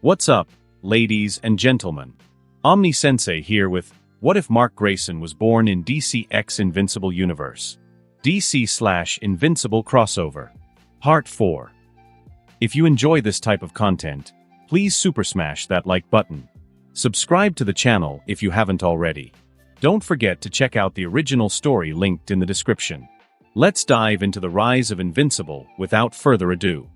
What's up, ladies and gentlemen? Omni Sensei here with What If Mark Grayson Was Born in DC X Invincible Universe? DC/Invincible Crossover. Part 4. If you enjoy this type of content, please super smash that like button. Subscribe to the channel if you haven't already. Don't forget to check out the original story linked in the description. Let's dive into the rise of Invincible without further ado.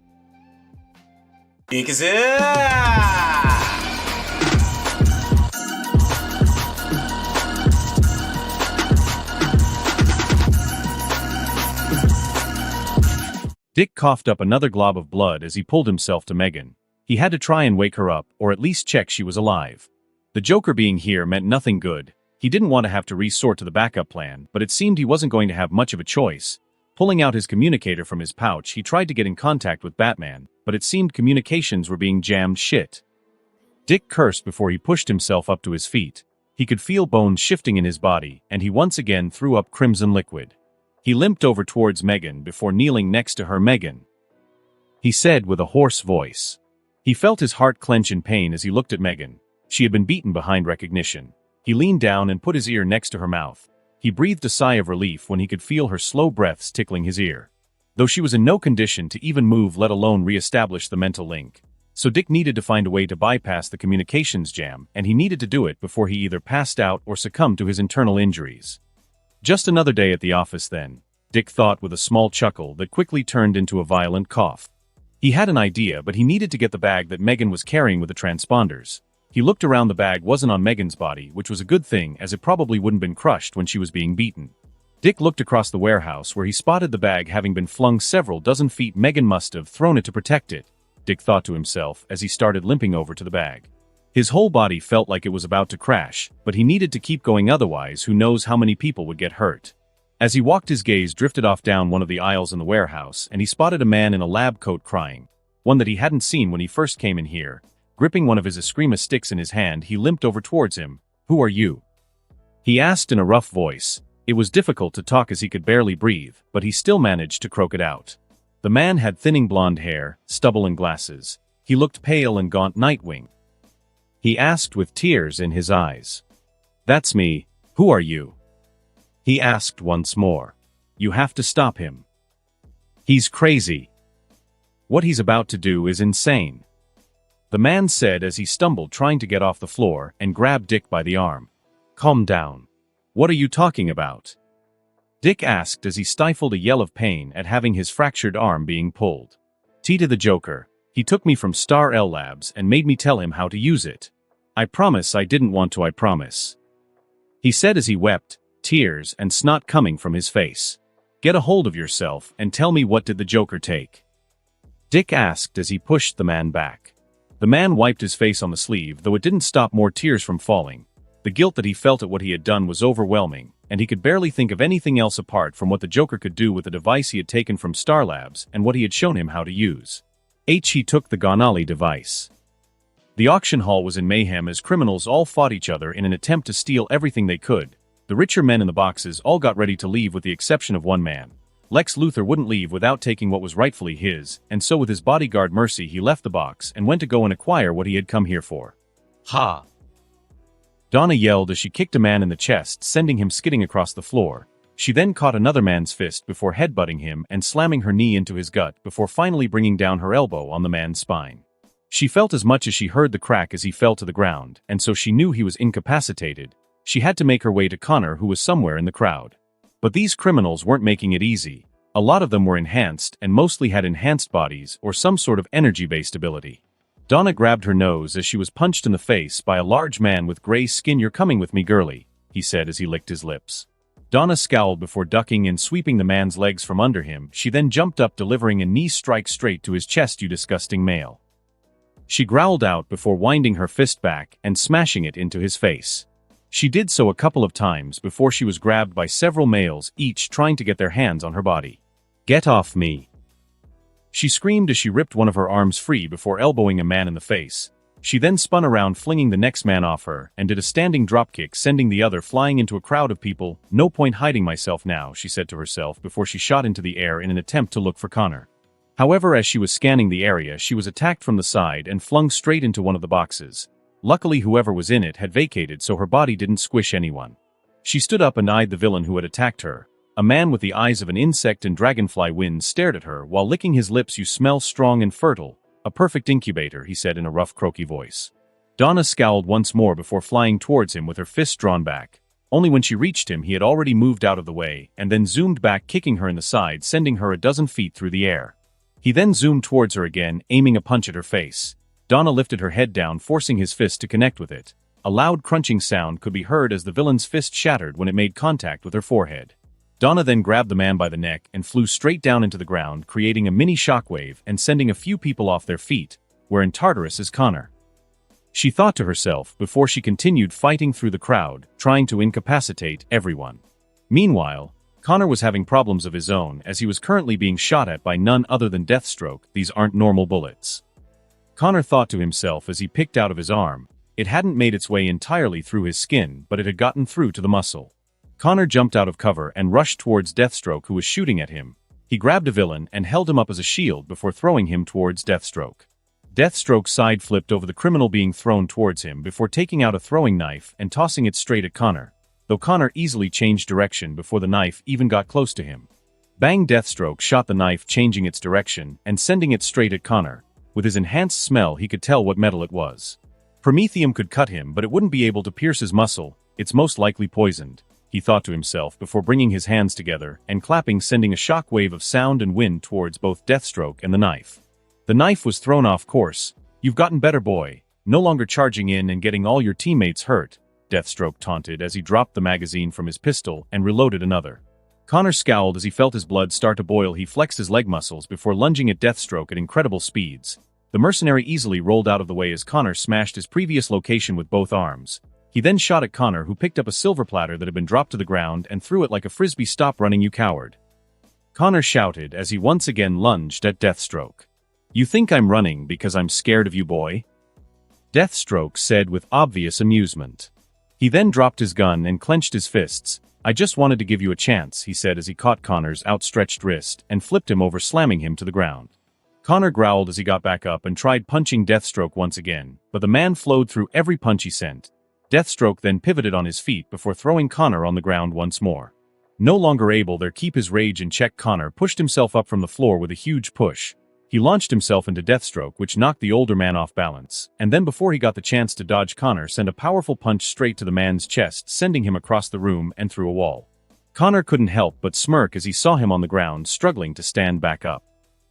Dick coughed up another glob of blood as he pulled himself to Megan. He had to try and wake her up, or at least check she was alive. The Joker being here meant nothing good. He didn't want to have to resort to the backup plan, but it seemed he wasn't going to have much of a choice. Pulling out his communicator from his pouch, he tried to get in contact with Batman, but it seemed communications were being jammed shit. Dick cursed before he pushed himself up to his feet. He could feel bones shifting in his body, and he once again threw up crimson liquid. He limped over towards Megan before kneeling next to her. "Megan," he said with a hoarse voice. He felt his heart clench in pain as he looked at Megan. She had been beaten behind recognition. He leaned down and put his ear next to her mouth. He breathed a sigh of relief when he could feel her slow breaths tickling his ear. Though she was in no condition to even move, let alone re-establish the mental link. So Dick needed to find a way to bypass the communications jam, and he needed to do it before he either passed out or succumbed to his internal injuries. Just another day at the office then, Dick thought with a small chuckle that quickly turned into a violent cough. He had an idea, but he needed to get the bag that Megan was carrying with the transponders. He looked around. The bag wasn't on Megan's body, which was a good thing as it probably wouldn't been crushed when she was being beaten. Dick looked across the warehouse where he spotted the bag having been flung several dozen feet. Megan must have thrown it to protect it, Dick thought to himself as he started limping over to the bag. His whole body felt like it was about to crash, but he needed to keep going, otherwise who knows how many people would get hurt. As he walked, his gaze drifted off down one of the aisles in the warehouse, and he spotted a man in a lab coat crying, one that he hadn't seen when he first came in here. Gripping one of his Eskrima sticks in his hand, he limped over towards him. "Who are you?" he asked in a rough voice. It was difficult to talk as he could barely breathe, but he still managed to croak it out. The man had thinning blonde hair, stubble and glasses. He looked pale and gaunt. "Nightwing?" he asked with tears in his eyes. "That's me. Who are you?" he asked once more. "You have to stop him. He's crazy. What he's about to do is insane," the man said as he stumbled, trying to get off the floor, and grabbed Dick by the arm. "Calm down. What are you talking about?" Dick asked as he stifled a yell of pain at having his fractured arm being pulled. "To the Joker. He took me from Star L Labs and made me tell him how to use it. I promise I didn't want to, I promise," he said as he wept, tears and snot coming from his face. "Get a hold of yourself and tell me, what did the Joker take?" Dick asked as he pushed the man back. The man wiped his face on the sleeve, though it didn't stop more tears from falling. The guilt that he felt at what he had done was overwhelming, and he could barely think of anything else apart from what the Joker could do with the device he had taken from Star Labs and what he had shown him how to use. He took the Gonali device. The auction hall was in mayhem as criminals all fought each other in an attempt to steal everything they could. The richer men in the boxes all got ready to leave with the exception of one man. Lex Luthor wouldn't leave without taking what was rightfully his, and so with his bodyguard Mercy he left the box and went to go and acquire what he had come here for. "Ha!" Donna yelled as she kicked a man in the chest, sending him skidding across the floor. She then caught another man's fist before headbutting him and slamming her knee into his gut before finally bringing down her elbow on the man's spine. She felt as much as she heard the crack as he fell to the ground, and so she knew he was incapacitated. She had to make her way to Connor, who was somewhere in the crowd. But these criminals weren't making it easy. A lot of them were enhanced and mostly had enhanced bodies or some sort of energy-based ability. Donna grabbed her nose as she was punched in the face by a large man with gray skin. "You're coming with me, girlie," he said as he licked his lips. Donna scowled before ducking and sweeping the man's legs from under him. She then jumped up, delivering a knee strike straight to his chest. "You disgusting male," she growled out before winding her fist back and smashing it into his face. She did so a couple of times before she was grabbed by several males, each trying to get their hands on her body. "Get off me," she screamed as she ripped one of her arms free before elbowing a man in the face. She then spun around, flinging the next man off her, and did a standing dropkick, sending the other flying into a crowd of people. "No point hiding myself now," she said to herself before she shot into the air in an attempt to look for Connor. However, as she was scanning the area, she was attacked from the side and flung straight into one of the boxes. Luckily, whoever was in it had vacated, so her body didn't squish anyone. She stood up and eyed the villain who had attacked her. A man with the eyes of an insect and dragonfly wind stared at her while licking his lips. "You smell strong and fertile. A perfect incubator," he said in a rough, croaky voice. Donna scowled once more before flying towards him with her fist drawn back. Only when she reached him, he had already moved out of the way, and then zoomed back, kicking her in the side, sending her a dozen feet through the air. He then zoomed towards her again, aiming a punch at her face. Donna lifted her head down, forcing his fist to connect with it. A loud crunching sound could be heard as the villain's fist shattered when it made contact with her forehead. Donna then grabbed the man by the neck and flew straight down into the ground, creating a mini shockwave and sending a few people off their feet. "Where in Tartarus is Connor?" she thought to herself before she continued fighting through the crowd, trying to incapacitate everyone. Meanwhile, Connor was having problems of his own as he was currently being shot at by none other than Deathstroke. These aren't normal bullets, Connor thought to himself as he picked out of his arm. It hadn't made its way entirely through his skin, but it had gotten through to the muscle. Connor jumped out of cover and rushed towards Deathstroke, who was shooting at him. He grabbed a villain and held him up as a shield before throwing him towards Deathstroke. Deathstroke side-flipped over the criminal being thrown towards him before taking out a throwing knife and tossing it straight at Connor, though Connor easily changed direction before the knife even got close to him. Bang! Deathstroke shot the knife, changing its direction and sending it straight at Connor. With his enhanced smell, he could tell what metal it was. Promethium could cut him, but it wouldn't be able to pierce his muscle. "It's most likely poisoned," he thought to himself before bringing his hands together and clapping, sending a shock wave of sound and wind towards both Deathstroke and the knife. The knife was thrown off course. "You've gotten better, boy. No longer charging in and getting all your teammates hurt," Deathstroke taunted as he dropped the magazine from his pistol and reloaded another. Connor scowled as he felt his blood start to boil. He flexed his leg muscles before lunging at Deathstroke at incredible speeds. The mercenary easily rolled out of the way as Connor smashed his previous location with both arms. He then shot at Connor, who picked up a silver platter that had been dropped to the ground and threw it like a frisbee. "Stop running, you coward," Connor shouted as he once again lunged at Deathstroke. "You think I'm running because I'm scared of you, boy?" Deathstroke said with obvious amusement. He then dropped his gun and clenched his fists. "I just wanted to give you a chance," he said as he caught Connor's outstretched wrist and flipped him over, slamming him to the ground. Connor growled as he got back up and tried punching Deathstroke once again, but the man flowed through every punch he sent. Deathstroke then pivoted on his feet before throwing Connor on the ground once more. No longer able to keep his rage in check, Connor pushed himself up from the floor with a huge push. He launched himself into Deathstroke, which knocked the older man off balance, and then before he got the chance to dodge, Connor sent a powerful punch straight to the man's chest, sending him across the room and through a wall. Connor couldn't help but smirk as he saw him on the ground, struggling to stand back up.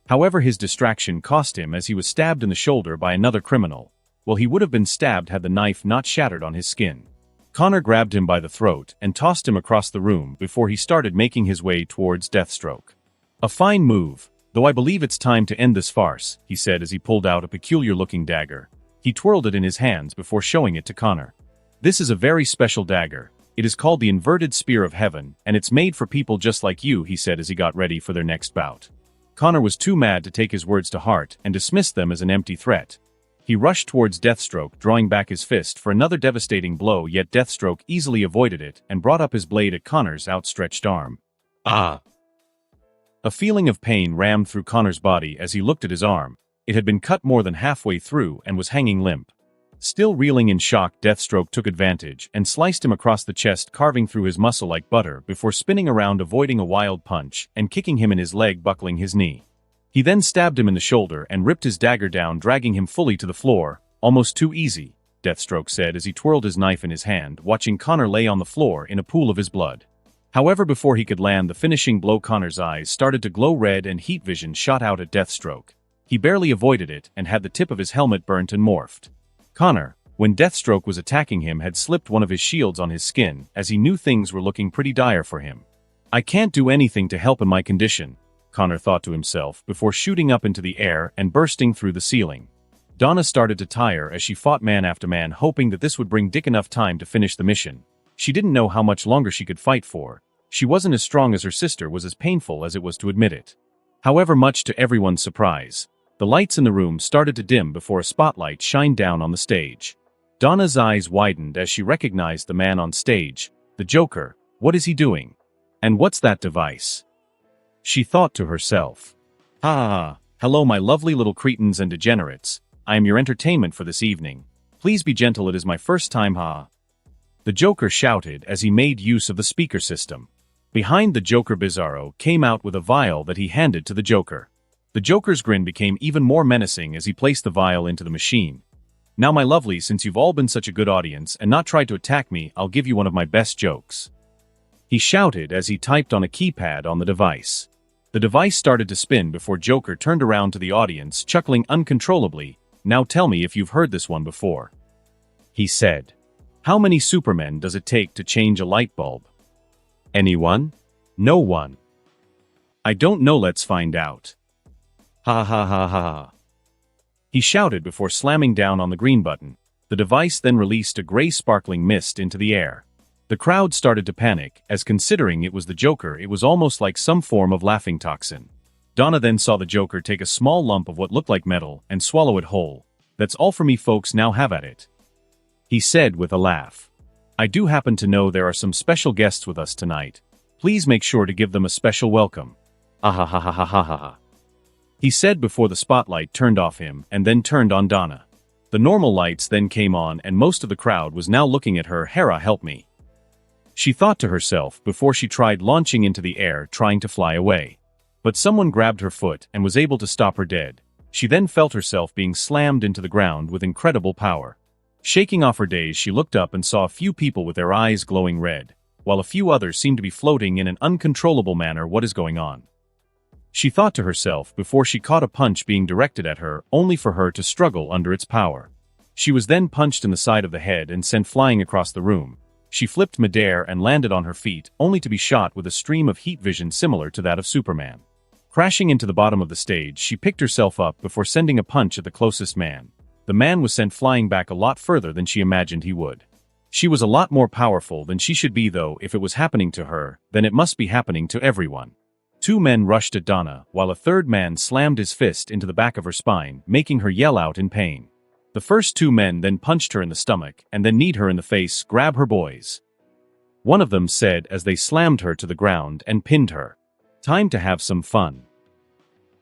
However, his distraction cost him as he was stabbed in the shoulder by another criminal. Well, he would have been stabbed had the knife not shattered on his skin. Connor grabbed him by the throat and tossed him across the room before he started making his way towards Deathstroke. "A fine move, though I believe it's time to end this farce," he said as he pulled out a peculiar-looking dagger. He twirled it in his hands before showing it to Connor. "This is a very special dagger. It is called the Inverted Spear of Heaven, and it's made for people just like you," he said as he got ready for their next bout. Connor was too mad to take his words to heart and dismissed them as an empty threat. He rushed towards Deathstroke, drawing back his fist for another devastating blow, yet Deathstroke easily avoided it and brought up his blade at Connor's outstretched arm. "Ah!" A feeling of pain rammed through Connor's body as he looked at his arm. It had been cut more than halfway through and was hanging limp. Still reeling in shock, Deathstroke took advantage and sliced him across the chest, carving through his muscle like butter before spinning around, avoiding a wild punch and kicking him in his leg, buckling his knee. He then stabbed him in the shoulder and ripped his dagger down, dragging him fully to the floor. "Almost too easy," Deathstroke said as he twirled his knife in his hand, watching Connor lay on the floor in a pool of his blood. However, before he could land the finishing blow, Connor's eyes started to glow red and heat vision shot out at Deathstroke. He barely avoided it and had the tip of his helmet burnt and morphed. Connor, when Deathstroke was attacking him, had slipped one of his shields on his skin as he knew things were looking pretty dire for him. "I can't do anything to help in my condition," Connor thought to himself before shooting up into the air and bursting through the ceiling. Donna started to tire as she fought man after man, hoping that this would bring Dick enough time to finish the mission. She didn't know how much longer she could fight for. She wasn't as strong as her sister, was as painful as it was to admit it. However, much to everyone's surprise, the lights in the room started to dim before a spotlight shined down on the stage. Donna's eyes widened as she recognized the man on stage. "The Joker, what is he doing? And what's that device?" she thought to herself. "Ah, Hello my lovely little cretins and degenerates. I am your entertainment for this evening. Please be gentle, it is my first time, ha. The Joker shouted as he made use of the speaker system. Behind the Joker, Bizarro came out with a vial that he handed to the Joker. The Joker's grin became even more menacing as he placed the vial into the machine. Now my lovely, since you've all been such a good audience and not tried to attack me, I'll give you one of my best jokes. He shouted as he typed on a keypad on the device. The device started to spin before Joker turned around to the audience, chuckling uncontrollably. Now tell me if you've heard this one before. He said. How many supermen does it take to change a light bulb? Anyone? No one. I don't know, let's find out. Ha ha ha ha ha. He shouted before slamming down on the green button. The device then released a gray sparkling mist into the air. The crowd started to panic, as considering it was the Joker, it was almost like some form of laughing toxin. Donna then saw the Joker take a small lump of what looked like metal and swallow it whole. That's all for me folks, now have at it. He said with a laugh. I do happen to know there are some special guests with us tonight. Please make sure to give them a special welcome. Ah ha ha ha ha ha ha. He said before the spotlight turned off him and then turned on Donna. The normal lights then came on and most of the crowd was now looking at her. Hera, help me. She thought to herself before she tried launching into the air trying to fly away. But someone grabbed her foot and was able to stop her dead. She then felt herself being slammed into the ground with incredible power. Shaking off her daze, she looked up and saw a few people with their eyes glowing red, while a few others seemed to be floating in an uncontrollable manner. What is going on? She thought to herself before she caught a punch being directed at her, only for her to struggle under its power. She was then punched in the side of the head and sent flying across the room. She flipped midair and landed on her feet, only to be shot with a stream of heat vision similar to that of Superman. Crashing into the bottom of the stage, she picked herself up before sending a punch at the closest man. The man was sent flying back a lot further than she imagined he would. She was a lot more powerful than she should be, though. If it was happening to her, then it must be happening to everyone. Two men rushed at Donna, while a third man slammed his fist into the back of her spine, making her yell out in pain. The first two men then punched her in the stomach and then kneed her in the face. Grab her, boys. One of them said as they slammed her to the ground and pinned her. Time to have some fun.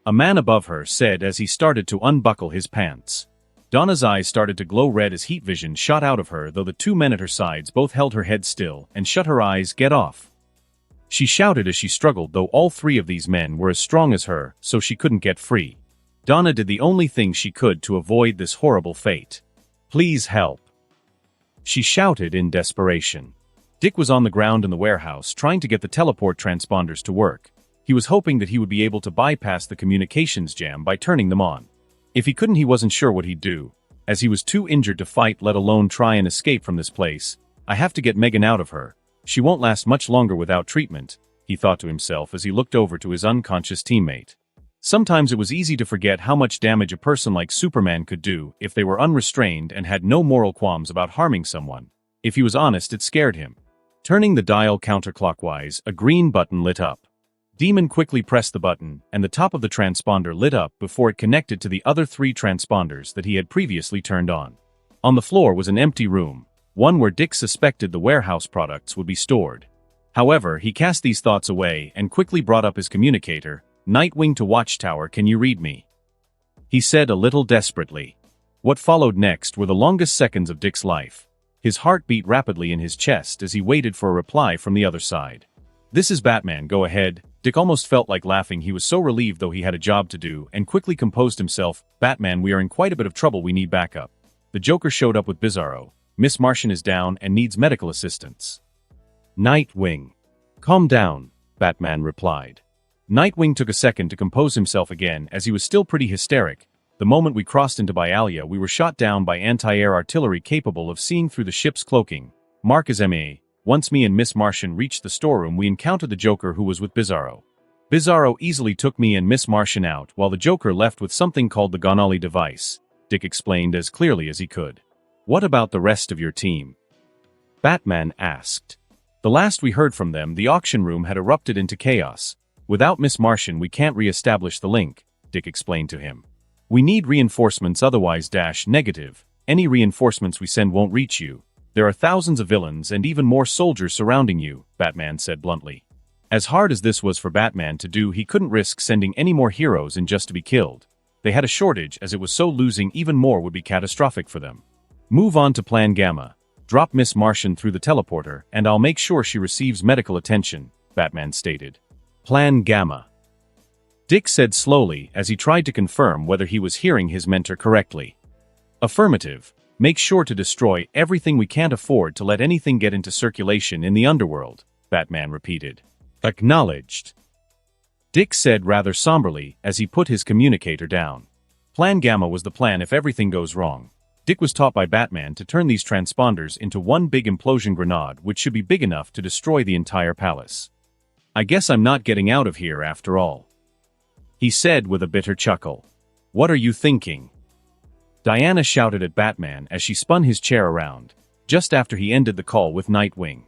A man above her said as he started to unbuckle his pants. Donna's eyes started to glow red as heat vision shot out of her, though the two men at her sides both held her head still and shut her eyes. Get off. She shouted as she struggled, though all three of these men were as strong as her, so she couldn't get free. Donna did the only thing she could to avoid this horrible fate. Please help. She shouted in desperation. Dick was on the ground in the warehouse trying to get the teleport transponders to work. He was hoping that he would be able to bypass the communications jam by turning them on. If he couldn't, he wasn't sure what he'd do, as he was too injured to fight, let alone try and escape from this place. I have to get Megan out of her. She won't last much longer without treatment, he thought to himself as he looked over to his unconscious teammate. Sometimes it was easy to forget how much damage a person like Superman could do if they were unrestrained and had no moral qualms about harming someone. If he was honest, it scared him. Turning the dial counterclockwise, a green button lit up. Demon quickly pressed the button, and the top of the transponder lit up before it connected to the other three transponders that he had previously turned on. On the floor was an empty room, one where Dick suspected the warehouse products would be stored. However, he cast these thoughts away and quickly brought up his communicator. Nightwing to Watchtower, can you read me? He said a little desperately. What followed next were the longest seconds of Dick's life. His heart beat rapidly in his chest as he waited for a reply from the other side. This is Batman, go ahead. Dick almost felt like laughing. He was so relieved, though he had a job to do, and quickly composed himself. Batman, we are in quite a bit of trouble, we need backup. The Joker showed up with Bizarro. Miss Martian is down and needs medical assistance. Nightwing. Calm down, Batman replied. Nightwing took a second to compose himself again, as he was still pretty hysteric. The moment we crossed into Bialia, we were shot down by anti-air artillery capable of seeing through the ship's cloaking. Mark is M.A. Once me and Miss Martian reached the storeroom, we encountered the Joker, who was with Bizarro. Bizarro easily took me and Miss Martian out, while the Joker left with something called the Gonali device, Dick explained as clearly as he could. What about the rest of your team? Batman asked. The last we heard from them, the auction room had erupted into chaos. Without Miss Martian, we can't re-establish the link, Dick explained to him. We need reinforcements, otherwise negative. Any reinforcements we send won't reach you. There are thousands of villains and even more soldiers surrounding you, Batman said bluntly. As hard as this was for Batman to do, he couldn't risk sending any more heroes in just to be killed. They had a shortage, as it was so losing even more would be catastrophic for them. Move on to Plan Gamma. Drop Miss Martian through the teleporter, and I'll make sure she receives medical attention, Batman stated. Plan Gamma. Dick said slowly as he tried to confirm whether he was hearing his mentor correctly. Affirmative. Make sure to destroy everything. We can't afford to let anything get into circulation in the underworld, Batman repeated. Acknowledged. Dick said rather somberly as he put his communicator down. Plan Gamma was the plan if everything goes wrong. Dick was taught by Batman to turn these transponders into one big implosion grenade which should be big enough to destroy the entire palace. I guess I'm not getting out of here after all, he said with a bitter chuckle. What are you thinking? Diana shouted at Batman as she spun his chair around, just after he ended the call with Nightwing.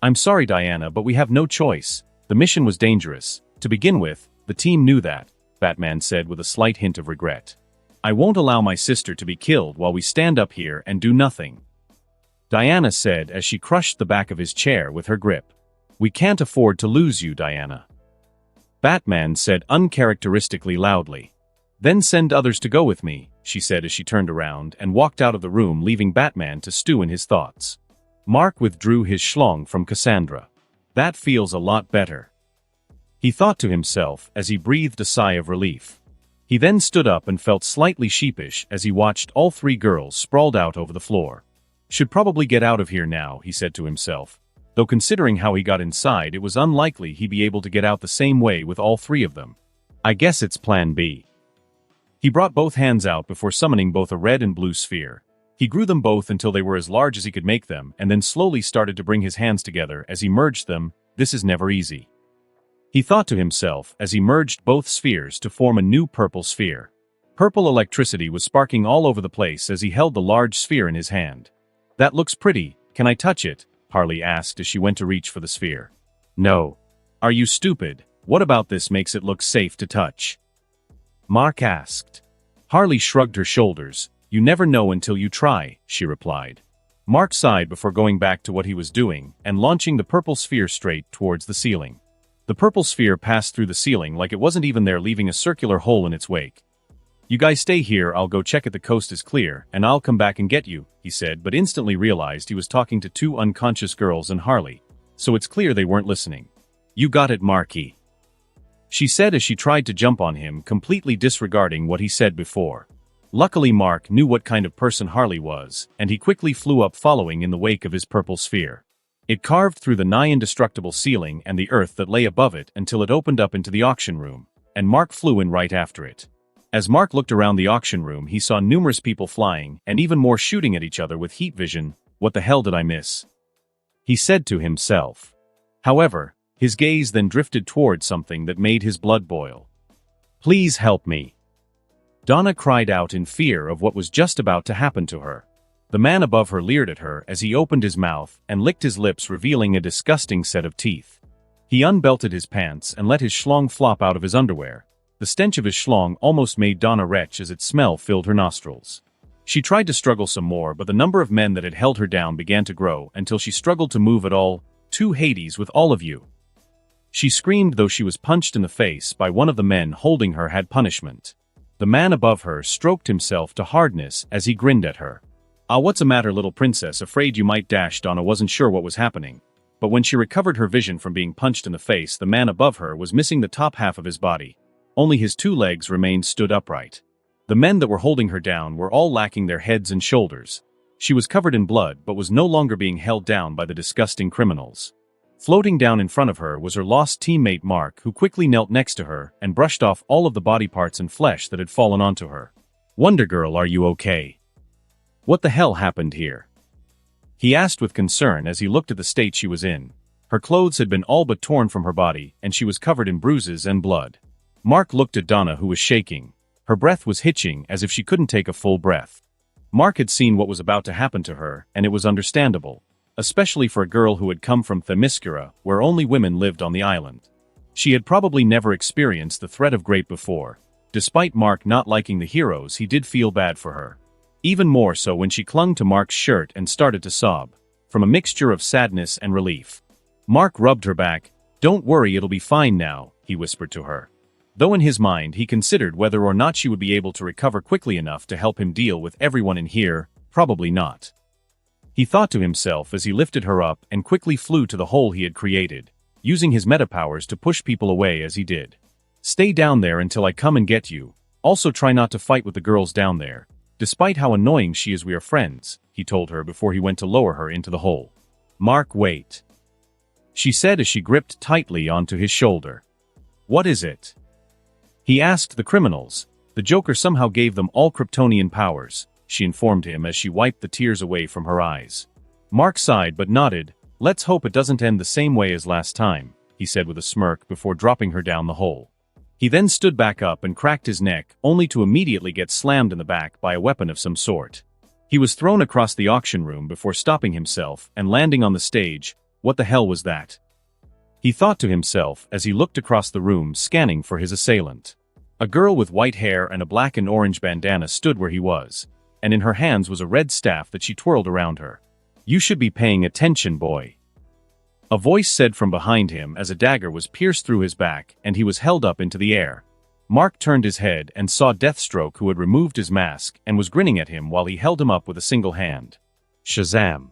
I'm sorry, Diana, but we have no choice. The mission was dangerous. To begin with, the team knew that, Batman said with a slight hint of regret. I won't allow my sister to be killed while we stand up here and do nothing, Diana said as she crushed the back of his chair with her grip. We can't afford to lose you, Diana, Batman said uncharacteristically loudly. Then send others to go with me, she said as she turned around and walked out of the room, leaving Batman to stew in his thoughts. Mark withdrew his schlong from Cassandra. That feels a lot better, he thought to himself as he breathed a sigh of relief. He then stood up and felt slightly sheepish as he watched all three girls sprawled out over the floor. Should probably get out of here now, he said to himself. Though considering how he got inside, it was unlikely he'd be able to get out the same way with all three of them. I guess it's Plan B. He brought both hands out before summoning both a red and blue sphere. He grew them both until they were as large as he could make them, and then slowly started to bring his hands together as he merged them. This is never easy, he thought to himself as he merged both spheres to form a new purple sphere. Purple electricity was sparking all over the place as he held the large sphere in his hand. That looks pretty. Can I touch it? Harley asked as she went to reach for the sphere. No. Are you stupid? What about this makes it look safe to touch? Mark asked. Harley shrugged her shoulders. You never know until you try, she replied. Mark sighed before going back to what he was doing and launching the purple sphere straight towards the ceiling. The purple sphere passed through the ceiling like it wasn't even there, leaving a circular hole in its wake. You guys stay here, I'll go check if the coast is clear, and I'll come back and get you, he said, but instantly realized he was talking to two unconscious girls and Harley, so it's clear they weren't listening. You got it, Marky, she said as she tried to jump on him, completely disregarding what he said before. Luckily, Mark knew what kind of person Harley was, and he quickly flew up following in the wake of his purple sphere. It carved through the nigh-indestructible ceiling and the earth that lay above it until it opened up into the auction room, and Mark flew in right after it. As Mark looked around the auction room, he saw numerous people flying, and even more shooting at each other with heat vision. What the hell did I miss? He said to himself. However, his gaze then drifted toward something that made his blood boil. Please help me, Donna cried out in fear of what was just about to happen to her. The man above her leered at her as he opened his mouth and licked his lips, revealing a disgusting set of teeth. He unbelted his pants and let his schlong flop out of his underwear. The stench of his schlong almost made Donna retch as its smell filled her nostrils. She tried to struggle some more, but the number of men that had held her down began to grow until she struggled to move at all. To Hades with all of you, she screamed, though she was punched in the face by one of the men holding her had punishment. The man above her stroked himself to hardness as he grinned at her. Ah, what's the matter, little princess? Afraid you might dash? Donna wasn't sure what was happening. But when she recovered her vision from being punched in the face, the man above her was missing the top half of his body. Only his two legs remained stood upright. The men that were holding her down were all lacking their heads and shoulders. She was covered in blood but was no longer being held down by the disgusting criminals. Floating down in front of her was her lost teammate Mark, who quickly knelt next to her and brushed off all of the body parts and flesh that had fallen onto her. Wonder Girl, are you okay? What the hell happened here? He asked with concern as he looked at the state she was in. Her clothes had been all but torn from her body, and she was covered in bruises and blood. Mark looked at Donna, who was shaking. Her breath was hitching as if she couldn't take a full breath. Mark had seen what was about to happen to her, and it was understandable, especially for a girl who had come from Themyscira, where only women lived on the island. She had probably never experienced the threat of rape before. Despite Mark not liking the heroes, he did feel bad for her. Even more so when she clung to Mark's shirt and started to sob, from a mixture of sadness and relief. Mark rubbed her back. "Don't worry, it'll be fine now," he whispered to her. Though in his mind he considered whether or not she would be able to recover quickly enough to help him deal with everyone in here, probably not. He thought to himself as he lifted her up and quickly flew to the hole he had created, using his meta powers to push people away as he did. "Stay down there until I come and get you. Also try not to fight with the girls down there. Despite how annoying she is, we are friends," he told her before he went to lower her into the hole. "Mark, wait," she said as she gripped tightly onto his shoulder. "What is it?" he asked the criminals. "The Joker somehow gave them all Kryptonian powers," she informed him as she wiped the tears away from her eyes. Mark sighed but nodded. "Let's hope it doesn't end the same way as last time," he said with a smirk before dropping her down the hole. He then stood back up and cracked his neck, only to immediately get slammed in the back by a weapon of some sort. He was thrown across the auction room before stopping himself and landing on the stage. What the hell was that? He thought to himself as he looked across the room scanning for his assailant. A girl with white hair and a black and orange bandana stood where he was, and in her hands was a red staff that she twirled around her. "You should be paying attention, boy," a voice said from behind him as a dagger was pierced through his back and he was held up into the air. Mark turned his head and saw Deathstroke, who had removed his mask and was grinning at him while he held him up with a single hand. Shazam!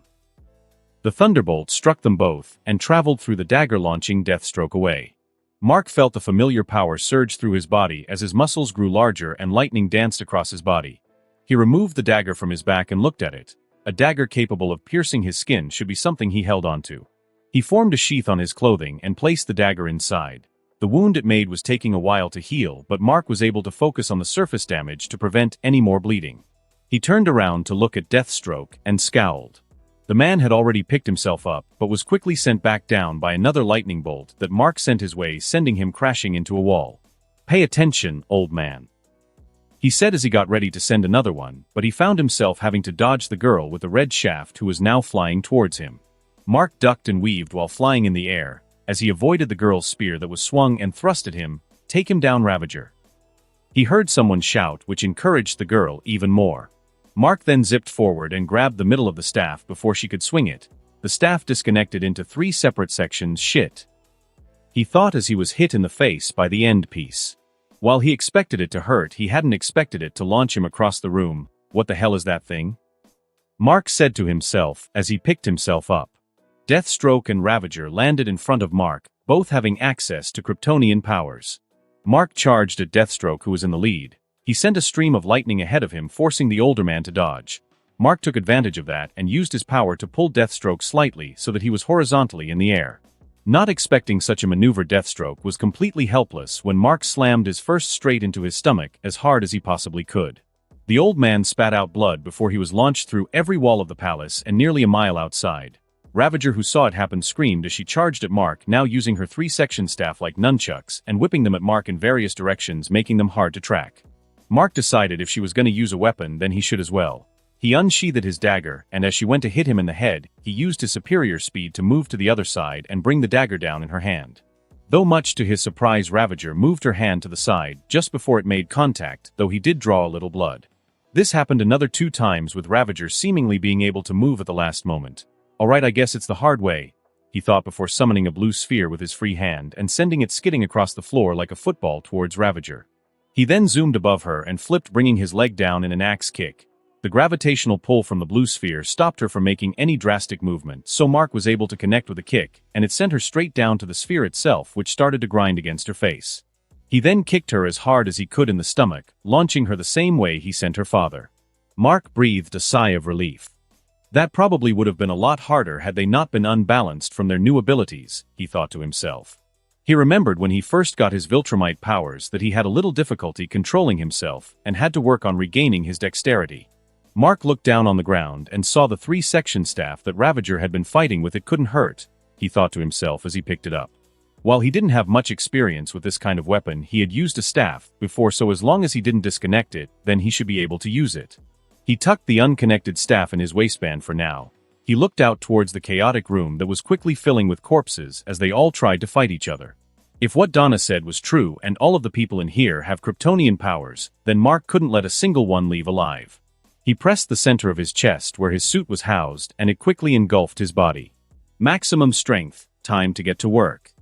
The thunderbolt struck them both and traveled through the dagger, launching Deathstroke away. Mark felt the familiar power surge through his body as his muscles grew larger and lightning danced across his body. He removed the dagger from his back and looked at it. A dagger capable of piercing his skin should be something he held onto. He formed a sheath on his clothing and placed the dagger inside. The wound it made was taking a while to heal, but Mark was able to focus on the surface damage to prevent any more bleeding. He turned around to look at Deathstroke and scowled. The man had already picked himself up, but was quickly sent back down by another lightning bolt that Mark sent his way, sending him crashing into a wall. "Pay attention, old man," he said as he got ready to send another one, but he found himself having to dodge the girl with the red shaft who was now flying towards him. Mark ducked and weaved while flying in the air, as he avoided the girl's spear that was swung and thrust at him. "Take him down, Ravager." He heard someone shout, which encouraged the girl even more. Mark then zipped forward and grabbed the middle of the staff before she could swing it. The staff disconnected into 3 separate sections. "Shit," he thought as he was hit in the face by the end piece. While he expected it to hurt, he hadn't expected it to launch him across the room. "What the hell is that thing?" Mark said to himself as he picked himself up. Deathstroke and Ravager landed in front of Mark, both having access to Kryptonian powers. Mark charged at Deathstroke, who was in the lead. He sent a stream of lightning ahead of him, forcing the older man to dodge. Mark took advantage of that and used his power to pull Deathstroke slightly so that he was horizontally in the air. Not expecting such a maneuver, Deathstroke was completely helpless when Mark slammed his first straight into his stomach as hard as he possibly could. The old man spat out blood before he was launched through every wall of the palace and nearly a mile outside. Ravager, who saw it happen, screamed as she charged at Mark, now using her 3-section staff like nunchucks and whipping them at Mark in various directions, making them hard to track. Mark decided if she was going to use a weapon, then he should as well. He unsheathed his dagger, and as she went to hit him in the head, he used his superior speed to move to the other side and bring the dagger down in her hand. Though much to his surprise, Ravager moved her hand to the side just before it made contact, though he did draw a little blood. This happened another 2 times, with Ravager seemingly being able to move at the last moment. "Alright, I guess it's the hard way," he thought before summoning a blue sphere with his free hand and sending it skidding across the floor like a football towards Ravager. He then zoomed above her and flipped, bringing his leg down in an axe kick. The gravitational pull from the blue sphere stopped her from making any drastic movement, so Mark was able to connect with a kick, and it sent her straight down to the sphere itself, which started to grind against her face. He then kicked her as hard as he could in the stomach, launching her the same way he sent her father. Mark breathed a sigh of relief. That probably would have been a lot harder had they not been unbalanced from their new abilities, he thought to himself. He remembered when he first got his viltrumite powers that he had a little difficulty controlling himself and had to work on regaining his dexterity. Mark looked down on the ground and saw the 3-section staff that Ravager had been fighting with. It couldn't hurt, he thought to himself as he picked it up. While he didn't have much experience with this kind of weapon, he had used a staff before, so as long as he didn't disconnect it, then he should be able to use it. He tucked the unconnected staff in his waistband for now. He looked out towards the chaotic room that was quickly filling with corpses as they all tried to fight each other. If what Donna said was true and all of the people in here have Kryptonian powers, then Mark couldn't let a single one leave alive. He pressed the center of his chest where his suit was housed and it quickly engulfed his body. Maximum strength, time to get to work.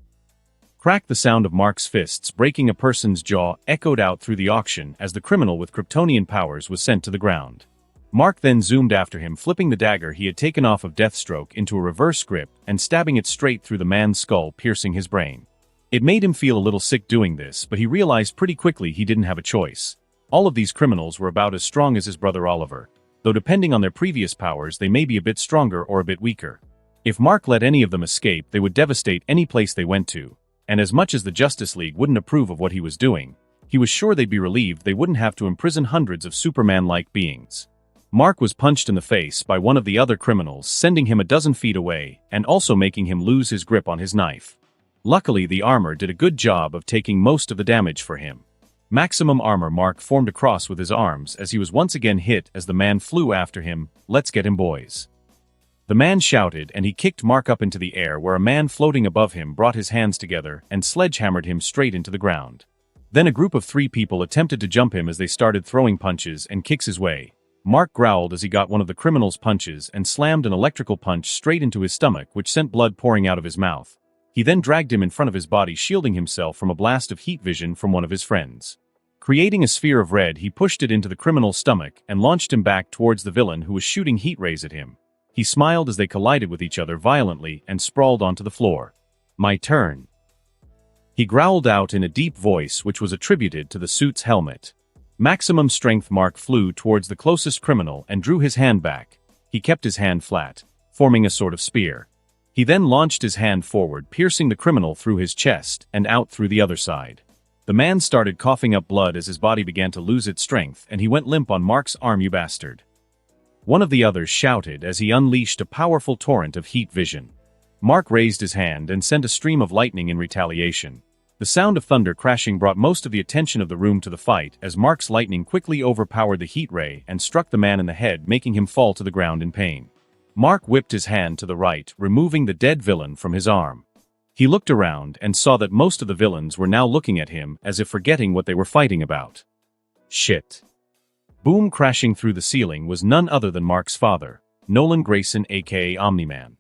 Crack! The sound of Mark's fists breaking a person's jaw echoed out through the auction as the criminal with Kryptonian powers was sent to the ground. Mark then zoomed after him, flipping the dagger he had taken off of Deathstroke into a reverse grip and stabbing it straight through the man's skull, piercing his brain. It made him feel a little sick doing this, but he realized pretty quickly he didn't have a choice. All of these criminals were about as strong as his brother Oliver, though depending on their previous powers they may be a bit stronger or a bit weaker. If Mark let any of them escape, they would devastate any place they went to, and as much as the Justice League wouldn't approve of what he was doing, he was sure they'd be relieved they wouldn't have to imprison hundreds of Superman-like beings. Mark was punched in the face by one of the other criminals, sending him a dozen feet away, and also making him lose his grip on his knife. Luckily, the armor did a good job of taking most of the damage for him. Maximum armor. Mark formed a cross with his arms as he was once again hit as the man flew after him. "Let's get him, boys." The man shouted, and he kicked Mark up into the air where a man floating above him brought his hands together and sledgehammered him straight into the ground. Then a group of 3 people attempted to jump him as they started throwing punches and kicks his way. Mark growled as he got one of the criminal's punches and slammed an electrical punch straight into his stomach, which sent blood pouring out of his mouth. He then dragged him in front of his body, shielding himself from a blast of heat vision from one of his friends. Creating a sphere of red, he pushed it into the criminal's stomach and launched him back towards the villain who was shooting heat rays at him. He smiled as they collided with each other violently and sprawled onto the floor. "My turn," he growled out in a deep voice which was attributed to the suit's helmet. Maximum strength. Mark flew towards the closest criminal and drew his hand back. He kept his hand flat, forming a sort of spear. He then launched his hand forward, piercing the criminal through his chest and out through the other side. The man started coughing up blood as his body began to lose its strength, and he went limp on Mark's arm. "You bastard!" one of the others shouted as he unleashed a powerful torrent of heat vision. Mark raised his hand and sent a stream of lightning in retaliation. The sound of thunder crashing brought most of the attention of the room to the fight as Mark's lightning quickly overpowered the heat ray and struck the man in the head, making him fall to the ground in pain. Mark whipped his hand to the right, removing the dead villain from his arm. He looked around and saw that most of the villains were now looking at him as if forgetting what they were fighting about. Shit. Boom! Crashing through the ceiling was none other than Mark's father, Nolan Grayson, aka Omni-Man.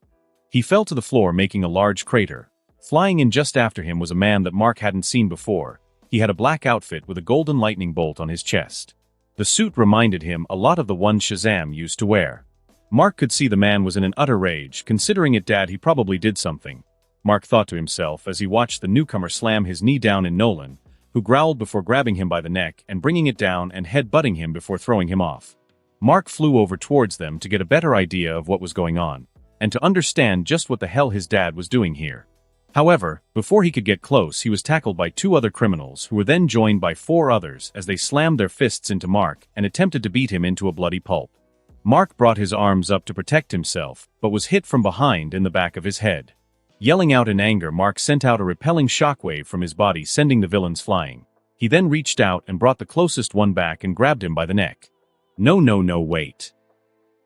He fell to the floor, making a large crater. Flying in just after him was a man that Mark hadn't seen before. He had a black outfit with a golden lightning bolt on his chest. The suit reminded him a lot of the one Shazam used to wear. Mark could see the man was in an utter rage. Considering it Dad, he probably did something, Mark thought to himself as he watched the newcomer slam his knee down in Nolan, who growled before grabbing him by the neck and bringing it down and head-butting him before throwing him off. Mark flew over towards them to get a better idea of what was going on, and to understand just what the hell his dad was doing here. However, before he could get close, he was tackled by 2 other criminals who were then joined by 4 others as they slammed their fists into Mark and attempted to beat him into a bloody pulp. Mark brought his arms up to protect himself, but was hit from behind in the back of his head. Yelling out in anger, Mark sent out a repelling shockwave from his body, sending the villains flying. He then reached out and brought the closest one back and grabbed him by the neck. No, wait.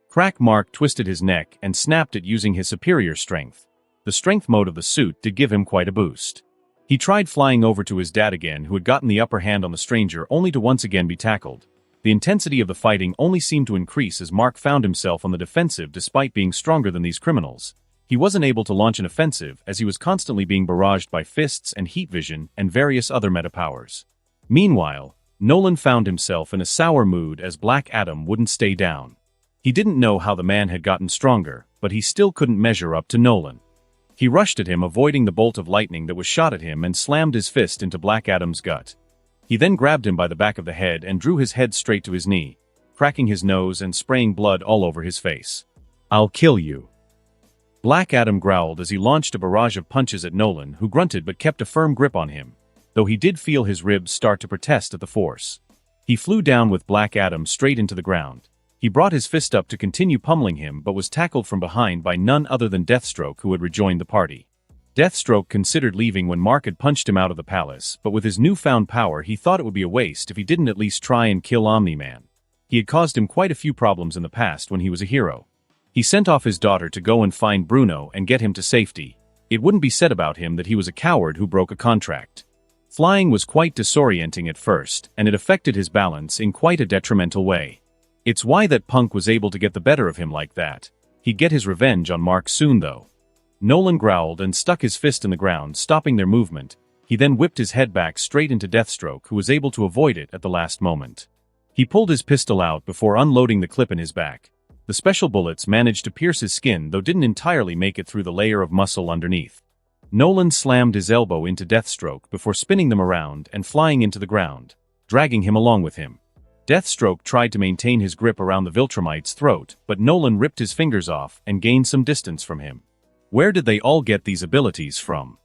Crack! Mark twisted his neck and snapped it using his superior strength. The strength mode of the suit did give him quite a boost. He tried flying over to his dad again, who had gotten the upper hand on the stranger, only to once again be tackled. The intensity of the fighting only seemed to increase as Mark found himself on the defensive despite being stronger than these criminals. He wasn't able to launch an offensive as he was constantly being barraged by fists and heat vision and various other meta powers. Meanwhile, Nolan found himself in a sour mood as Black Adam wouldn't stay down. He didn't know how the man had gotten stronger, but he still couldn't measure up to Nolan. He rushed at him, avoiding the bolt of lightning that was shot at him, and slammed his fist into Black Adam's gut. He then grabbed him by the back of the head and drew his head straight to his knee, cracking his nose and spraying blood all over his face. "I'll kill you," Black Adam growled as he launched a barrage of punches at Nolan, who grunted but kept a firm grip on him, though he did feel his ribs start to protest at the force. He flew down with Black Adam straight into the ground. He brought his fist up to continue pummeling him but was tackled from behind by none other than Deathstroke, who had rejoined the party. Deathstroke considered leaving when Mark had punched him out of the palace, but with his newfound power he thought it would be a waste if he didn't at least try and kill Omni-Man. He had caused him quite a few problems in the past when he was a hero. He sent off his daughter to go and find Bruno and get him to safety. It wouldn't be said about him that he was a coward who broke a contract. Flying was quite disorienting at first, and it affected his balance in quite a detrimental way. It's why that punk was able to get the better of him like that. He'd get his revenge on Mark soon though. Nolan growled and stuck his fist in the ground, stopping their movement, He then whipped his head back straight into Deathstroke, who was able to avoid it at the last moment. He pulled his pistol out before unloading the clip in his back. The special bullets managed to pierce his skin, though didn't entirely make it through the layer of muscle underneath. Nolan slammed his elbow into Deathstroke before spinning them around and flying into the ground, dragging him along with him. Deathstroke tried to maintain his grip around the viltrumite's throat, but Nolan ripped his fingers off and gained some distance from him. Where did they all get these abilities from?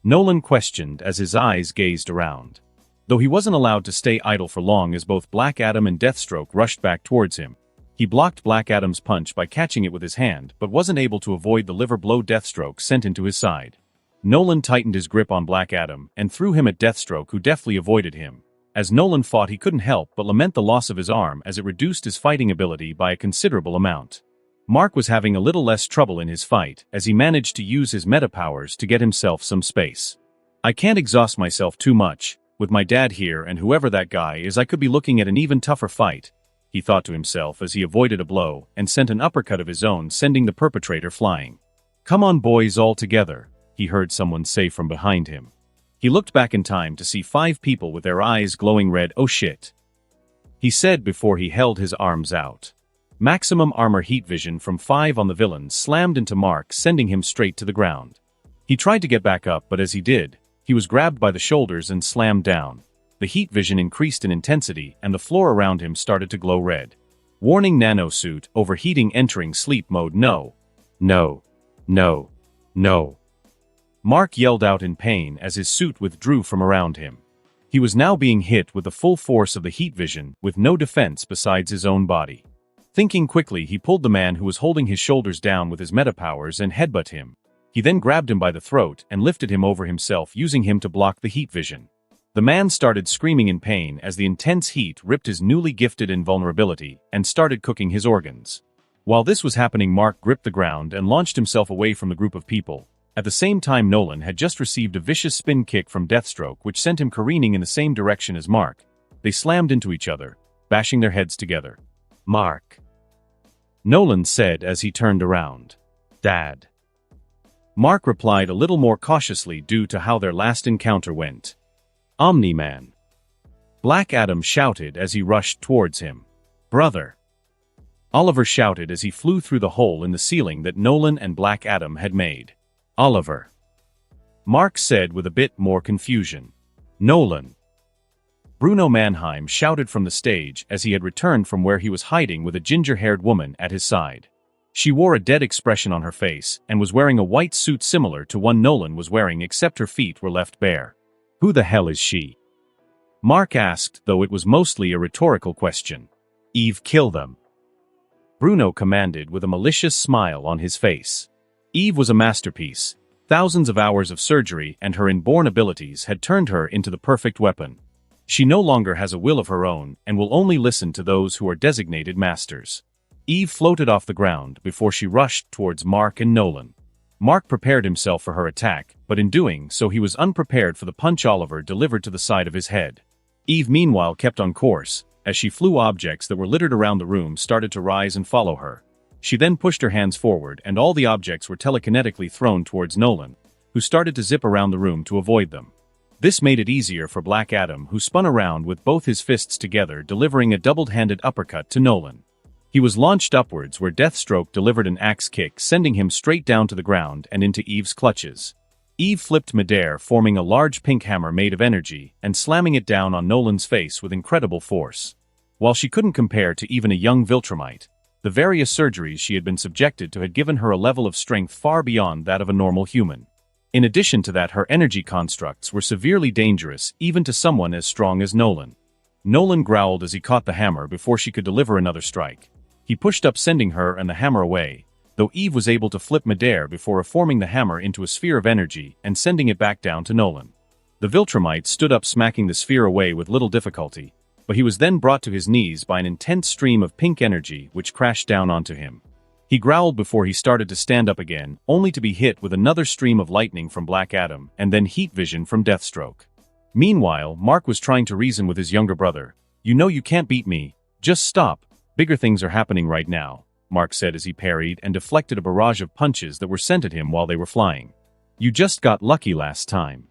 Nolan questioned as his eyes gazed around. Though he wasn't allowed to stay idle for long as both Black Adam and Deathstroke rushed back towards him. He blocked Black Adam's punch by catching it with his hand, but wasn't able to avoid the liver blow Deathstroke sent into his side. Nolan tightened his grip on Black Adam and threw him at Deathstroke, who deftly avoided him. As Nolan fought, he couldn't help but lament the loss of his arm, as it reduced his fighting ability by a considerable amount. Mark was having a little less trouble in his fight, as he managed to use his meta powers to get himself some space. I can't exhaust myself too much. With my dad here and whoever that guy is, I could be looking at an even tougher fight, he thought to himself as he avoided a blow and sent an uppercut of his own, sending the perpetrator flying. "Come on, boys, all together," he heard someone say from behind him. He looked back in time to see 5 people with their eyes glowing red. "Oh shit," he said before he held his arms out. Maximum armor heat vision from 5 on the villain slammed into Mark, sending him straight to the ground. He tried to get back up, but as he did, he was grabbed by the shoulders and slammed down. The heat vision increased in intensity and the floor around him started to glow red. Warning: nanosuit overheating, entering sleep mode. No. No. No. No. Mark yelled out in pain as his suit withdrew from around him. He was now being hit with the full force of the heat vision, with no defense besides his own body. Thinking quickly, he pulled the man who was holding his shoulders down with his meta powers and headbutt him. He then grabbed him by the throat and lifted him over himself, using him to block the heat vision. The man started screaming in pain as the intense heat ripped his newly gifted invulnerability and started cooking his organs. While this was happening, Mark gripped the ground and launched himself away from the group of people. At the same time, Nolan had just received a vicious spin kick from Deathstroke, which sent him careening in the same direction as Mark. They slammed into each other, bashing their heads together. "Mark," Nolan said as he turned around. "Dad." Mark replied a little more cautiously due to how their last encounter went. "Omni-Man," Black Adam shouted as he rushed towards him. "Brother," Oliver shouted as he flew through the hole in the ceiling that Nolan and Black Adam had made. "Oliver," Mark said with a bit more confusion. "Nolan." Bruno Mannheim shouted from the stage as he had returned from where he was hiding with a ginger-haired woman at his side. She wore a dead expression on her face and was wearing a white suit similar to one Nolan was wearing, except her feet were left bare. "Who the hell is she?" Mark asked, though it was mostly a rhetorical question. "Eve, kill them," Bruno commanded with a malicious smile on his face. Eve was a masterpiece. Thousands of hours of surgery and her inborn abilities had turned her into the perfect weapon. She no longer has a will of her own and will only listen to those who are designated masters. Eve floated off the ground before she rushed towards Mark and Nolan. Mark prepared himself for her attack, but in doing so he was unprepared for the punch Oliver delivered to the side of his head. Eve meanwhile kept on course. As she flew, objects that were littered around the room started to rise and follow her. She then pushed her hands forward and all the objects were telekinetically thrown towards Nolan, who started to zip around the room to avoid them. This made it easier for Black Adam, who spun around with both his fists together, delivering a double-handed uppercut to Nolan. He was launched upwards where Deathstroke delivered an axe kick, sending him straight down to the ground and into Eve's clutches. Eve flipped midair, forming a large pink hammer made of energy, and slamming it down on Nolan's face with incredible force. While she couldn't compare to even a young viltrumite, the various surgeries she had been subjected to had given her a level of strength far beyond that of a normal human. In addition to that, her energy constructs were severely dangerous even to someone as strong as Nolan. Nolan growled as he caught the hammer before she could deliver another strike. He pushed up, sending her and the hammer away, though Eve was able to flip midair before reforming the hammer into a sphere of energy and sending it back down to Nolan. The viltrumite stood up, smacking the sphere away with little difficulty, but he was then brought to his knees by an intense stream of pink energy which crashed down onto him. He growled before he started to stand up again, only to be hit with another stream of lightning from Black Adam and then heat vision from Deathstroke. Meanwhile, Mark was trying to reason with his younger brother. "You know you can't beat me. Just stop. Bigger things are happening right now," Mark said as he parried and deflected a barrage of punches that were sent at him while they were flying. "You just got lucky last time."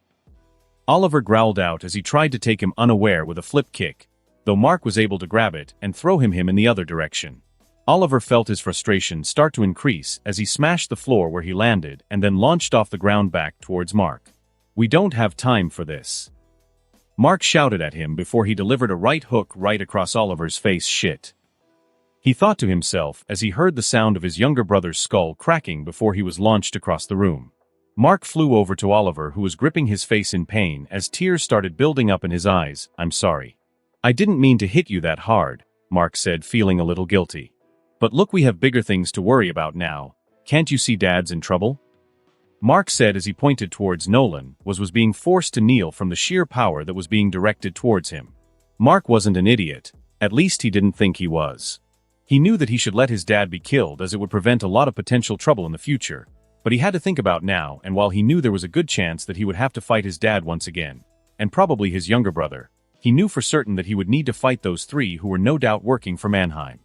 Oliver growled out as he tried to take him unaware with a flip kick, though Mark was able to grab it and throw him in the other direction. Oliver felt his frustration start to increase as he smashed the floor where he landed and then launched off the ground back towards Mark. "We don't have time for this." Mark shouted at him before he delivered a right hook right across Oliver's face. Shit. He thought to himself as he heard the sound of his younger brother's skull cracking before he was launched across the room. Mark flew over to Oliver, who was gripping his face in pain as tears started building up in his eyes. "I'm sorry. I didn't mean to hit you that hard," Mark said, feeling a little guilty. "But look, we have bigger things to worry about now. Can't you see Dad's in trouble?" Mark said as he pointed towards Nolan, was being forced to kneel from the sheer power that was being directed towards him. Mark wasn't an idiot. At least he didn't think he was. He knew that he should let his dad be killed as it would prevent a lot of potential trouble in the future, but he had to think about now, and while he knew there was a good chance that he would have to fight his dad once again, and probably his younger brother, he knew for certain that he would need to fight those three who were no doubt working for Mannheim.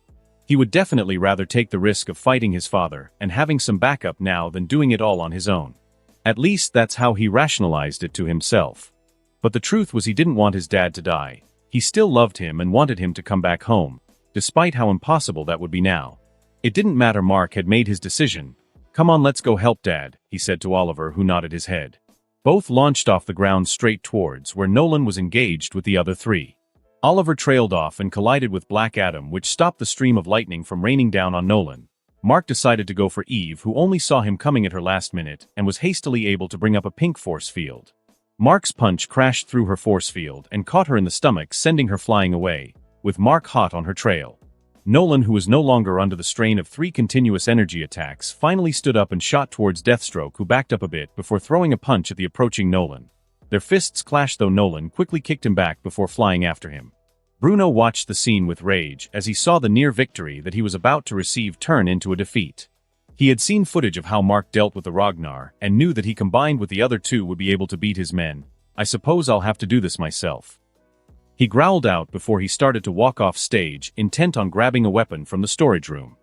He would definitely rather take the risk of fighting his father and having some backup now than doing it all on his own. At least that's how he rationalized it to himself. But the truth was, he didn't want his dad to die. He still loved him and wanted him to come back home, despite how impossible that would be now. It didn't matter. Mark had made his decision. "Come on, let's go help Dad," he said to Oliver, who nodded his head. Both launched off the ground straight towards where Nolan was engaged with the other three. Oliver trailed off and collided with Black Adam, which stopped the stream of lightning from raining down on Nolan. Mark decided to go for Eve, who only saw him coming at her last minute and was hastily able to bring up a pink force field. Mark's punch crashed through her force field and caught her in the stomach, sending her flying away, with Mark hot on her trail. Nolan, who was no longer under the strain of 3 continuous energy attacks, finally stood up and shot towards Deathstroke, who backed up a bit before throwing a punch at the approaching Nolan. Their fists clashed, though Nolan quickly kicked him back before flying after him. Bruno watched the scene with rage as he saw the near victory that he was about to receive turn into a defeat. He had seen footage of how Mark dealt with the Ragnar and knew that he combined with the other two would be able to beat his men. "I suppose I'll have to do this myself," he growled out before he started to walk off stage, intent on grabbing a weapon from the storage room.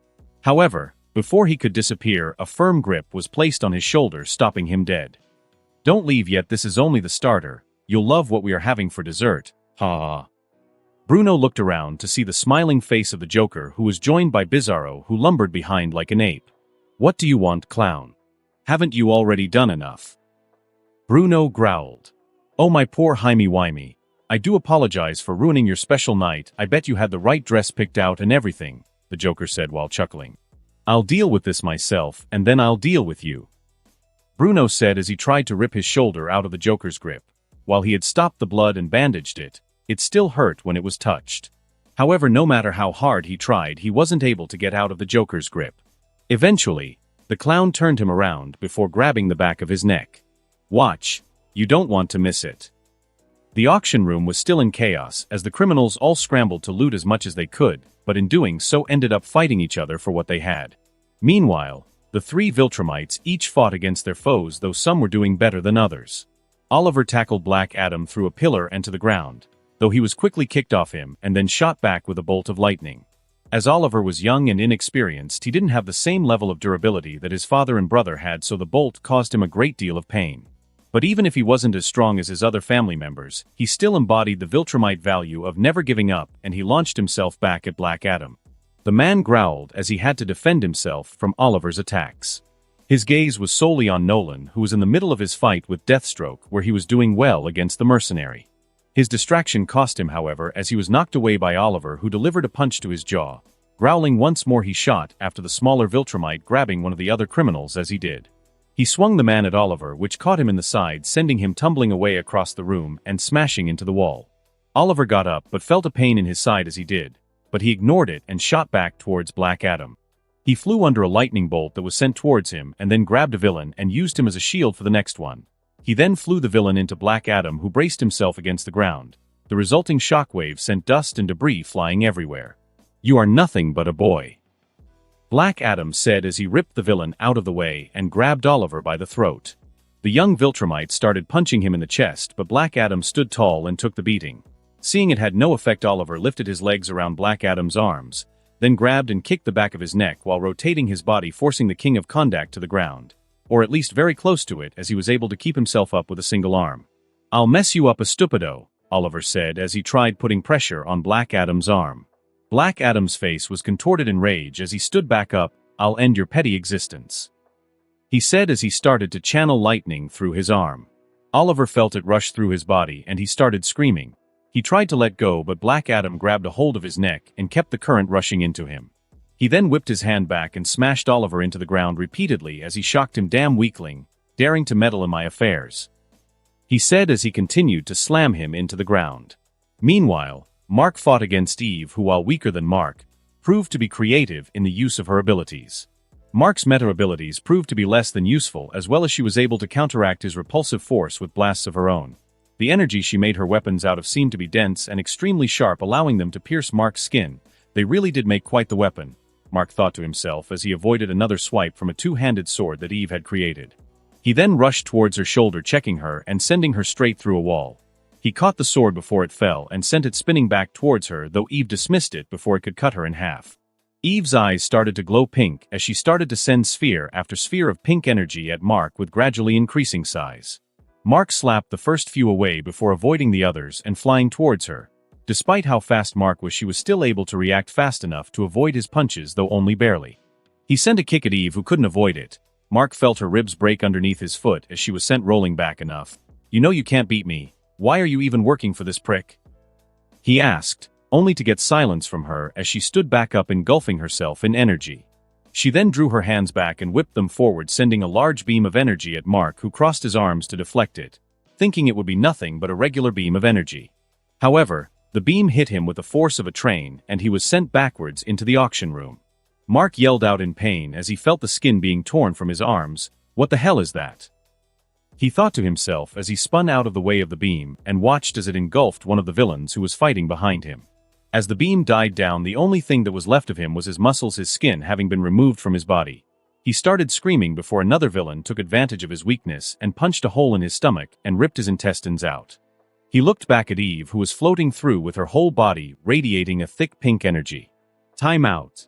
However, before he could disappear, a firm grip was placed on his shoulder, stopping him dead. "Don't leave yet, this is only the starter. You'll love what we are having for dessert. Ha ha." Bruno looked around to see the smiling face of the Joker, who was joined by Bizarro, who lumbered behind like an ape. "What do you want, clown? Haven't you already done enough?" Bruno growled. "Oh, my poor Himey-Wimey. I do apologize for ruining your special night. I bet you had the right dress picked out and everything," the Joker said while chuckling. "I'll deal with this myself, and then I'll deal with you," Bruno said as he tried to rip his shoulder out of the Joker's grip. While he had stopped the blood and bandaged it, it still hurt when it was touched. However, no matter how hard he tried, he wasn't able to get out of the Joker's grip. Eventually, the clown turned him around before grabbing the back of his neck. "Watch. You don't want to miss it." The auction room was still in chaos as the criminals all scrambled to loot as much as they could, but in doing so ended up fighting each other for what they had. Meanwhile, the 3 viltrumites each fought against their foes, though some were doing better than others. Oliver tackled Black Adam through a pillar and to the ground, though he was quickly kicked off him and then shot back with a bolt of lightning. As Oliver was young and inexperienced, he didn't have the same level of durability that his father and brother had, so the bolt caused him a great deal of pain. But even if he wasn't as strong as his other family members, he still embodied the viltrumite value of never giving up, and he launched himself back at Black Adam. The man growled as he had to defend himself from Oliver's attacks. His gaze was solely on Nolan, who was in the middle of his fight with Deathstroke, where he was doing well against the mercenary. His distraction cost him, however, as he was knocked away by Oliver, who delivered a punch to his jaw. Growling once more, he shot after the smaller viltrumite, grabbing one of the other criminals as he did. He swung the man at Oliver, which caught him in the side, sending him tumbling away across the room and smashing into the wall. Oliver got up but felt a pain in his side as he did, but he ignored it and shot back towards Black Adam. He flew under a lightning bolt that was sent towards him and then grabbed a villain and used him as a shield for the next one. He then flew the villain into Black Adam, who braced himself against the ground. The resulting shockwave sent dust and debris flying everywhere. "You are nothing but a boy," Black Adam said as he ripped the villain out of the way and grabbed Oliver by the throat. The young viltrumite started punching him in the chest, but Black Adam stood tall and took the beating. Seeing it had no effect, Oliver lifted his legs around Black Adam's arms, then grabbed and kicked the back of his neck while rotating his body, forcing the King of Kondak to the ground, or at least very close to it, as he was able to keep himself up with a single arm. "I'll mess you up, a stupido," Oliver said as he tried putting pressure on Black Adam's arm. Black Adam's face was contorted in rage as he stood back up. "I'll end your petty existence," he said as he started to channel lightning through his arm. Oliver felt it rush through his body and he started screaming. He tried to let go, but Black Adam grabbed a hold of his neck and kept the current rushing into him. He then whipped his hand back and smashed Oliver into the ground repeatedly as he shocked him. "Damn weakling, daring to meddle in my affairs," he said as he continued to slam him into the ground. Meanwhile, Mark fought against Eve, who, while weaker than Mark, proved to be creative in the use of her abilities. Mark's meta abilities proved to be less than useful, as well as she was able to counteract his repulsive force with blasts of her own. The energy she made her weapons out of seemed to be dense and extremely sharp, allowing them to pierce Mark's skin. They really did make quite the weapon, Mark thought to himself as he avoided another swipe from a two-handed sword that Eve had created. He then rushed towards her shoulder, checking her and sending her straight through a wall. He caught the sword before it fell and sent it spinning back towards her, though Eve dismissed it before it could cut her in half. Eve's eyes started to glow pink as she started to send sphere after sphere of pink energy at Mark with gradually increasing size. Mark slapped the first few away before avoiding the others and flying towards her. Despite how fast Mark was, she was still able to react fast enough to avoid his punches, though only barely. He sent a kick at Eve, who couldn't avoid it. Mark felt her ribs break underneath his foot as she was sent rolling back. "Enough. You know you can't beat me. Why are you even working for this prick?" he asked, only to get silence from her as she stood back up, engulfing herself in energy. She then drew her hands back and whipped them forward, sending a large beam of energy at Mark, who crossed his arms to deflect it, thinking it would be nothing but a regular beam of energy. However, the beam hit him with the force of a train and he was sent backwards into the auction room. Mark yelled out in pain as he felt the skin being torn from his arms. "What the hell is that?" he thought to himself as he spun out of the way of the beam and watched as it engulfed one of the villains who was fighting behind him. As the beam died down, the only thing that was left of him was his muscles, his skin having been removed from his body. He started screaming before another villain took advantage of his weakness and punched a hole in his stomach and ripped his intestines out. He looked back at Eve, who was floating through with her whole body radiating a thick pink energy. "Time out,"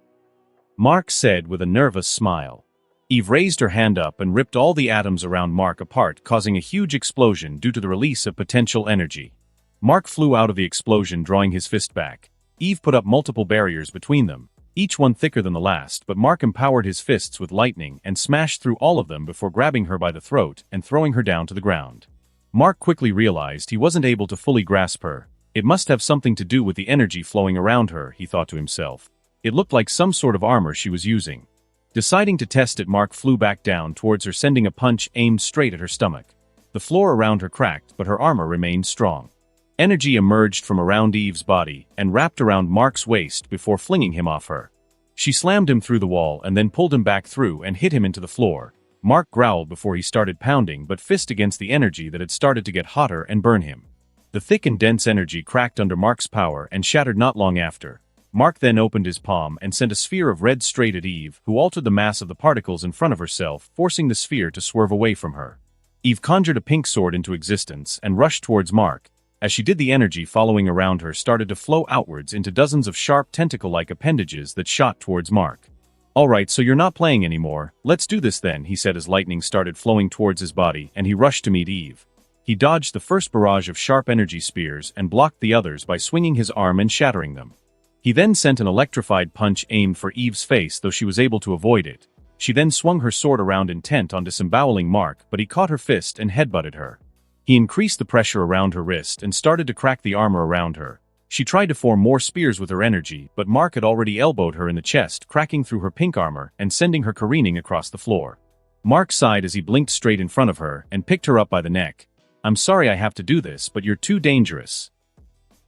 Mark said with a nervous smile. Eve raised her hand up and ripped all the atoms around Mark apart, causing a huge explosion due to the release of potential energy. Mark flew out of the explosion, drawing his fist back. Eve put up multiple barriers between them, each one thicker than the last, but Mark empowered his fists with lightning and smashed through all of them before grabbing her by the throat and throwing her down to the ground. Mark quickly realized he wasn't able to fully grasp her. It must have something to do with the energy flowing around her, he thought to himself. It looked like some sort of armor she was using. Deciding to test it, Mark flew back down towards her, sending a punch aimed straight at her stomach. The floor around her cracked, but her armor remained strong. Energy emerged from around Eve's body and wrapped around Mark's waist before flinging him off her. She slammed him through the wall and then pulled him back through and hit him into the floor. Mark growled before he started pounding but fist against the energy that had started to get hotter and burn him. The thick and dense energy cracked under Mark's power and shattered not long after. Mark then opened his palm and sent a sphere of red straight at Eve, who altered the mass of the particles in front of herself, forcing the sphere to swerve away from her. Eve conjured a pink sword into existence and rushed towards Mark. As she did, the energy following around her started to flow outwards into dozens of sharp tentacle-like appendages that shot towards Mark. "Alright, so you're not playing anymore. Let's do this then," he said as lightning started flowing towards his body and he rushed to meet Eve. He dodged the first barrage of sharp energy spears and blocked the others by swinging his arm and shattering them. He then sent an electrified punch aimed for Eve's face, though she was able to avoid it. She then swung her sword around, intent on disemboweling Mark, but he caught her fist and headbutted her. He increased the pressure around her wrist and started to crack the armor around her. She tried to form more spears with her energy, but Mark had already elbowed her in the chest, cracking through her pink armor and sending her careening across the floor. Mark sighed as he blinked straight in front of her and picked her up by the neck. "I'm sorry I have to do this, but you're too dangerous,"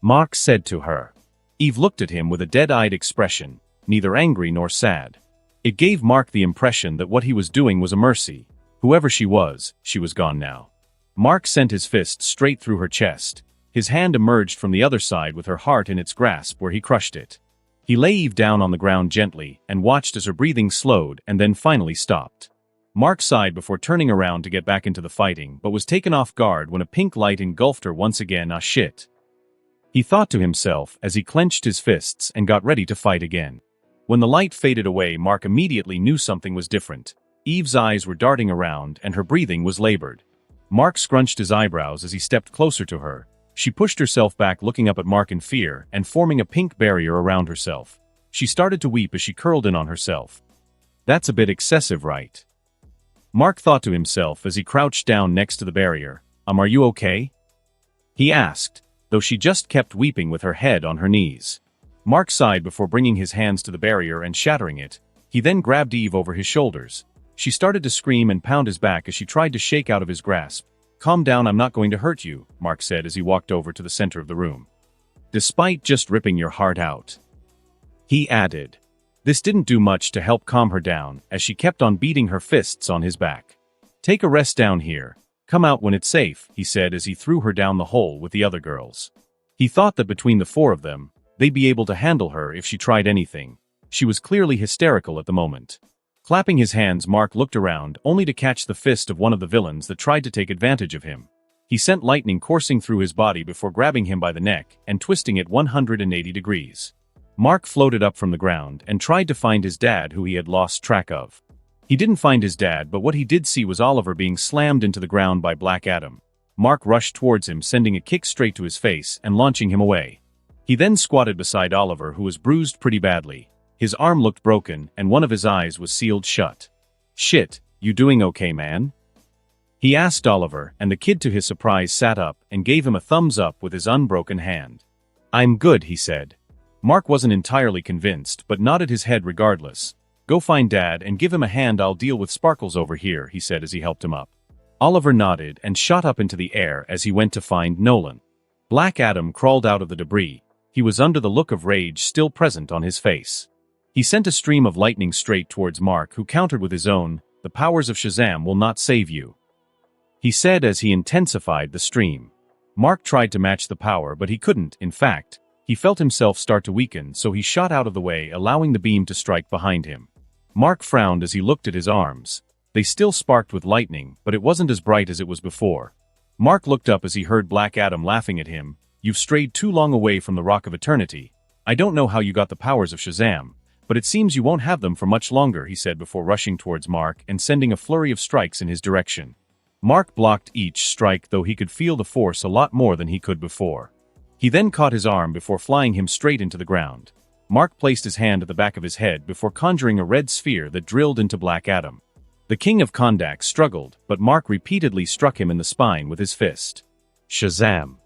Mark said to her. Eve looked at him with a dead-eyed expression, neither angry nor sad. It gave Mark the impression that what he was doing was a mercy. Whoever she was gone now. Mark sent his fist straight through her chest. His hand emerged from the other side with her heart in its grasp, where he crushed it. He lay Eve down on the ground gently and watched as her breathing slowed and then finally stopped. Mark sighed before turning around to get back into the fighting, but was taken off guard when a pink light engulfed her once again. "Ah shit," he thought to himself as he clenched his fists and got ready to fight again. When the light faded away, Mark immediately knew something was different. Eve's eyes were darting around and her breathing was labored. Mark scrunched his eyebrows as he stepped closer to her. She pushed herself back, looking up at Mark in fear and forming a pink barrier around herself. She started to weep as she curled in on herself. That's a bit excessive, right? Mark thought to himself as he crouched down next to the barrier. Are you okay? He asked, though she just kept weeping with her head on her knees. Mark sighed before bringing his hands to the barrier and shattering it. He then grabbed Eve over his shoulders. She started to scream and pound his back as she tried to shake out of his grasp. Calm down, I'm not going to hurt you, Mark said as he walked over to the center of the room. Despite just ripping your heart out, he added. This didn't do much to help calm her down, as she kept on beating her fists on his back. Take a rest down here. Come out when it's safe, he said as he threw her down the hole with the other girls. He thought that between the four of them, they'd be able to handle her if she tried anything. She was clearly hysterical at the moment. Clapping his hands, Mark looked around, only to catch the fist of one of the villains that tried to take advantage of him. He sent lightning coursing through his body before grabbing him by the neck and twisting it 180 degrees. Mark floated up from the ground and tried to find his dad, who he had lost track of. He didn't find his dad, but what he did see was Oliver being slammed into the ground by Black Adam. Mark rushed towards him, sending a kick straight to his face and launching him away. He then squatted beside Oliver, who was bruised pretty badly. His arm looked broken, and one of his eyes was sealed shut. Shit, you doing okay, man? He asked Oliver, and the kid to his surprise sat up and gave him a thumbs up with his unbroken hand. I'm good, he said. Mark wasn't entirely convinced, but nodded his head regardless. Go find Dad and give him a hand, I'll deal with Sparkles over here, he said as he helped him up. Oliver nodded and shot up into the air as he went to find Nolan. Black Adam crawled out of the debris. He was under the look of rage still present on his face. He sent a stream of lightning straight towards Mark, who countered with his own, the powers of Shazam will not save you, he said as he intensified the stream. Mark tried to match the power, but he couldn't. In fact, he felt himself start to weaken, so he shot out of the way, allowing the beam to strike behind him. Mark frowned as he looked at his arms. They still sparked with lightning, but it wasn't as bright as it was before. Mark looked up as he heard Black Adam laughing at him. You've strayed too long away from the Rock of Eternity. I don't know how you got the powers of Shazam, but it seems you won't have them for much longer, he said before rushing towards Mark and sending a flurry of strikes in his direction. Mark blocked each strike, though he could feel the force a lot more than he could before. He then caught his arm before flying him straight into the ground. Mark placed his hand at the back of his head before conjuring a red sphere that drilled into Black Adam. The King of Kondak struggled, but Mark repeatedly struck him in the spine with his fist. Shazam!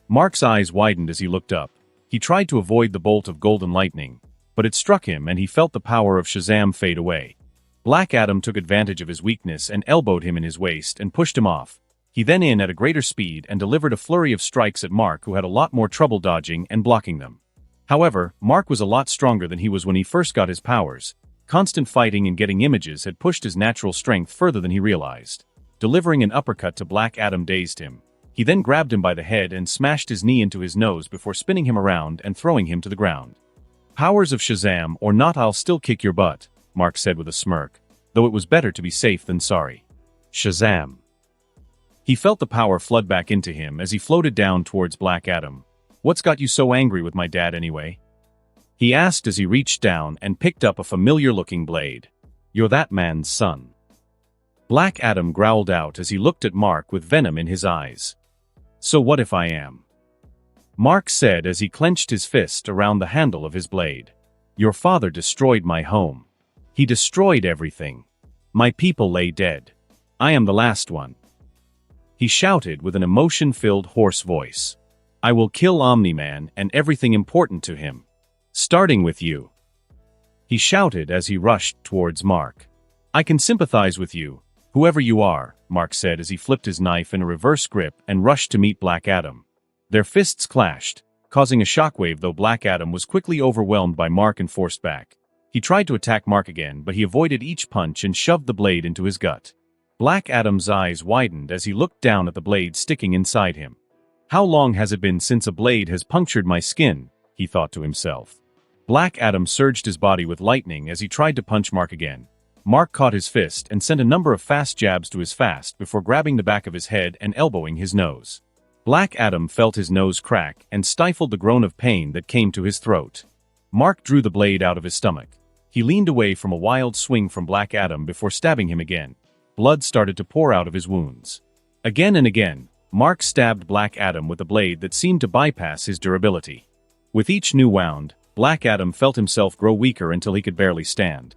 Mark's eyes widened as he looked up. He tried to avoid the bolt of golden lightning, but it struck him and he felt the power of Shazam fade away. Black Adam took advantage of his weakness and elbowed him in his waist and pushed him off. He then in at a greater speed and delivered a flurry of strikes at Mark, who had a lot more trouble dodging and blocking them. However, Mark was a lot stronger than he was when he first got his powers. Constant fighting and getting images had pushed his natural strength further than he realized. Delivering an uppercut to Black Adam dazed him. He then grabbed him by the head and smashed his knee into his nose before spinning him around and throwing him to the ground. Powers of Shazam or not, I'll still kick your butt, Mark said with a smirk, though it was better to be safe than sorry. Shazam! He felt the power flood back into him as he floated down towards Black Adam. What's got you so angry with my dad anyway? He asked as he reached down and picked up a familiar-looking blade. You're that man's son. Black Adam growled out as he looked at Mark with venom in his eyes. So what if I am? Mark said as he clenched his fist around the handle of his blade. Your father destroyed my home. He destroyed everything. My people lay dead. I am the last one. He shouted with an emotion-filled hoarse voice. I will kill Omni-Man and everything important to him. Starting with you. He shouted as he rushed towards Mark. I can sympathize with you, whoever you are, Mark said as he flipped his knife in a reverse grip and rushed to meet Black Adam. Their fists clashed, causing a shockwave, though Black Adam was quickly overwhelmed by Mark and forced back. He tried to attack Mark again, but he avoided each punch and shoved the blade into his gut. Black Adam's eyes widened as he looked down at the blade sticking inside him. How long has it been since a blade has punctured my skin? He thought to himself. Black Adam surged his body with lightning as he tried to punch Mark again. Mark caught his fist and sent a number of fast jabs to his fast before grabbing the back of his head and elbowing his nose. Black Adam felt his nose crack and stifled the groan of pain that came to his throat. Mark drew the blade out of his stomach. He leaned away from a wild swing from Black Adam before stabbing him again. Blood started to pour out of his wounds. Again and again, Mark stabbed Black Adam with a blade that seemed to bypass his durability. With each new wound, Black Adam felt himself grow weaker until he could barely stand.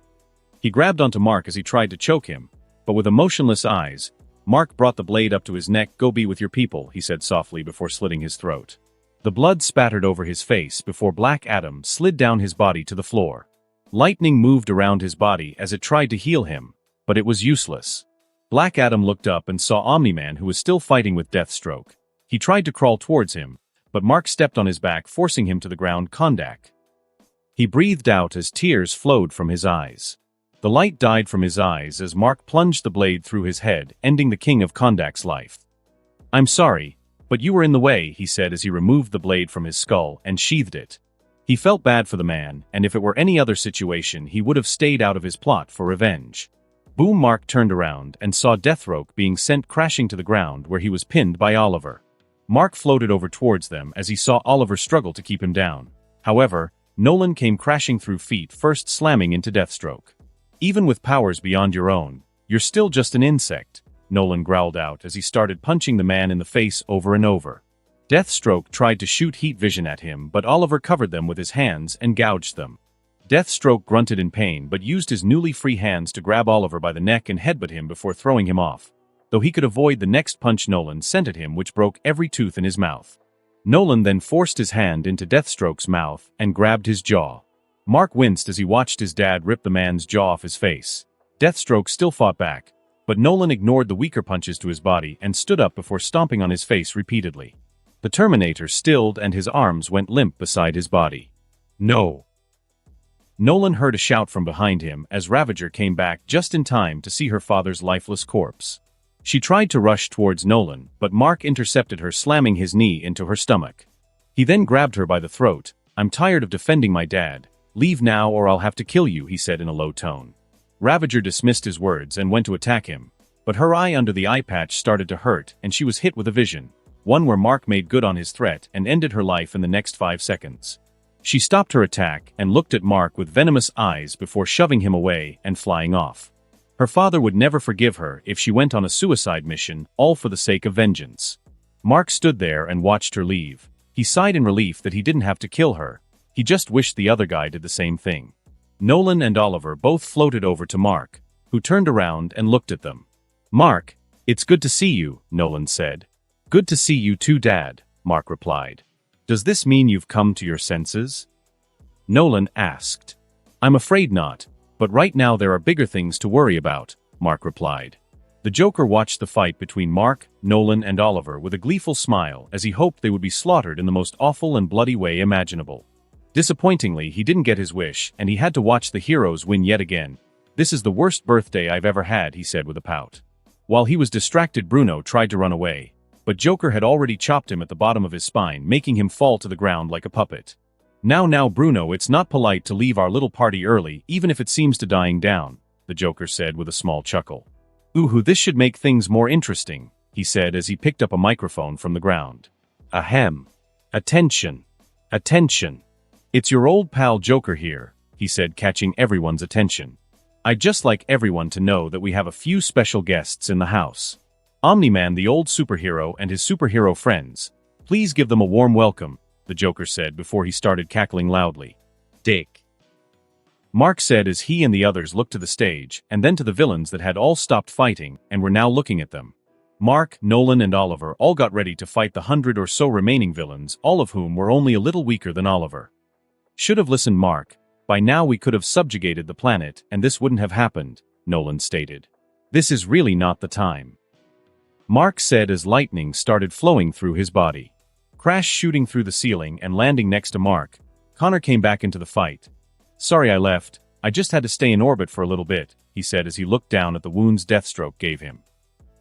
He grabbed onto Mark as he tried to choke him, but with emotionless eyes, Mark brought the blade up to his neck. "Go be with your people," he said softly before slitting his throat. The blood spattered over his face before Black Adam slid down his body to the floor. Lightning moved around his body as it tried to heal him, but it was useless. Black Adam looked up and saw Omni-Man, who was still fighting with Deathstroke. He tried to crawl towards him, but Mark stepped on his back, forcing him to the ground. "Kondak." He breathed out as tears flowed from his eyes. The light died from his eyes as Mark plunged the blade through his head, ending the King of Kondak's life. "I'm sorry, but you were in the way," he said as he removed the blade from his skull and sheathed it. He felt bad for the man, and if it were any other situation he would have stayed out of his plot for revenge. Boom! Mark turned around and saw Deathstroke being sent crashing to the ground where he was pinned by Oliver. Mark floated over towards them as he saw Oliver struggle to keep him down. However, Nolan came crashing through feet first, slamming into Deathstroke. "Even with powers beyond your own, you're still just an insect," Nolan growled out as he started punching the man in the face over and over. Deathstroke tried to shoot heat vision at him, but Oliver covered them with his hands and gouged them. Deathstroke grunted in pain but used his newly free hands to grab Oliver by the neck and headbutt him before throwing him off. Though he could avoid the next punch Nolan sent at him, which broke every tooth in his mouth. Nolan then forced his hand into Deathstroke's mouth and grabbed his jaw. Mark winced as he watched his dad rip the man's jaw off his face. Deathstroke still fought back, but Nolan ignored the weaker punches to his body and stood up before stomping on his face repeatedly. The Terminator stilled and his arms went limp beside his body. "No!" Nolan heard a shout from behind him as Ravager came back just in time to see her father's lifeless corpse. She tried to rush towards Nolan, but Mark intercepted her, slamming his knee into her stomach. He then grabbed her by the throat. "I'm tired of defending my dad. Leave now or I'll have to kill you," he said in a low tone. Ravager dismissed his words and went to attack him, but her eye under the eye patch started to hurt and she was hit with a vision, one where Mark made good on his threat and ended her life in the next 5 seconds. She stopped her attack and looked at Mark with venomous eyes before shoving him away and flying off. Her father would never forgive her if she went on a suicide mission, all for the sake of vengeance. Mark stood there and watched her leave. He sighed in relief that he didn't have to kill her. He just wished the other guy did the same thing. Nolan and Oliver both floated over to Mark, who turned around and looked at them. "Mark, it's good to see you," Nolan said. "Good to see you too, Dad," Mark replied. "Does this mean you've come to your senses?" Nolan asked. "I'm afraid not, but right now there are bigger things to worry about," Mark replied. The Joker watched the fight between Mark, Nolan, and Oliver with a gleeful smile as he hoped they would be slaughtered in the most awful and bloody way imaginable. Disappointingly, he didn't get his wish, and he had to watch the heroes win yet again. "This is the worst birthday I've ever had," he said with a pout. While he was distracted, Bruno tried to run away, but Joker had already chopped him at the bottom of his spine, making him fall to the ground like a puppet. Now, Bruno, it's not polite to leave our little party early, even if it seems to dying down," the Joker said with a small chuckle. "Ooh, this should make things more interesting," he said as he picked up a microphone from the ground. "Ahem. Attention. Attention. It's your old pal Joker here," he said, catching everyone's attention. "I'd just like everyone to know that we have a few special guests in the house. Omni-Man, the old superhero, and his superhero friends. Please give them a warm welcome," the Joker said before he started cackling loudly. "Dick," Mark said as he and the others looked to the stage and then to the villains that had all stopped fighting and were now looking at them. Mark, Nolan, and Oliver all got ready to fight the 100 or so remaining villains, all of whom were only a little weaker than Oliver. "Should have listened, Mark. By now we could have subjugated the planet and this wouldn't have happened," Nolan stated. "This is really not the time," Mark said as lightning started flowing through his body. Crash shooting through the ceiling and landing next to Mark, Connor came back into the fight. "Sorry I left. I just had to stay in orbit for a little bit," he said as he looked down at the wounds Deathstroke gave him.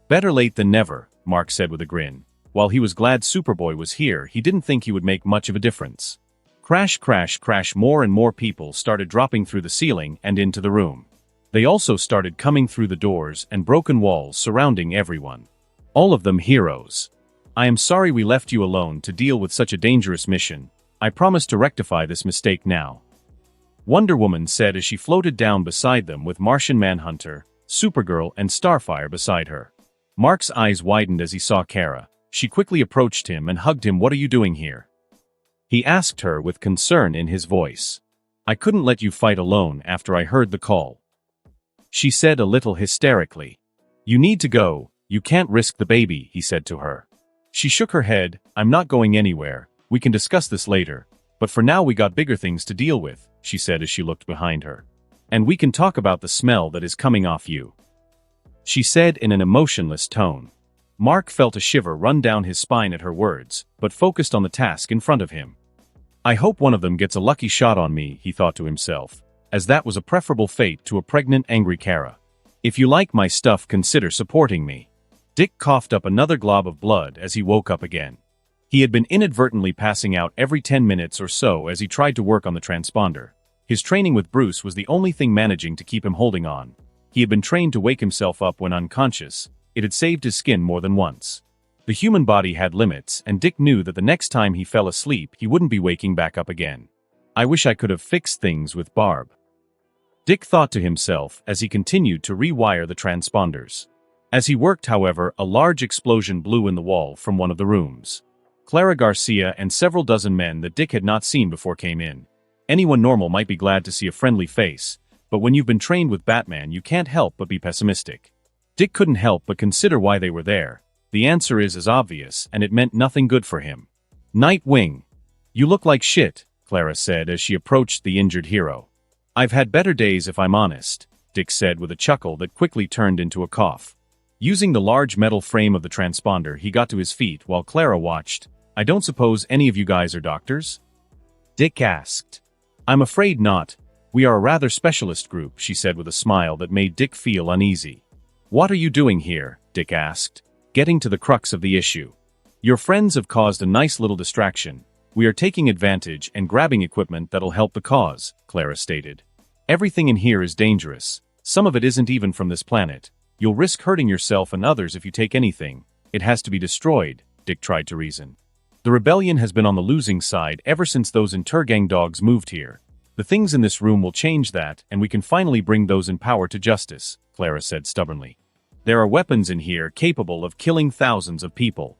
"Better late than never," Mark said with a grin. While he was glad Superboy was here, he didn't think he would make much of a difference. Crash, crash, crash. More and more people started dropping through the ceiling and into the room. They also started coming through the doors and broken walls surrounding everyone. All of them heroes. "I am sorry we left you alone to deal with such a dangerous mission. I promise to rectify this mistake now," Wonder Woman said as she floated down beside them with Martian Manhunter, Supergirl, and Starfire beside her. Mark's eyes widened as he saw Kara. She quickly approached him and hugged him. "What are you doing here?" he asked her with concern in his voice. "I couldn't let you fight alone after I heard the call," she said a little hysterically. "You need to go. You can't risk the baby," he said to her. She shook her head. "I'm not going anywhere. We can discuss this later. But for now we got bigger things to deal with," she said as she looked behind her. "And we can talk about the smell that is coming off you," she said in an emotionless tone. Mark felt a shiver run down his spine at her words, but focused on the task in front of him. "I hope one of them gets a lucky shot on me," he thought to himself, as that was a preferable fate to a pregnant, angry Kara. "If you like my stuff, consider supporting me." Dick coughed up another glob of blood as he woke up again. He had been inadvertently passing out every 10 minutes or so as he tried to work on the transponder. His training with Bruce was the only thing managing to keep him holding on. He had been trained to wake himself up when unconscious. It had saved his skin more than once. The human body had limits, and Dick knew that the next time he fell asleep he wouldn't be waking back up again. "I wish I could have fixed things with Barb," Dick thought to himself as he continued to rewire the transponders. As he worked, however, a large explosion blew in the wall from one of the rooms. Clara Garcia and several dozen men that Dick had not seen before came in. Anyone normal might be glad to see a friendly face, but when you've been trained with Batman you can't help but be pessimistic. Dick couldn't help but consider why they were there. The answer is as obvious, and it meant nothing good for him. "Nightwing, you look like shit," Clara said as she approached the injured hero. "I've had better days if I'm honest," Dick said with a chuckle that quickly turned into a cough. Using the large metal frame of the transponder, he got to his feet while Clara watched. "I don't suppose any of you guys are doctors?" Dick asked. "I'm afraid not. We are a rather specialist group," she said with a smile that made Dick feel uneasy. "What are you doing here?" Dick asked, getting to the crux of the issue. "Your friends have caused a nice little distraction. We are taking advantage and grabbing equipment that'll help the cause," Clara stated. "Everything in here is dangerous. Some of it isn't even from this planet. You'll risk hurting yourself and others if you take anything. It has to be destroyed," Dick tried to reason. "The rebellion has been on the losing side ever since those Intergang dogs moved here. The things in this room will change that, and we can finally bring those in power to justice," Clara said stubbornly. "There are weapons in here capable of killing thousands of people,"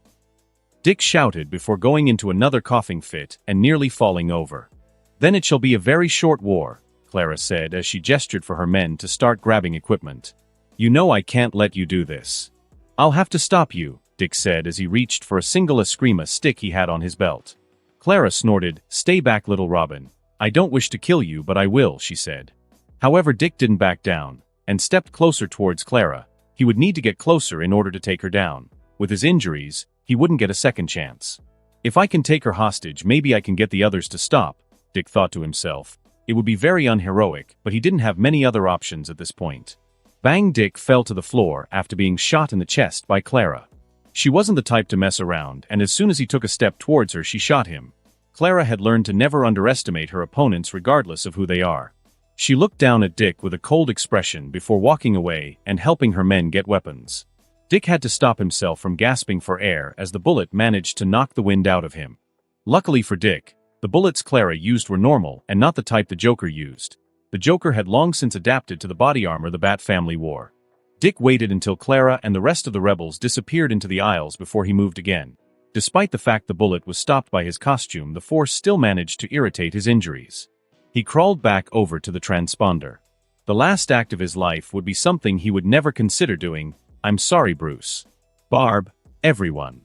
Dick shouted before going into another coughing fit and nearly falling over. "Then it shall be a very short war," Clara said as she gestured for her men to start grabbing equipment. "You know I can't let you do this." "I'll have to stop you," Dick said as he reached for a single Eskrima stick he had on his belt. Clara snorted. "Stay back, little Robin. I don't wish to kill you, but I will," she said. However, Dick didn't back down, and stepped closer towards Clara. He would need to get closer in order to take her down. With his injuries, he wouldn't get a second chance. "If I can take her hostage, maybe I can get the others to stop," Dick thought to himself. It would be very unheroic, but he didn't have many other options at this point. Bang! Dick fell to the floor after being shot in the chest by Clara. She wasn't the type to mess around, and as soon as he took a step towards her, she shot him. Clara had learned to never underestimate her opponents regardless of who they are. She looked down at Dick with a cold expression before walking away and helping her men get weapons. Dick had to stop himself from gasping for air as the bullet managed to knock the wind out of him. Luckily for Dick, the bullets Clara used were normal and not the type the Joker used. The Joker had long since adapted to the body armor the Bat family wore. Dick waited until Clara and the rest of the rebels disappeared into the aisles before he moved again. Despite the fact the bullet was stopped by his costume, the force still managed to irritate his injuries. He crawled back over to the transponder. The last act of his life would be something he would never consider doing. "I'm sorry, Bruce. Barb, everyone."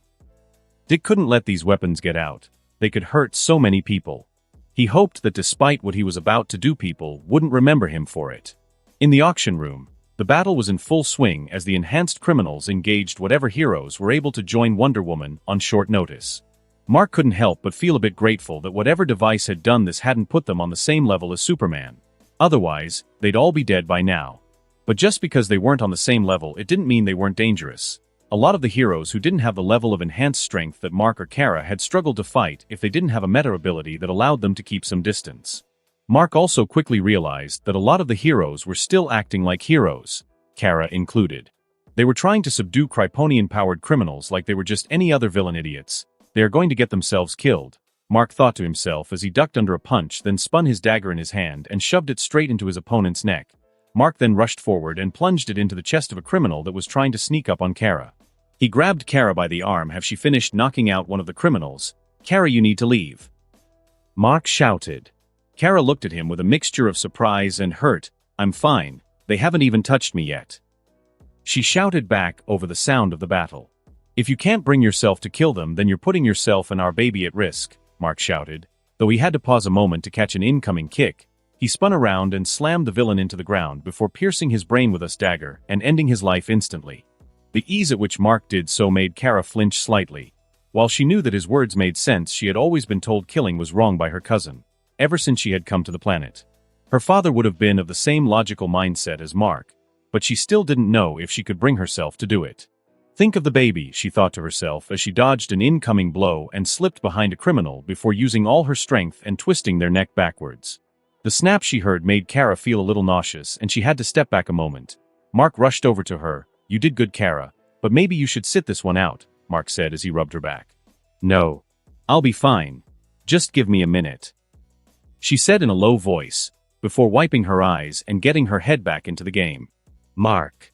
Dick couldn't let these weapons get out. They could hurt so many people. He hoped that despite what he was about to do, people wouldn't remember him for it. In the auction room, the battle was in full swing as the enhanced criminals engaged whatever heroes were able to join Wonder Woman on short notice. Mark couldn't help but feel a bit grateful that whatever device had done this hadn't put them on the same level as Superman. Otherwise, they'd all be dead by now. But just because they weren't on the same level, it didn't mean they weren't dangerous. A lot of the heroes who didn't have the level of enhanced strength that Mark or Kara had struggled to fight if they didn't have a meta ability that allowed them to keep some distance. Mark also quickly realized that a lot of the heroes were still acting like heroes, Kara included. They were trying to subdue Kryptonian-powered criminals like they were just any other villain idiots. They are going to get themselves killed, Mark thought to himself as he ducked under a punch, then spun his dagger in his hand and shoved it straight into his opponent's neck. Mark then rushed forward and plunged it into the chest of a criminal that was trying to sneak up on Kara. He grabbed Kara by the arm. Have she finished knocking out one of the criminals? Kara, you need to leave. Mark shouted. Kara looked at him with a mixture of surprise and hurt. I'm fine. They haven't even touched me yet. She shouted back over the sound of the battle. If you can't bring yourself to kill them, then you're putting yourself and our baby at risk, Mark shouted. Though he had to pause a moment to catch an incoming kick, he spun around and slammed the villain into the ground before piercing his brain with a dagger and ending his life instantly. The ease at which Mark did so made Kara flinch slightly. While she knew that his words made sense, she had always been told killing was wrong by her cousin, ever since she had come to the planet. Her father would have been of the same logical mindset as Mark, but she still didn't know if she could bring herself to do it. Think of the baby, she thought to herself as she dodged an incoming blow and slipped behind a criminal before using all her strength and twisting their neck backwards. The snap she heard made Kara feel a little nauseous, and she had to step back a moment. Mark rushed over to her. You did good, Kara, but maybe you should sit this one out, Mark said as he rubbed her back. No. I'll be fine. Just give me a minute, she said in a low voice, before wiping her eyes and getting her head back into the game. Mark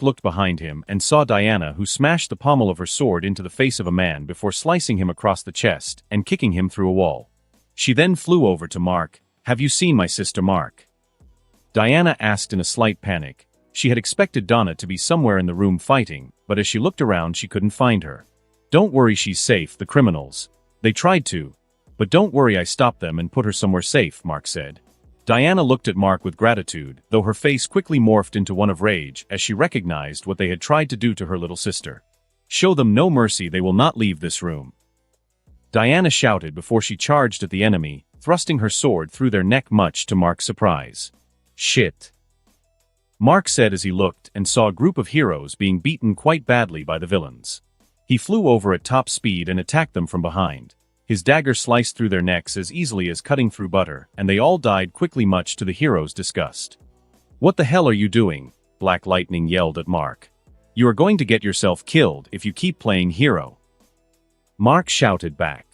looked behind him and saw Diana, who smashed the pommel of her sword into the face of a man before slicing him across the chest and kicking him through a wall. She then flew over to Mark. Have you seen my sister, Mark? Diana asked in a slight panic. She had expected Donna to be somewhere in the room fighting, but as she looked around she couldn't find her. Don't worry, she's safe. The criminals, they tried to. But don't worry, I stopped them and put her somewhere safe, Mark said. Diana looked at Mark with gratitude, though her face quickly morphed into one of rage as she recognized what they had tried to do to her little sister. Show them no mercy, they will not leave this room, Diana shouted before she charged at the enemy, thrusting her sword through their neck much to Mark's surprise. Shit, Mark said as he looked and saw a group of heroes being beaten quite badly by the villains. He flew over at top speed and attacked them from behind. His dagger sliced through their necks as easily as cutting through butter, and they all died quickly, much to the heroes' disgust. What the hell are you doing? Black Lightning yelled at Mark. You are going to get yourself killed if you keep playing hero, Mark shouted back.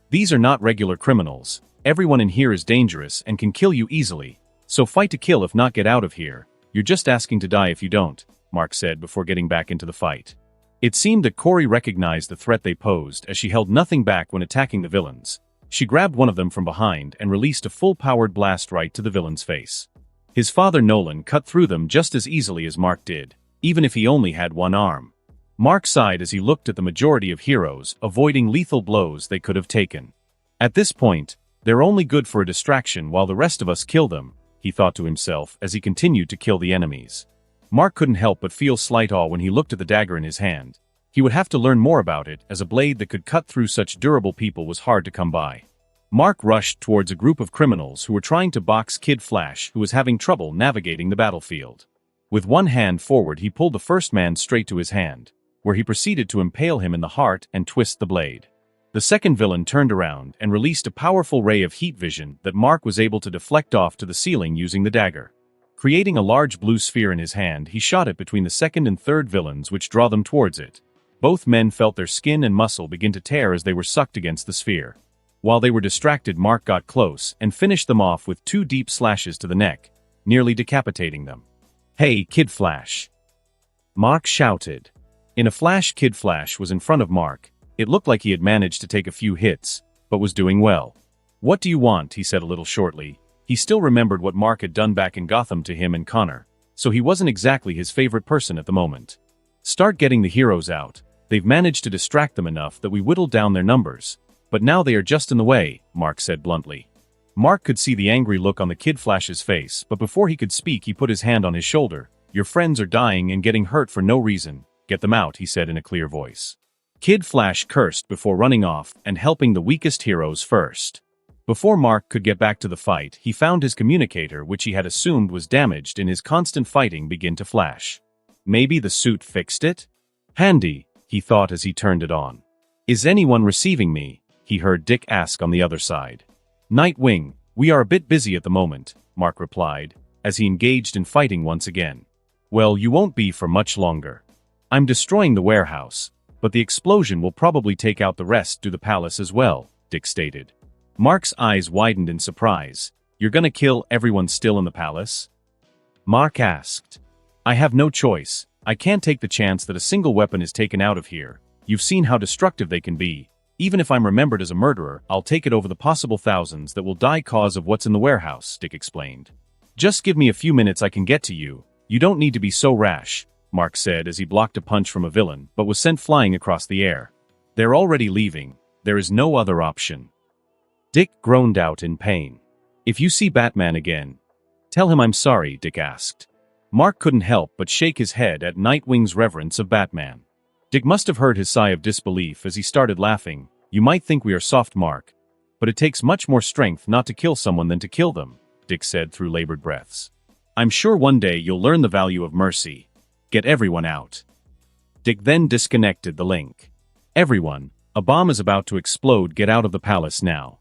These are not regular criminals. Everyone in here is dangerous and can kill you easily. So fight to kill, if not get out of here. You're just asking to die if you don't, Mark said before getting back into the fight. It seemed that Corey recognized the threat they posed as she held nothing back when attacking the villains. She grabbed one of them from behind and released a full-powered blast right to the villain's face. His father Nolan cut through them just as easily as Mark did, even if he only had one arm. Mark sighed as he looked at the majority of heroes, avoiding lethal blows they could have taken. At this point, they're only good for a distraction while the rest of us kill them, he thought to himself as he continued to kill the enemies. Mark couldn't help but feel slight awe when he looked at the dagger in his hand. He would have to learn more about it, as a blade that could cut through such durable people was hard to come by. Mark rushed towards a group of criminals who were trying to box Kid Flash, who was having trouble navigating the battlefield. With one hand forward, he pulled the first man straight to his hand, where he proceeded to impale him in the heart and twist the blade. The second villain turned around and released a powerful ray of heat vision that Mark was able to deflect off to the ceiling using the dagger. Creating a large blue sphere in his hand, he shot it between the second and third villains, which draw them towards it. Both men felt their skin and muscle begin to tear as they were sucked against the sphere. While they were distracted, Mark got close and finished them off with 2 deep slashes to the neck, nearly decapitating them. Hey, Kid Flash, Mark shouted. In a flash, Kid Flash was in front of Mark. It looked like he had managed to take a few hits, but was doing well. What do you want? He said a little shortly. He still remembered what Mark had done back in Gotham to him and Connor, so he wasn't exactly his favorite person at the moment. Start getting the heroes out. They've managed to distract them enough that we whittled down their numbers. But now they are just in the way, Mark said bluntly. Mark could see the angry look on the Kid Flash's face, but before he could speak he put his hand on his shoulder. Your friends are dying and getting hurt for no reason. Get them out, he said in a clear voice. Kid Flash cursed before running off and helping the weakest heroes first. Before Mark could get back to the fight, he found his communicator, which he had assumed was damaged in his constant fighting, begin to flash. Maybe the suit fixed it? Handy, he thought as he turned it on. Is anyone receiving me? He heard Dick ask on the other side. Nightwing, we are a bit busy at the moment, Mark replied, as he engaged in fighting once again. Well, you won't be for much longer. I'm destroying the warehouse, but the explosion will probably take out the rest to the palace as well, Dick stated. Mark's eyes widened in surprise. You're gonna kill everyone still in the palace? Mark asked. I have no choice. I can't take the chance that a single weapon is taken out of here. You've seen how destructive they can be. Even if I'm remembered as a murderer, I'll take it over the possible thousands that will die cause of what's in the warehouse, Dick explained. Just give me a few minutes, I can get to you. You don't need to be so rash, Mark said as he blocked a punch from a villain, but was sent flying across the air. They're already leaving. There is no other option. Dick groaned out in pain. If you see Batman again, tell him I'm sorry, Dick asked. Mark couldn't help but shake his head at Nightwing's reverence of Batman. Dick must have heard his sigh of disbelief as he started laughing. You might think we are soft, Mark, but it takes much more strength not to kill someone than to kill them, Dick said through labored breaths. I'm sure one day you'll learn the value of mercy. Get everyone out. Dick then disconnected the link. Everyone, a bomb is about to explode, get out of the palace now.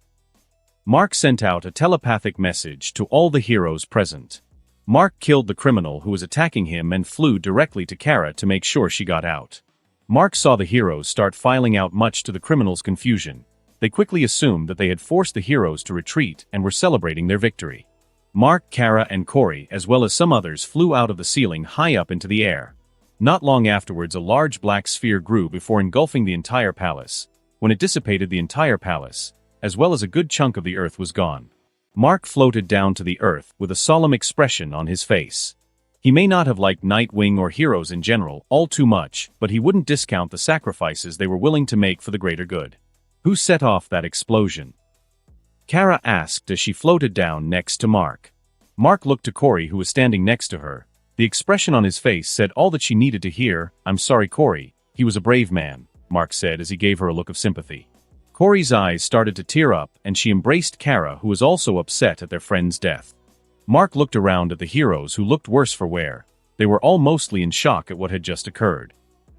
Mark sent out a telepathic message to all the heroes present. Mark killed the criminal who was attacking him and flew directly to Kara to make sure she got out. Mark saw the heroes start filing out, much to the criminals' confusion. They quickly assumed that they had forced the heroes to retreat and were celebrating their victory. Mark, Kara, and Corey, as well as some others, flew out of the ceiling high up into the air. Not long afterwards, a large black sphere grew before engulfing the entire palace. When it dissipated, the entire palace, as well as a good chunk of the earth, was gone. Mark floated down to the earth with a solemn expression on his face. He may not have liked Nightwing or heroes in general all too much, but he wouldn't discount the sacrifices they were willing to make for the greater good. Who set off that explosion? Kara asked as she floated down next to Mark. Mark looked to Corey, who was standing next to her. The expression on his face said all that she needed to hear. I'm sorry, Corey. He was a brave man, Mark said as he gave her a look of sympathy. Corey's eyes started to tear up, and she embraced Kara, who was also upset at their friend's death. Mark looked around at the heroes, who looked worse for wear. They were all mostly in shock at what had just occurred.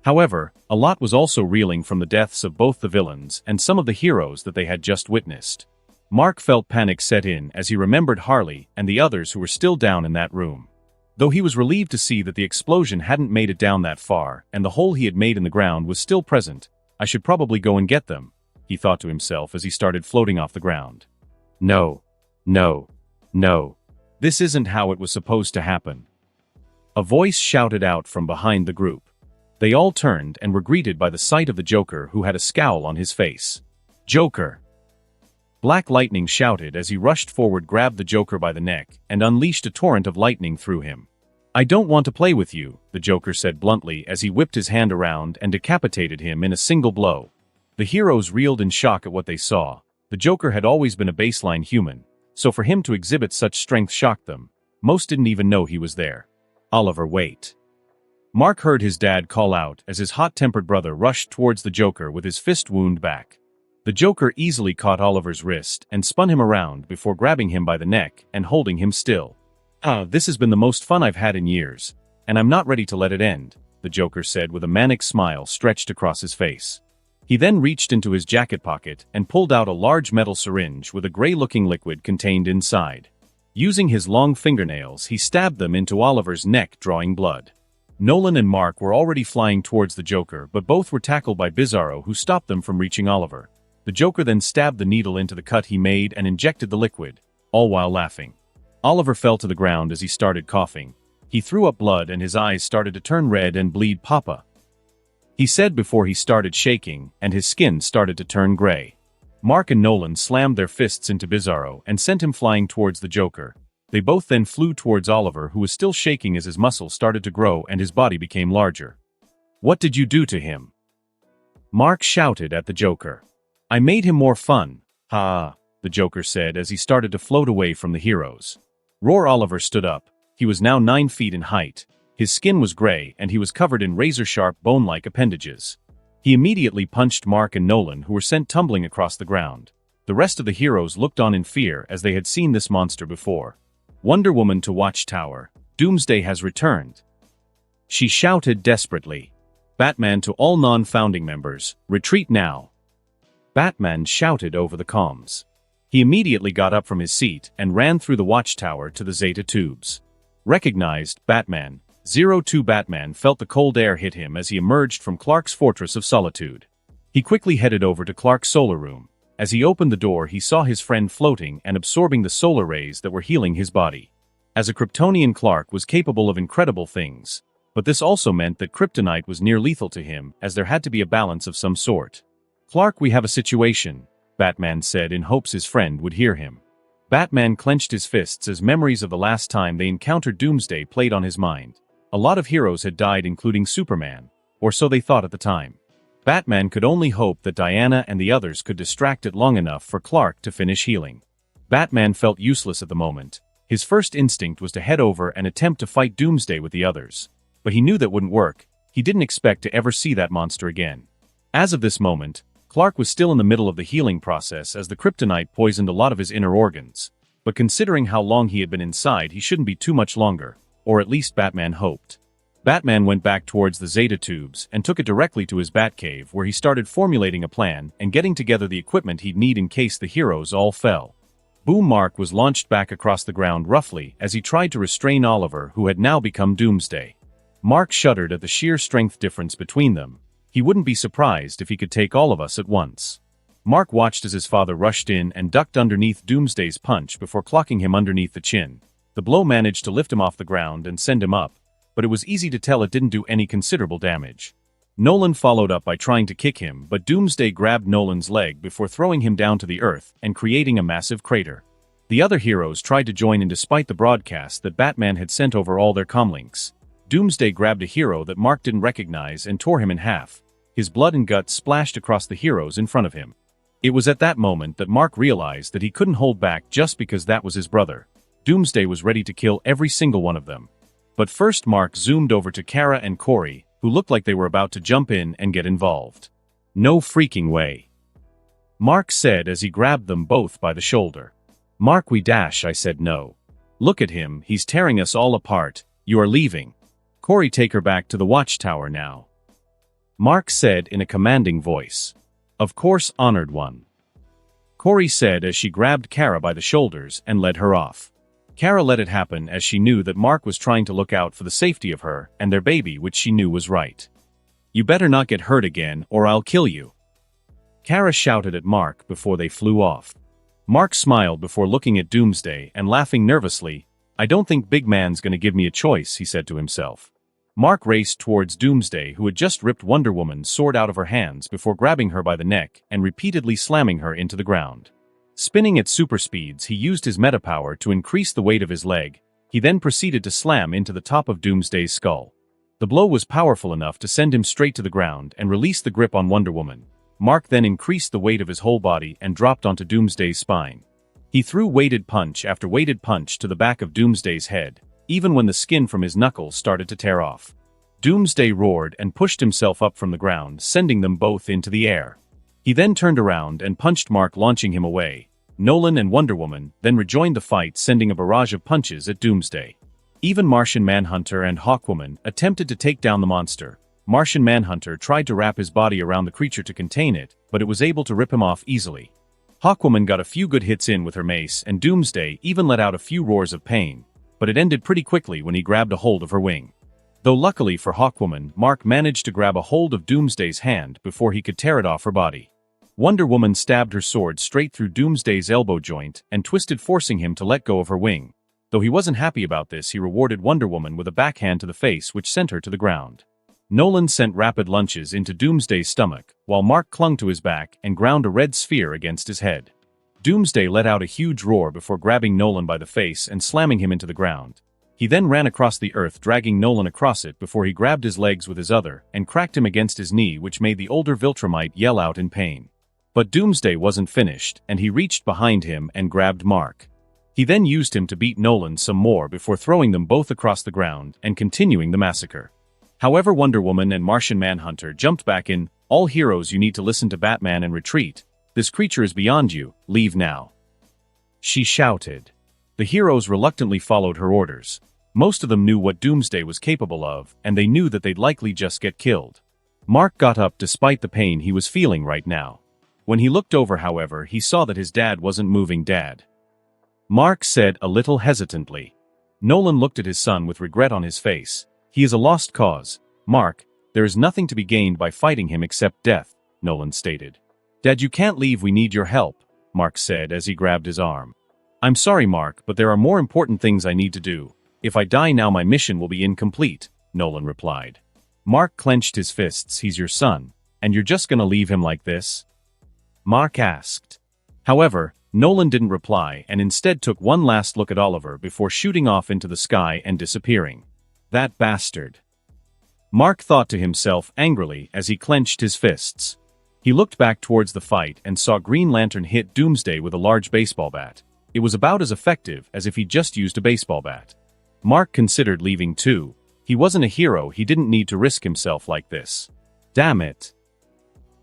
However, a lot was also reeling from the deaths of both the villains and some of the heroes that they had just witnessed. Mark felt panic set in as he remembered Harley and the others who were still down in that room. Though he was relieved to see that the explosion hadn't made it down that far and the hole he had made in the ground was still present, I should probably go and get them, he thought to himself as he started floating off the ground. No. No. No. This isn't how it was supposed to happen. A voice shouted out from behind the group. They all turned and were greeted by the sight of the Joker, who had a scowl on his face. Joker! Black Lightning shouted as he rushed forward, grabbed the Joker by the neck, and unleashed a torrent of lightning through him. I don't want to play with you, the Joker said bluntly as he whipped his hand around and decapitated him in a single blow. The heroes reeled in shock at what they saw. The Joker had always been a baseline human, so for him to exhibit such strength shocked them. Most didn't even know he was there. Oliver, wait. Mark heard his dad call out as his hot-tempered brother rushed towards the Joker with his fist wound back. The Joker easily caught Oliver's wrist and spun him around before grabbing him by the neck and holding him still. This has been the most fun I've had in years, and I'm not ready to let it end, the Joker said with a manic smile stretched across his face. He then reached into his jacket pocket and pulled out a large metal syringe with a gray-looking liquid contained inside. Using his long fingernails, he stabbed them into Oliver's neck, drawing blood. Nolan and Mark were already flying towards the Joker, but both were tackled by Bizarro, who stopped them from reaching Oliver. The Joker then stabbed the needle into the cut he made and injected the liquid, all while laughing. Oliver fell to the ground as he started coughing. He threw up blood and his eyes started to turn red and bleed. Papa, he said before he started shaking, and his skin started to turn gray. Mark and Nolan slammed their fists into Bizarro and sent him flying towards the Joker. They both then flew towards Oliver, who was still shaking as his muscles started to grow and his body became larger. What did you do to him? Mark shouted at the Joker. I made him more fun. Ha, the Joker said as he started to float away from the heroes. Roar! Oliver stood up. He was now 9 feet in height. His skin was gray and he was covered in razor-sharp bone-like appendages. He immediately punched Mark and Nolan, who were sent tumbling across the ground. The rest of the heroes looked on in fear as they had seen this monster before. Wonder Woman to Watchtower. Doomsday has returned. She shouted desperately. Batman to all non-founding members, retreat now. Batman shouted over the comms. He immediately got up from his seat and ran through the Watchtower to the Zeta tubes. Recognized, Batman. 02 Batman felt the cold air hit him as he emerged from Clark's Fortress of Solitude. He quickly headed over to Clark's solar room. As he opened the door, he saw his friend floating and absorbing the solar rays that were healing his body. As a Kryptonian, Clark was capable of incredible things. But this also meant that kryptonite was near lethal to him, as there had to be a balance of some sort. "Clark, we have a situation," Batman said in hopes his friend would hear him. Batman clenched his fists as memories of the last time they encountered Doomsday played on his mind. A lot of heroes had died, including Superman, or so they thought at the time. Batman could only hope that Diana and the others could distract it long enough for Clark to finish healing. Batman felt useless at the moment. His first instinct was to head over and attempt to fight Doomsday with the others. But he knew that wouldn't work. He didn't expect to ever see that monster again. As of this moment, Clark was still in the middle of the healing process as the kryptonite poisoned a lot of his inner organs. But considering how long he had been inside, he shouldn't be too much longer, or at least Batman hoped. Batman went back towards the Zeta tubes and took it directly to his Batcave, where he started formulating a plan and getting together the equipment he'd need in case the heroes all fell. Boom! Mark was launched back across the ground roughly as he tried to restrain Oliver, who had now become Doomsday. Mark shuddered at the sheer strength difference between them. He wouldn't be surprised if he could take all of us at once. Mark watched as his father rushed in and ducked underneath Doomsday's punch before clocking him underneath the chin. The blow managed to lift him off the ground and send him up, but it was easy to tell it didn't do any considerable damage. Nolan followed up by trying to kick him, but Doomsday grabbed Nolan's leg before throwing him down to the earth and creating a massive crater. The other heroes tried to join in despite the broadcast that Batman had sent over all their comlinks. Doomsday grabbed a hero that Mark didn't recognize and tore him in half. His blood and guts splashed across the heroes in front of him. It was at that moment that Mark realized that he couldn't hold back just because that was his brother. Doomsday was ready to kill every single one of them. But first Mark zoomed over to Kara and Corey, who looked like they were about to jump in and get involved. "No freaking way," Mark said as he grabbed them both by the shoulder. "Mark, I said no. Look at him, he's tearing us all apart. You are leaving. Corey, take her back to the watchtower now," Mark said in a commanding voice. "Of course, Honored One," Corey said as she grabbed Kara by the shoulders and led her off. Kara let it happen as she knew that Mark was trying to look out for the safety of her and their baby, which she knew was right. "You better not get hurt again or I'll kill you," Kara shouted at Mark before they flew off. Mark smiled before looking at Doomsday and laughing nervously. "I don't think Big Man's gonna give me a choice," he said to himself. Mark raced towards Doomsday, who had just ripped Wonder Woman's sword out of her hands before grabbing her by the neck and repeatedly slamming her into the ground. Spinning at super speeds, he used his meta power to increase the weight of his leg. He then proceeded to slam into the top of Doomsday's skull. The blow was powerful enough to send him straight to the ground and release the grip on Wonder Woman. Mark then increased the weight of his whole body and dropped onto Doomsday's spine. He threw weighted punch after weighted punch to the back of Doomsday's head, even when the skin from his knuckles started to tear off. Doomsday roared and pushed himself up from the ground, sending them both into the air. He then turned around and punched Mark, launching him away. Nolan and Wonder Woman then rejoined the fight, sending a barrage of punches at Doomsday. Even Martian Manhunter and Hawkwoman attempted to take down the monster. Martian Manhunter tried to wrap his body around the creature to contain it, but it was able to rip him off easily. Hawkwoman got a few good hits in with her mace, and Doomsday even let out a few roars of pain, but it ended pretty quickly when he grabbed a hold of her wing. Though luckily for Hawkwoman, Mark managed to grab a hold of Doomsday's hand before he could tear it off her body. Wonder Woman stabbed her sword straight through Doomsday's elbow joint and twisted, forcing him to let go of her wing. Though he wasn't happy about this, he rewarded Wonder Woman with a backhand to the face, which sent her to the ground. Nolan sent rapid lunges into Doomsday's stomach, while Mark clung to his back and ground a red sphere against his head. Doomsday let out a huge roar before grabbing Nolan by the face and slamming him into the ground. He then ran across the earth, dragging Nolan across it before he grabbed his legs with his other and cracked him against his knee, which made the older viltrumite yell out in pain. But Doomsday wasn't finished, and he reached behind him and grabbed Mark. He then used him to beat Nolan some more before throwing them both across the ground and continuing the massacre. However, Wonder Woman and Martian Manhunter jumped back in. "All heroes, you need to listen to Batman and retreat. This creature is beyond you. Leave now," she shouted. The heroes reluctantly followed her orders. Most of them knew what Doomsday was capable of, and they knew that they'd likely just get killed. Mark got up despite the pain he was feeling right now. When he looked over, however, he saw that his dad wasn't moving. "Dad," Mark said a little hesitantly. Nolan looked at his son with regret on his face. "He is a lost cause, Mark. There is nothing to be gained by fighting him except death," Nolan stated. "Dad, you can't leave, we need your help," Mark said as he grabbed his arm. "I'm sorry, Mark, but there are more important things I need to do. If I die now, my mission will be incomplete," Nolan replied. Mark clenched his fists. He's your son, and you're just gonna leave him like this? Mark asked. However, Nolan didn't reply and instead took one last look at Oliver before shooting off into the sky and disappearing. That bastard. Mark thought to himself angrily as he clenched his fists. He looked back towards the fight and saw Green Lantern hit Doomsday with a large baseball bat. It was about as effective as if he'd just used a baseball bat. Mark considered leaving too. He wasn't a hero, he didn't need to risk himself like this. Damn it.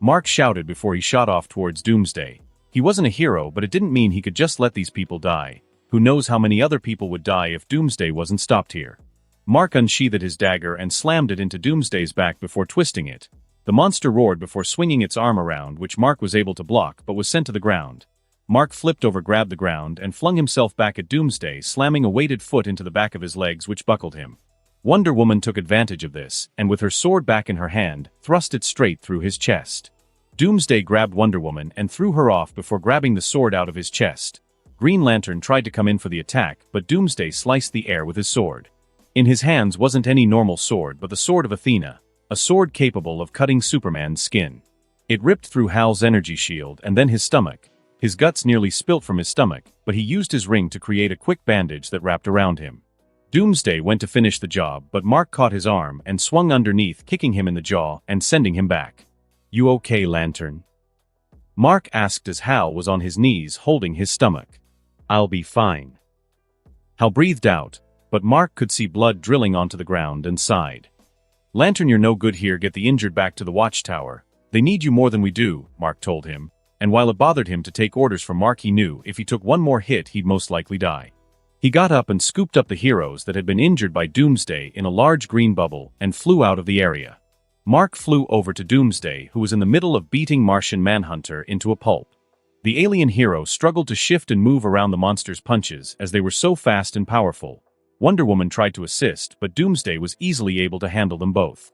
Mark shouted before he shot off towards Doomsday. He wasn't a hero, but it didn't mean he could just let these people die. Who knows how many other people would die if Doomsday wasn't stopped here. Mark unsheathed his dagger and slammed it into Doomsday's back before twisting it. The monster roared before swinging its arm around, which Mark was able to block but was sent to the ground. Mark flipped over, grabbed the ground, and flung himself back at Doomsday, slamming a weighted foot into the back of his legs, which buckled him. Wonder Woman took advantage of this, and with her sword back in her hand, thrust it straight through his chest. Doomsday grabbed Wonder Woman and threw her off before grabbing the sword out of his chest. Green Lantern tried to come in for the attack, but Doomsday sliced the air with his sword. In his hands wasn't any normal sword but the sword of Athena, a sword capable of cutting Superman's skin. It ripped through Hal's energy shield and then his stomach. His guts nearly spilt from his stomach, but he used his ring to create a quick bandage that wrapped around him. Doomsday went to finish the job, but Mark caught his arm and swung underneath, kicking him in the jaw and sending him back. You okay, Lantern? Mark asked as Hal was on his knees holding his stomach. I'll be fine. Hal breathed out, but Mark could see blood drilling onto the ground and sighed. Lantern, you're no good here, get the injured back to the watchtower. They need you more than we do, Mark told him, and while it bothered him to take orders from Mark, he knew if he took one more hit he'd most likely die. He got up and scooped up the heroes that had been injured by Doomsday in a large green bubble and flew out of the area. Mark flew over to Doomsday, who was in the middle of beating Martian Manhunter into a pulp. The alien hero struggled to shift and move around the monster's punches as they were so fast and powerful. Wonder Woman tried to assist, but Doomsday was easily able to handle them both.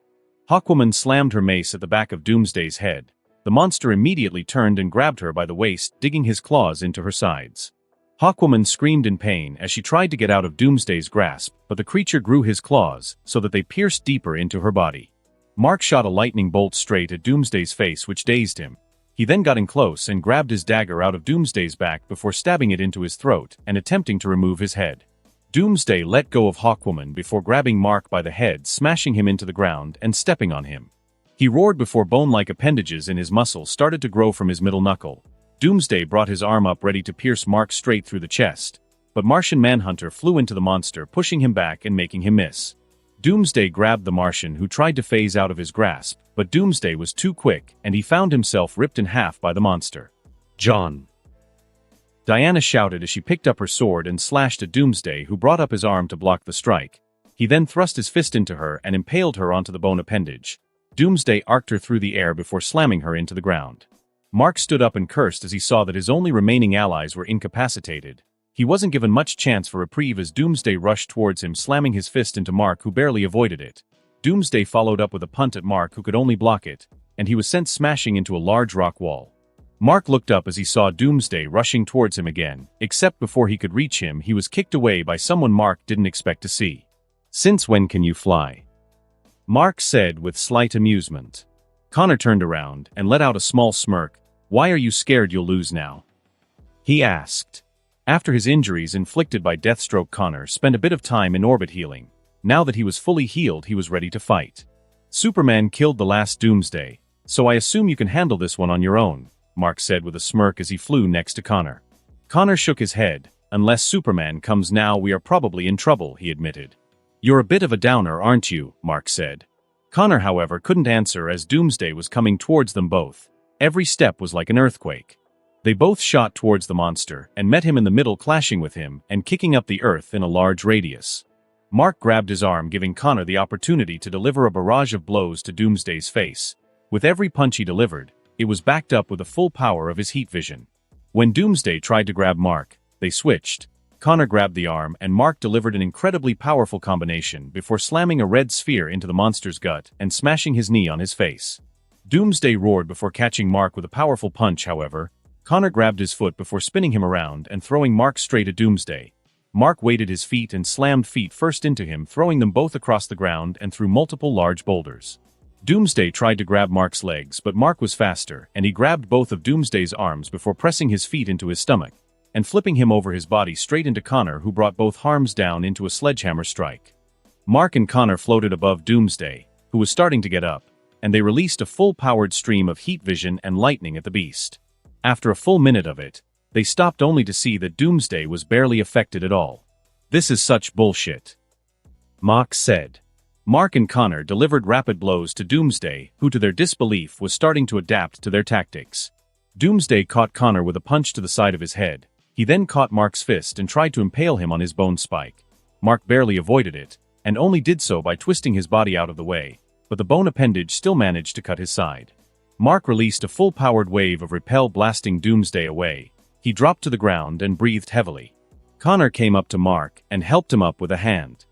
Hawkwoman slammed her mace at the back of Doomsday's head. The monster immediately turned and grabbed her by the waist, digging his claws into her sides. Hawkwoman screamed in pain as she tried to get out of Doomsday's grasp, but the creature grew his claws so that they pierced deeper into her body. Mark shot a lightning bolt straight at Doomsday's face, which dazed him. He then got in close and grabbed his dagger out of Doomsday's back before stabbing it into his throat and attempting to remove his head. Doomsday let go of Hawkwoman before grabbing Mark by the head, smashing him into the ground and stepping on him. He roared before bone-like appendages in his muscle started to grow from his middle knuckle. Doomsday brought his arm up ready to pierce Mark straight through the chest, but Martian Manhunter flew into the monster, pushing him back and making him miss. Doomsday grabbed the Martian, who tried to phase out of his grasp, but Doomsday was too quick and he found himself ripped in half by the monster. John! Diana shouted as she picked up her sword and slashed at Doomsday, who brought up his arm to block the strike. He then thrust his fist into her and impaled her onto the bone appendage. Doomsday arced her through the air before slamming her into the ground. Mark stood up and cursed as he saw that his only remaining allies were incapacitated. He wasn't given much chance for reprieve as Doomsday rushed towards him, slamming his fist into Mark, who barely avoided it. Doomsday followed up with a punt at Mark, who could only block it, and he was sent smashing into a large rock wall. Mark looked up as he saw Doomsday rushing towards him again, except before he could reach him, he was kicked away by someone Mark didn't expect to see. Since when can you fly? Mark said with slight amusement. Connor turned around and let out a small smirk. Why are you scared you'll lose now? He asked. After his injuries inflicted by Deathstroke, Connor spent a bit of time in orbit healing. Now that he was fully healed, he was ready to fight. Superman killed the last Doomsday, so I assume you can handle this one on your own, Mark said with a smirk as he flew next to Connor. Connor shook his head. Unless Superman comes now, we are probably in trouble, he admitted. You're a bit of a downer, aren't you? Mark said. Connor, however, couldn't answer as Doomsday was coming towards them both. Every step was like an earthquake. They both shot towards the monster and met him in the middle, clashing with him and kicking up the earth in a large radius. Mark grabbed his arm, giving Connor the opportunity to deliver a barrage of blows to Doomsday's face. With every punch he delivered, it was backed up with the full power of his heat vision. When Doomsday tried to grab Mark, they switched. Connor grabbed the arm and Mark delivered an incredibly powerful combination before slamming a red sphere into the monster's gut and smashing his knee on his face. Doomsday roared before catching Mark with a powerful punch. However, Connor grabbed his foot before spinning him around and throwing Mark straight at Doomsday. Mark weighted his feet and slammed feet first into him, throwing them both across the ground and through multiple large boulders. Doomsday tried to grab Mark's legs, but Mark was faster, and he grabbed both of Doomsday's arms before pressing his feet into his stomach and flipping him over his body straight into Connor, who brought both arms down into a sledgehammer strike. Mark and Connor floated above Doomsday, who was starting to get up, and they released a full-powered stream of heat vision and lightning at the beast. After a full minute of it, they stopped only to see that Doomsday was barely affected at all. "This is such bullshit," Mark said. Mark and Connor delivered rapid blows to Doomsday, who to their disbelief was starting to adapt to their tactics. Doomsday caught Connor with a punch to the side of his head. He then caught Mark's fist and tried to impale him on his bone spike. Mark barely avoided it, and only did so by twisting his body out of the way, but the bone appendage still managed to cut his side. Mark released a full-powered wave of repel, blasting Doomsday away. He dropped to the ground and breathed heavily. Connor came up to Mark and helped him up with a hand.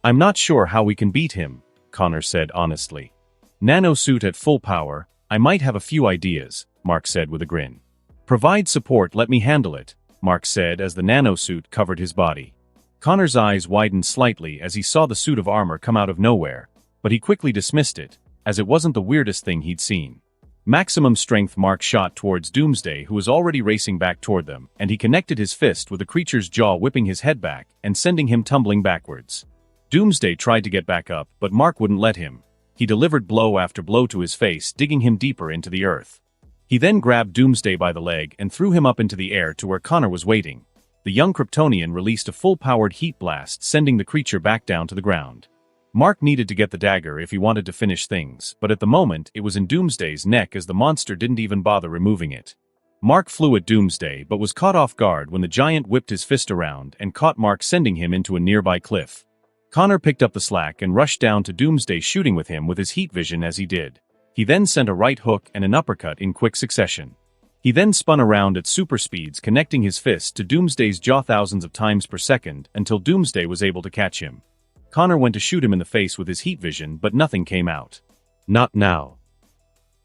"I'm not sure how we can beat him," Connor said honestly. "Nanosuit at full power, I might have a few ideas," Mark said with a grin. "Provide support, let me handle it," Mark said as the nanosuit covered his body. Connor's eyes widened slightly as he saw the suit of armor come out of nowhere, but he quickly dismissed it, as it wasn't the weirdest thing he'd seen. Maximum strength, Mark shot towards Doomsday, who was already racing back toward them, and he connected his fist with the creature's jaw, whipping his head back and sending him tumbling backwards. Doomsday tried to get back up, but Mark wouldn't let him. He delivered blow after blow to his face, digging him deeper into the earth. He then grabbed Doomsday by the leg and threw him up into the air to where Connor was waiting. The young Kryptonian released a full-powered heat blast, sending the creature back down to the ground. Mark needed to get the dagger if he wanted to finish things, but at the moment it was in Doomsday's neck as the monster didn't even bother removing it. Mark flew at Doomsday but was caught off guard when the giant whipped his fist around and caught Mark, sending him into a nearby cliff. Connor picked up the slack and rushed down to Doomsday, shooting with him with his heat vision as he did. He then sent a right hook and an uppercut in quick succession. He then spun around at super speeds, connecting his fist to Doomsday's jaw thousands of times per second until Doomsday was able to catch him. Connor went to shoot him in the face with his heat vision, but nothing came out. "Not now,"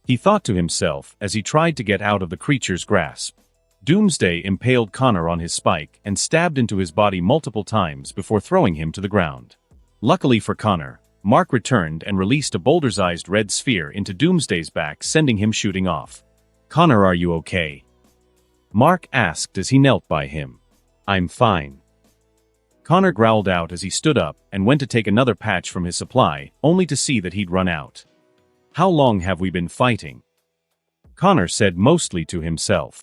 he thought to himself as he tried to get out of the creature's grasp. Doomsday impaled Connor on his spike and stabbed into his body multiple times before throwing him to the ground. Luckily for Connor, Mark returned and released a boulder-sized red sphere into Doomsday's back, sending him shooting off. "Connor, are you okay?" Mark asked as he knelt by him. "I'm fine." Connor growled out as he stood up and went to take another patch from his supply, only to see that he'd run out. "How long have we been fighting?" Connor said, mostly to himself.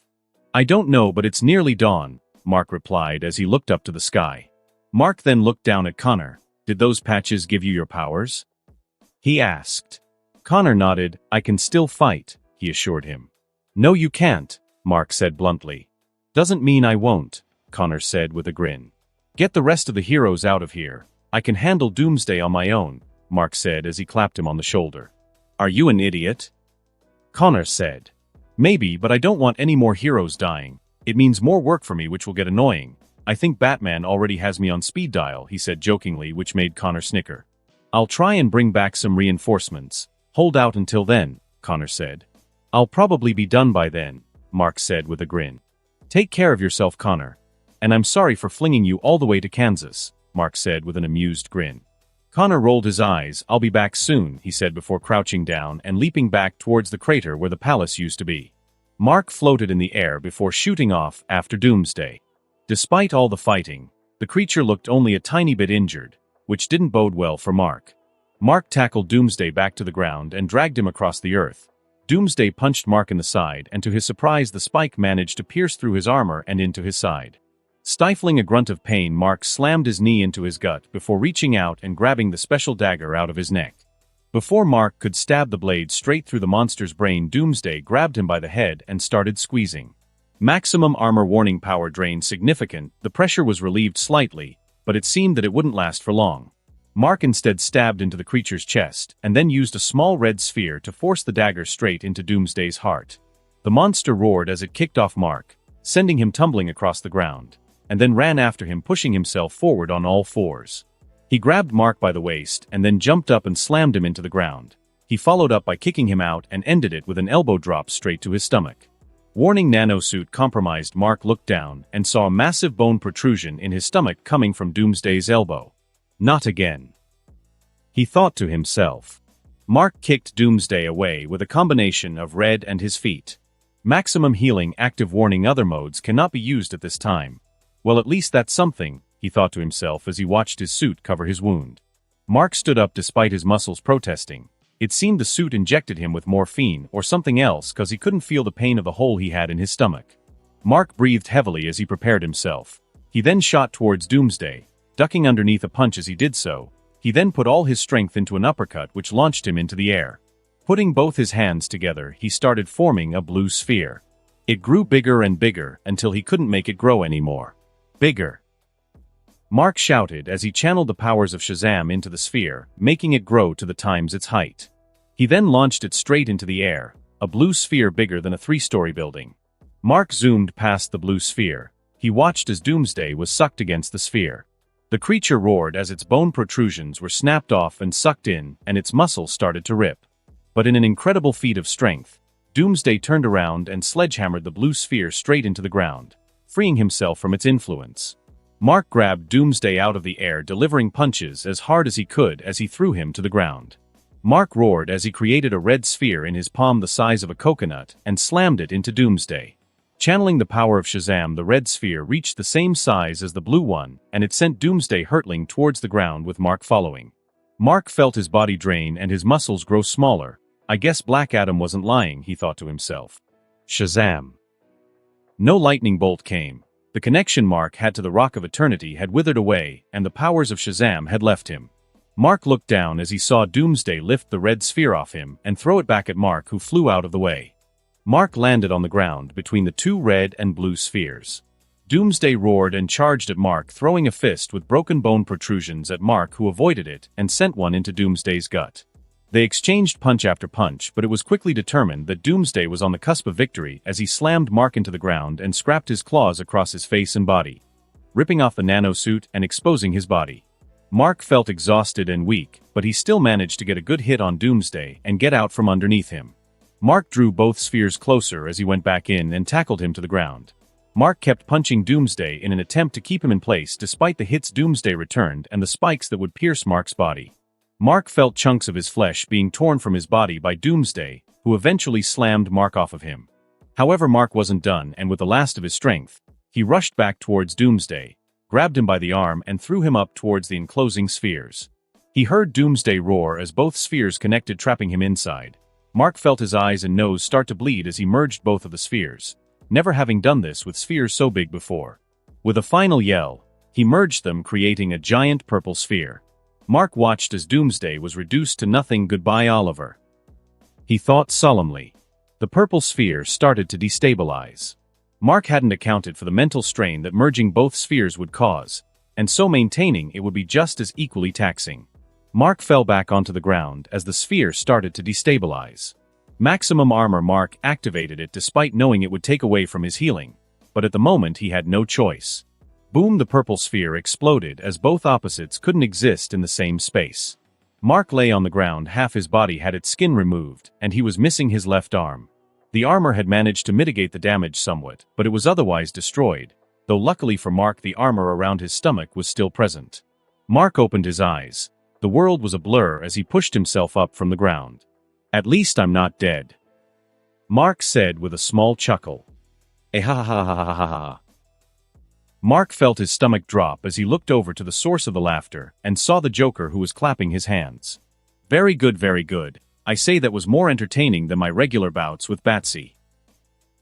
"I don't know, but it's nearly dawn," Mark replied as he looked up to the sky. Mark then looked down at Connor. "Did those patches give you your powers?" he asked. Connor nodded. "I can still fight," he assured him. "No, you can't," Mark said bluntly. "Doesn't mean I won't," Connor said with a grin. "Get the rest of the heroes out of here. I can handle Doomsday on my own," Mark said as he clapped him on the shoulder. "Are you an idiot?" Connor said. "Maybe, but I don't want any more heroes dying. It means more work for me, which will get annoying. I think Batman already has me on speed dial," he said jokingly, which made Connor snicker. "I'll try and bring back some reinforcements. Hold out until then," Connor said. "I'll probably be done by then," Mark said with a grin. "Take care of yourself, Connor. And I'm sorry for flinging you all the way to Kansas," Mark said with an amused grin. Connor rolled his eyes. "I'll be back soon," he said before crouching down and leaping back towards the crater where the palace used to be. Mark floated in the air before shooting off after Doomsday. Despite all the fighting, the creature looked only a tiny bit injured, which didn't bode well for Mark. Mark tackled Doomsday back to the ground and dragged him across the earth. Doomsday punched Mark in the side, and to his surprise the spike managed to pierce through his armor and into his side. Stifling a grunt of pain, Mark slammed his knee into his gut before reaching out and grabbing the special dagger out of his neck. Before Mark could stab the blade straight through the monster's brain, Doomsday grabbed him by the head and started squeezing. Maximum armor warning, power drain significant. The pressure was relieved slightly, but it seemed that it wouldn't last for long. Mark instead stabbed into the creature's chest, and then used a small red sphere to force the dagger straight into Doomsday's heart. The monster roared as it kicked off Mark, sending him tumbling across the ground, and then ran after him, pushing himself forward on all fours. He grabbed Mark by the waist and then jumped up and slammed him into the ground. He followed up by kicking him out and ended it with an elbow drop straight to his stomach. Warning nanosuit compromised. Mark looked down and saw a massive bone protrusion in his stomach coming from Doomsday's elbow. Not again, he thought to himself. Mark kicked Doomsday away with a combination of red and his feet. Maximum healing active. Warning, other modes cannot be used at this time. Well, at least that's something, he thought to himself as he watched his suit cover his wound. Mark stood up despite his muscles protesting. It seemed the suit injected him with morphine or something else cause he couldn't feel the pain of the hole he had in his stomach. Mark breathed heavily as he prepared himself. He then shot towards Doomsday, ducking underneath a punch as he did so. He then put all his strength into an uppercut which launched him into the air. Putting both his hands together, he started forming a blue sphere. It grew bigger and bigger until he couldn't make it grow anymore. Bigger! Mark shouted as he channeled the powers of Shazam into the sphere, making it grow to the times its height. He then launched it straight into the air, a blue sphere bigger than a 3-story building. Mark zoomed past the blue sphere. He watched as Doomsday was sucked against the sphere. The creature roared as its bone protrusions were snapped off and sucked in, and its muscles started to rip. But in an incredible feat of strength, Doomsday turned around and sledgehammered the blue sphere straight into the ground, freeing himself from its influence. Mark grabbed Doomsday out of the air, delivering punches as hard as he could as he threw him to the ground. Mark roared as he created a red sphere in his palm the size of a coconut and slammed it into Doomsday. Channeling the power of Shazam, the red sphere reached the same size as the blue one, and it sent Doomsday hurtling towards the ground with Mark following. Mark felt his body drain and his muscles grow smaller. I guess Black Adam wasn't lying, he thought to himself. Shazam! No lightning bolt came. The connection Mark had to the Rock of Eternity had withered away, and the powers of Shazam had left him. Mark looked down as he saw Doomsday lift the red sphere off him and throw it back at Mark, who flew out of the way. Mark landed on the ground between the two red and blue spheres. Doomsday roared and charged at Mark, throwing a fist with broken bone protrusions at Mark, who avoided it and sent one into Doomsday's gut. They exchanged punch after punch, but it was quickly determined that Doomsday was on the cusp of victory as he slammed Mark into the ground and scrapped his claws across his face and body, ripping off the nanosuit and exposing his body. Mark felt exhausted and weak, but he still managed to get a good hit on Doomsday and get out from underneath him. Mark drew both spheres closer as he went back in and tackled him to the ground. Mark kept punching Doomsday in an attempt to keep him in place despite the hits Doomsday returned and the spikes that would pierce Mark's body. Mark felt chunks of his flesh being torn from his body by Doomsday, who eventually slammed Mark off of him. However, Mark wasn't done, and with the last of his strength, he rushed back towards Doomsday, grabbed him by the arm and threw him up towards the enclosing spheres. He heard Doomsday roar as both spheres connected, trapping him inside. Mark felt his eyes and nose start to bleed as he merged both of the spheres, never having done this with spheres so big before. With a final yell, he merged them, creating a giant purple sphere. Mark watched as Doomsday was reduced to nothing. Goodbye, Oliver, he thought solemnly. The purple sphere started to destabilize. Mark hadn't accounted for the mental strain that merging both spheres would cause, and so maintaining it would be just as equally taxing. Mark fell back onto the ground as the sphere started to destabilize. Maximum armor. Mark activated it despite knowing it would take away from his healing, but at the moment he had no choice. Boom! The purple sphere exploded as both opposites couldn't exist in the same space. Mark lay on the ground. Half his body had its skin removed, and he was missing his left arm. The armor had managed to mitigate the damage somewhat, but it was otherwise destroyed, though luckily for Mark the armor around his stomach was still present. Mark opened his eyes. The world was a blur as he pushed himself up from the ground. At least I'm not dead, Mark said with a small chuckle. Ha ha ha ha ha ha. Mark felt his stomach drop as he looked over to the source of the laughter and saw the Joker, who was clapping his hands. Very good, very good. I say that was more entertaining than my regular bouts with Batsy.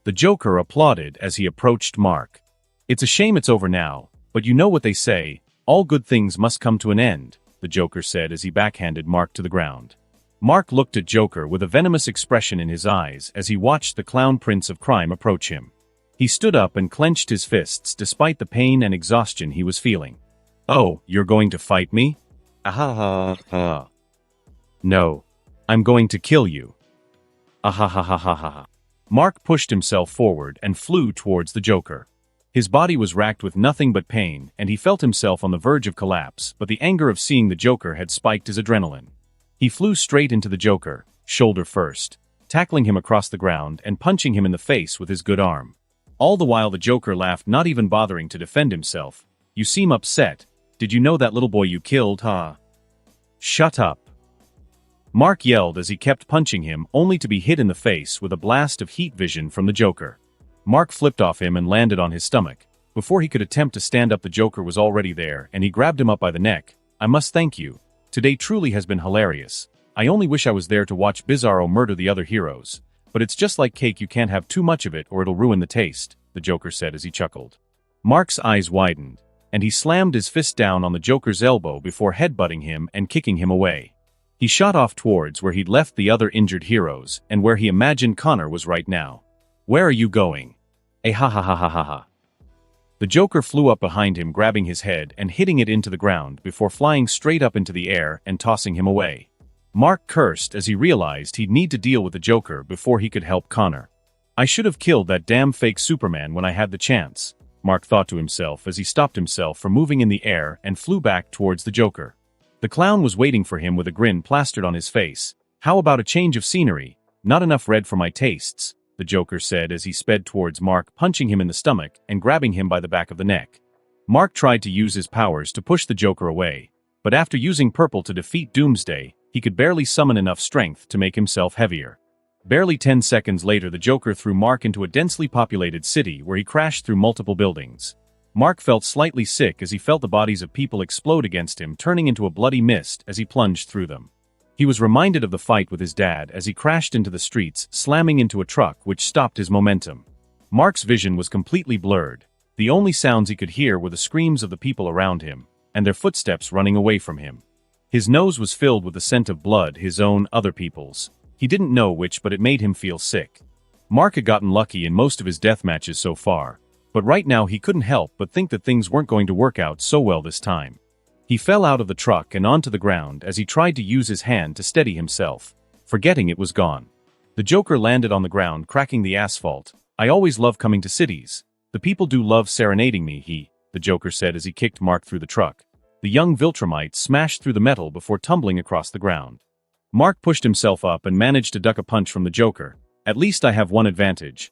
The Joker applauded as he approached Mark. It's a shame it's over now, but you know what they say, all good things must come to an end, the Joker said as he backhanded Mark to the ground. Mark looked at Joker with a venomous expression in his eyes as he watched the clown prince of crime approach him. He stood up and clenched his fists despite the pain and exhaustion he was feeling. Oh, you're going to fight me? Ah. No. I'm going to kill you. Ah. Mark pushed himself forward and flew towards the Joker. His body was racked with nothing but pain, and he felt himself on the verge of collapse, but the anger of seeing the Joker had spiked his adrenaline. He flew straight into the Joker, shoulder first. tackling him across the ground and punching him in the face with his good arm. All the while the Joker laughed, not even bothering to defend himself. "You seem upset. Did you know that little boy you killed, huh?" "Shut up." Mark yelled as he kept punching him, only to be hit in the face with a blast of heat vision from the Joker. Mark flipped off him and landed on his stomach. Before he could attempt to stand up, the Joker was already there, and he grabbed him up by the neck. "I must thank you. Today truly has been hilarious. I only wish I was there to watch Bizarro murder the other heroes. But it's just like cake, you can't have too much of it or it'll ruin the taste," the Joker said as he chuckled. Mark's eyes widened, and he slammed his fist down on the Joker's elbow before headbutting him and kicking him away. He shot off towards where he'd left the other injured heroes, and where he imagined Connor was right now. "Where are you going?" "Eh, ha ha ha ha ha ha." The Joker flew up behind him, grabbing his head and hitting it into the ground before flying straight up into the air and tossing him away. Mark cursed as he realized he'd need to deal with the Joker before he could help Connor. "I should have killed that damn fake Superman when I had the chance," Mark thought to himself as he stopped himself from moving in the air and flew back towards the Joker. The clown was waiting for him with a grin plastered on his face. "How about a change of scenery? Not enough red for my tastes," the Joker said as he sped towards Mark, punching him in the stomach and grabbing him by the back of the neck. Mark tried to use his powers to push the Joker away, but after using purple to defeat Doomsday, he could barely summon enough strength to make himself heavier. Barely 10 seconds later, the Joker threw Mark into a densely populated city where he crashed through multiple buildings. Mark felt slightly sick as he felt the bodies of people explode against him, turning into a bloody mist as he plunged through them. He was reminded of the fight with his dad as he crashed into the streets, slamming into a truck which stopped his momentum. Mark's vision was completely blurred. The only sounds he could hear were the screams of the people around him, and their footsteps running away from him. His nose was filled with the scent of blood, his own, other people's. He didn't know which, but it made him feel sick. Mark had gotten lucky in most of his death matches so far, but right now he couldn't help but think that things weren't going to work out so well this time. He fell out of the truck and onto the ground as he tried to use his hand to steady himself, forgetting it was gone. The Joker landed on the ground, cracking the asphalt. "I always love coming to cities. The people do love serenading me, the Joker said as he kicked Mark through the truck. The young viltrumites smashed through the metal before tumbling across the ground. Mark pushed himself up and managed to duck a punch from the Joker. "At least I have one advantage,"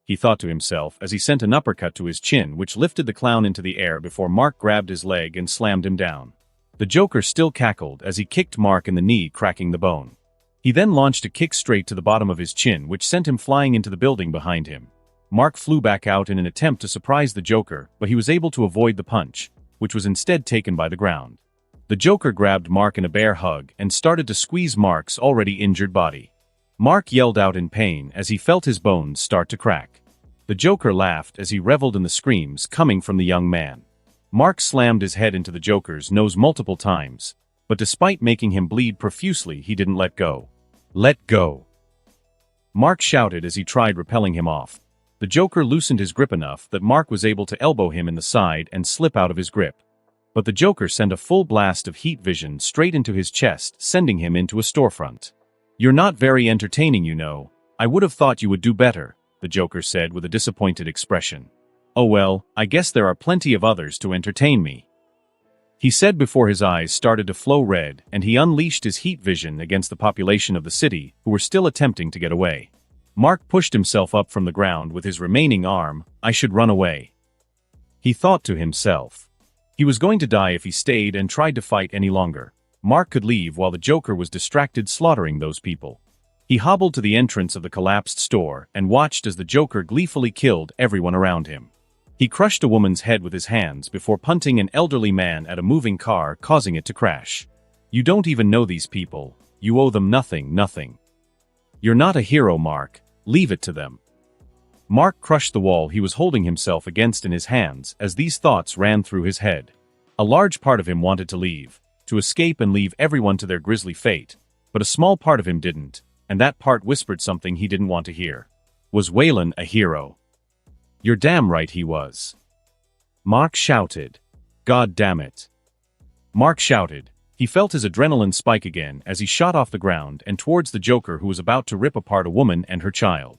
he thought to himself as he sent an uppercut to his chin which lifted the clown into the air before Mark grabbed his leg and slammed him down. The Joker still cackled as he kicked Mark in the knee, cracking the bone. He then launched a kick straight to the bottom of his chin which sent him flying into the building behind him. Mark flew back out in an attempt to surprise the Joker, but he was able to avoid the punch, which was instead taken by the ground. The Joker grabbed Mark in a bear hug and started to squeeze Mark's already injured body. Mark yelled out in pain as he felt his bones start to crack. The Joker laughed as he reveled in the screams coming from the young man. Mark slammed his head into the Joker's nose multiple times, but despite making him bleed profusely, he didn't let go. "Let go!" Mark shouted as he tried repelling him off. The Joker loosened his grip enough that Mark was able to elbow him in the side and slip out of his grip. But the Joker sent a full blast of heat vision straight into his chest, sending him into a storefront. "You're not very entertaining, you know. I would have thought you would do better," the Joker said with a disappointed expression. "Oh well, I guess there are plenty of others to entertain me," he said before his eyes started to flow red and he unleashed his heat vision against the population of the city who were still attempting to get away. Mark pushed himself up from the ground with his remaining arm. "I should run away," he thought to himself. He was going to die if he stayed and tried to fight any longer. Mark could leave while the Joker was distracted slaughtering those people. He hobbled to the entrance of the collapsed store and watched as the Joker gleefully killed everyone around him. He crushed a woman's head with his hands before punting an elderly man at a moving car, causing it to crash. "You don't even know these people. You owe them nothing. You're not a hero, Mark. Leave it to them." Mark crushed the wall he was holding himself against in his hands as these thoughts ran through his head. A large part of him wanted to leave, to escape and leave everyone to their grisly fate, but a small part of him didn't, and that part whispered something he didn't want to hear. Was Waylon a hero? You're damn right he was. Mark shouted. God damn it. Mark shouted. He felt his adrenaline spike again as he shot off the ground and towards the Joker who was about to rip apart a woman and her child.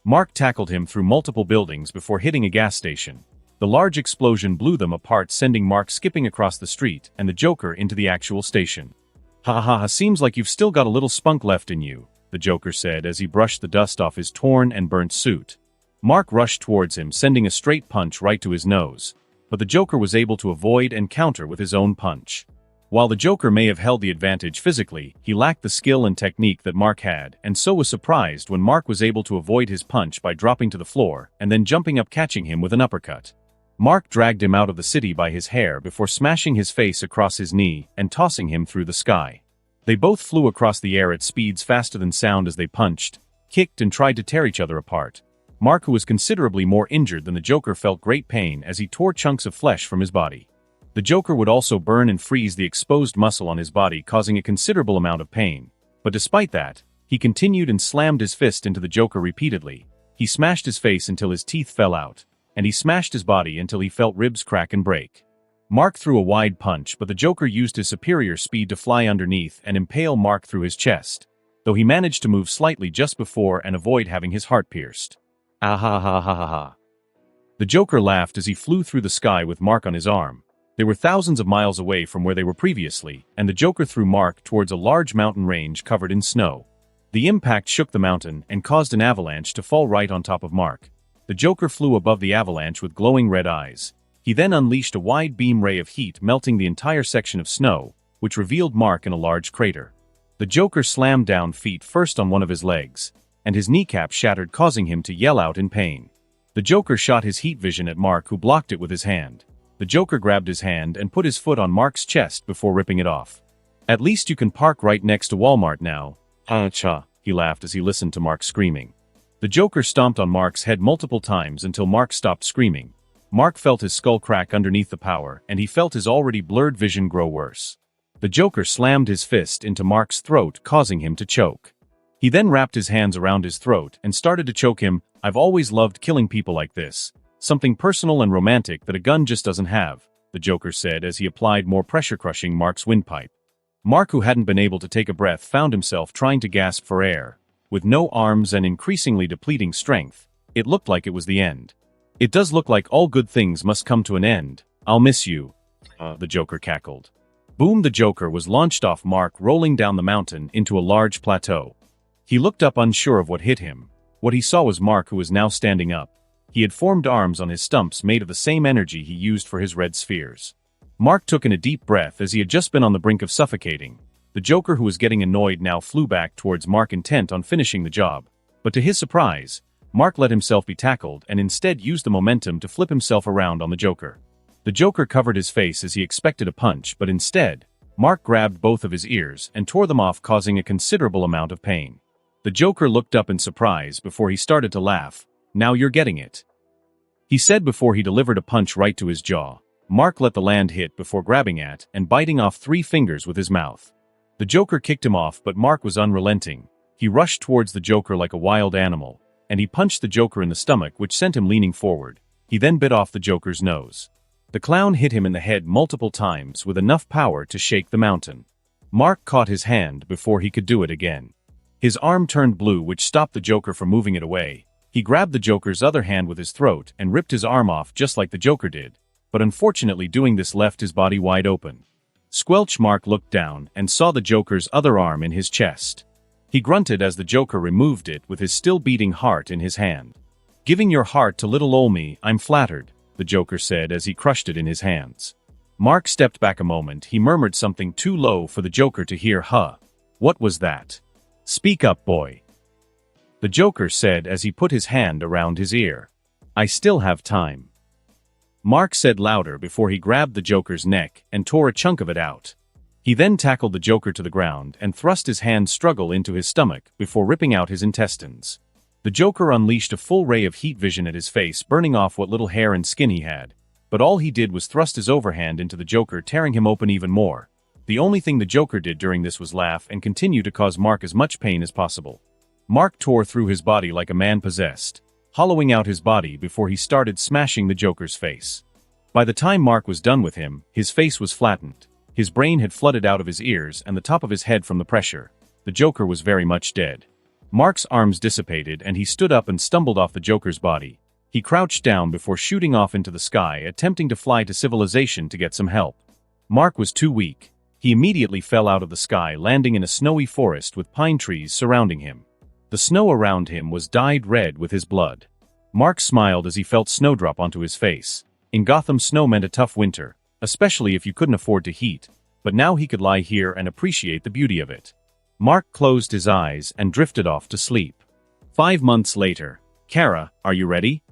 Mark tackled him through multiple buildings before hitting a gas station. The large explosion blew them apart, sending Mark skipping across the street and the Joker into the actual station. "Ha ha ha, seems like you've still got a little spunk left in you," the Joker said as he brushed the dust off his torn and burnt suit. Mark rushed towards him, sending a straight punch right to his nose. But the Joker was able to avoid and counter with his own punch. While the Joker may have held the advantage physically, he lacked the skill and technique that Mark had, and so was surprised when Mark was able to avoid his punch by dropping to the floor and then jumping up, catching him with an uppercut. Mark dragged him out of the city by his hair before smashing his face across his knee and tossing him through the sky. They both flew across the air at speeds faster than sound as they punched, kicked, and tried to tear each other apart. Mark, who was considerably more injured than the Joker, felt great pain as he tore chunks of flesh from his body. The Joker would also burn and freeze the exposed muscle on his body, causing a considerable amount of pain. But despite that, he continued and slammed his fist into the Joker repeatedly. He smashed his face until his teeth fell out, and he smashed his body until he felt ribs crack and break. Mark threw a wide punch, but the Joker used his superior speed to fly underneath and impale Mark through his chest, though he managed to move slightly just before and avoid having his heart pierced. Ah ha ha ha ha ha. The Joker laughed as he flew through the sky with Mark on his arm. They were thousands of miles away from where they were previously, and the Joker threw Mark towards a large mountain range covered in snow. The impact shook the mountain and caused an avalanche to fall right on top of Mark. The Joker flew above the avalanche with glowing red eyes. He then unleashed a wide beam ray of heat, melting the entire section of snow, which revealed Mark in a large crater. The Joker slammed down feet first on one of his legs, and his kneecap shattered, causing him to yell out in pain. The Joker shot his heat vision at Mark, who blocked it with his hand. The Joker grabbed his hand and put his foot on Mark's chest before ripping it off. "At least you can park right next to Walmart now. Cha," he laughed as he listened to Mark screaming. The Joker stomped on Mark's head multiple times until Mark stopped screaming. Mark felt his skull crack underneath the power, and he felt his already blurred vision grow worse. The Joker slammed his fist into Mark's throat, causing him to choke. He then wrapped his hands around his throat and started to choke him. "I've always loved killing people like this. Something personal and romantic that a gun just doesn't have," the Joker said as he applied more pressure, crushing Mark's windpipe. Mark, who hadn't been able to take a breath, found himself trying to gasp for air. With no arms and increasingly depleting strength, it looked like it was the end. "It does look like all good things must come to an end. I'll miss you," the Joker cackled. Boom! The Joker was launched off Mark, rolling down the mountain into a large plateau. He looked up, unsure of what hit him. What he saw was Mark, who was now standing up. He had formed arms on his stumps made of the same energy he used for his red spheres. Mark took in a deep breath as he had just been on the brink of suffocating. The Joker, who was getting annoyed, now flew back towards Mark, intent on finishing the job. But to his surprise, Mark let himself be tackled and instead used the momentum to flip himself around on the Joker. The Joker covered his face as he expected a punch, but instead, Mark grabbed both of his ears and tore them off, causing a considerable amount of pain. The Joker looked up in surprise before he started to laugh. "Now you're getting it," he said before he delivered a punch right to his jaw. Mark let the land hit before grabbing at and biting off 3 fingers with his mouth. The Joker kicked him off, but Mark was unrelenting. He rushed towards the Joker like a wild animal, and he punched the Joker in the stomach, which sent him leaning forward. He then bit off the Joker's nose. The clown hit him in the head multiple times with enough power to shake the mountain. Mark caught his hand before he could do it again. His arm turned blue, which stopped the Joker from moving it away. He grabbed the Joker's other hand with his throat and ripped his arm off just like the Joker did. But unfortunately, doing this left his body wide open. Squelch! Mark looked down and saw the Joker's other arm in his chest. He grunted as the Joker removed it with his still beating heart in his hand. "Giving your heart to little ol' me, I'm flattered," the Joker said as he crushed it in his hands. Mark stepped back a moment. He murmured something too low for the Joker to hear. What was that?" "Speak up, boy," the Joker said as he put his hand around his ear. "I still have time," Mark said louder before he grabbed the Joker's neck and tore a chunk of it out. He then tackled the Joker to the ground and thrust his hand struggle into his stomach before ripping out his intestines. The Joker unleashed a full ray of heat vision at his face, burning off what little hair and skin he had. But all he did was thrust his overhand into the Joker, tearing him open even more. The only thing the Joker did during this was laugh and continue to cause Mark as much pain as possible. Mark tore through his body like a man possessed, hollowing out his body before he started smashing the Joker's face. By the time Mark was done with him, his face was flattened. His brain had flooded out of his ears and the top of his head from the pressure. The Joker was very much dead. Mark's arms dissipated and he stood up and stumbled off the Joker's body. He crouched down before shooting off into the sky, attempting to fly to civilization to get some help. Mark was too weak. He immediately fell out of the sky, landing in a snowy forest with pine trees surrounding him. The snow around him was dyed red with his blood. Mark smiled as he felt snowdrop onto his face. In Gotham, snow meant a tough winter, especially if you couldn't afford to heat, but now he could lie here and appreciate the beauty of it. Mark closed his eyes and drifted off to sleep. 5 months later. Kara, are you ready?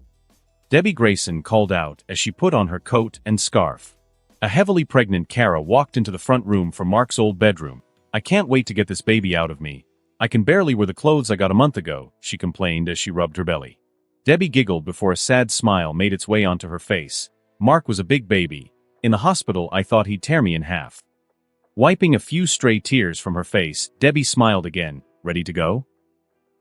Debbie Grayson called out as she put on her coat and scarf. A heavily pregnant Kara walked into the front room from Mark's old bedroom. I can't wait to get this baby out of me. I can barely wear the clothes I got a month ago, she complained as she rubbed her belly. Debbie giggled before a sad smile made its way onto her face. Mark was a big baby. In the hospital, I thought he'd tear me in half. Wiping a few stray tears from her face, Debbie smiled again. Ready to go?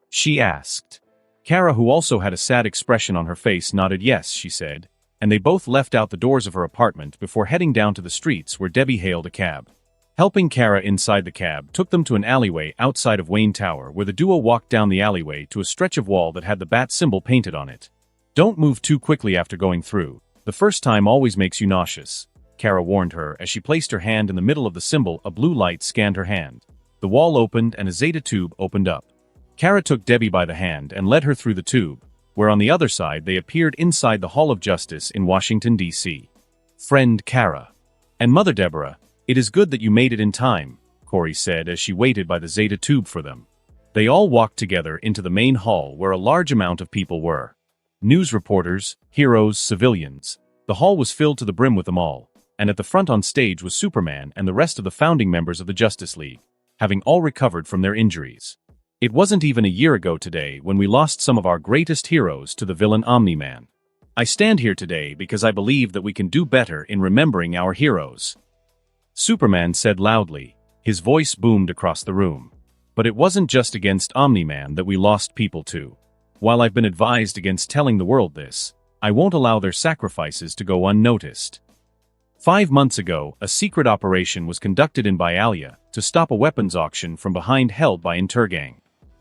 She asked. Kara, who also had a sad expression on her face, nodded yes, she said, and they both left out the doors of her apartment before heading down to the streets where Debbie hailed a cab. Helping Kara inside the cab took them to an alleyway outside of Wayne Tower, where the duo walked down the alleyway to a stretch of wall that had the bat symbol painted on it. Don't move too quickly after going through. The first time always makes you nauseous, Kara warned her as she placed her hand in the middle of the symbol. A blue light scanned her hand. The wall opened and a Zeta tube opened up. Kara took Debbie by the hand and led her through the tube, where on the other side they appeared inside the Hall of Justice in Washington, D.C. Friend Kara. And Mother Deborah, it is good that you made it in time, Corey said as she waited by the Zeta tube for them. They all walked together into the main hall where a large amount of people were. News reporters, heroes, civilians. The hall was filled to the brim with them all, and at the front on stage was Superman and the rest of the founding members of the Justice League, having all recovered from their injuries. It wasn't even a year ago today when we lost some of our greatest heroes to the villain Omni-Man. I stand here today because I believe that we can do better in remembering our heroes. Superman said loudly. His voice boomed across the room. But it wasn't just against Omni-Man that we lost people to. While I've been advised against telling the world this, I won't allow their sacrifices to go unnoticed. 5 months ago, a secret operation was conducted in Bialia to stop a weapons auction from behind held by Intergang.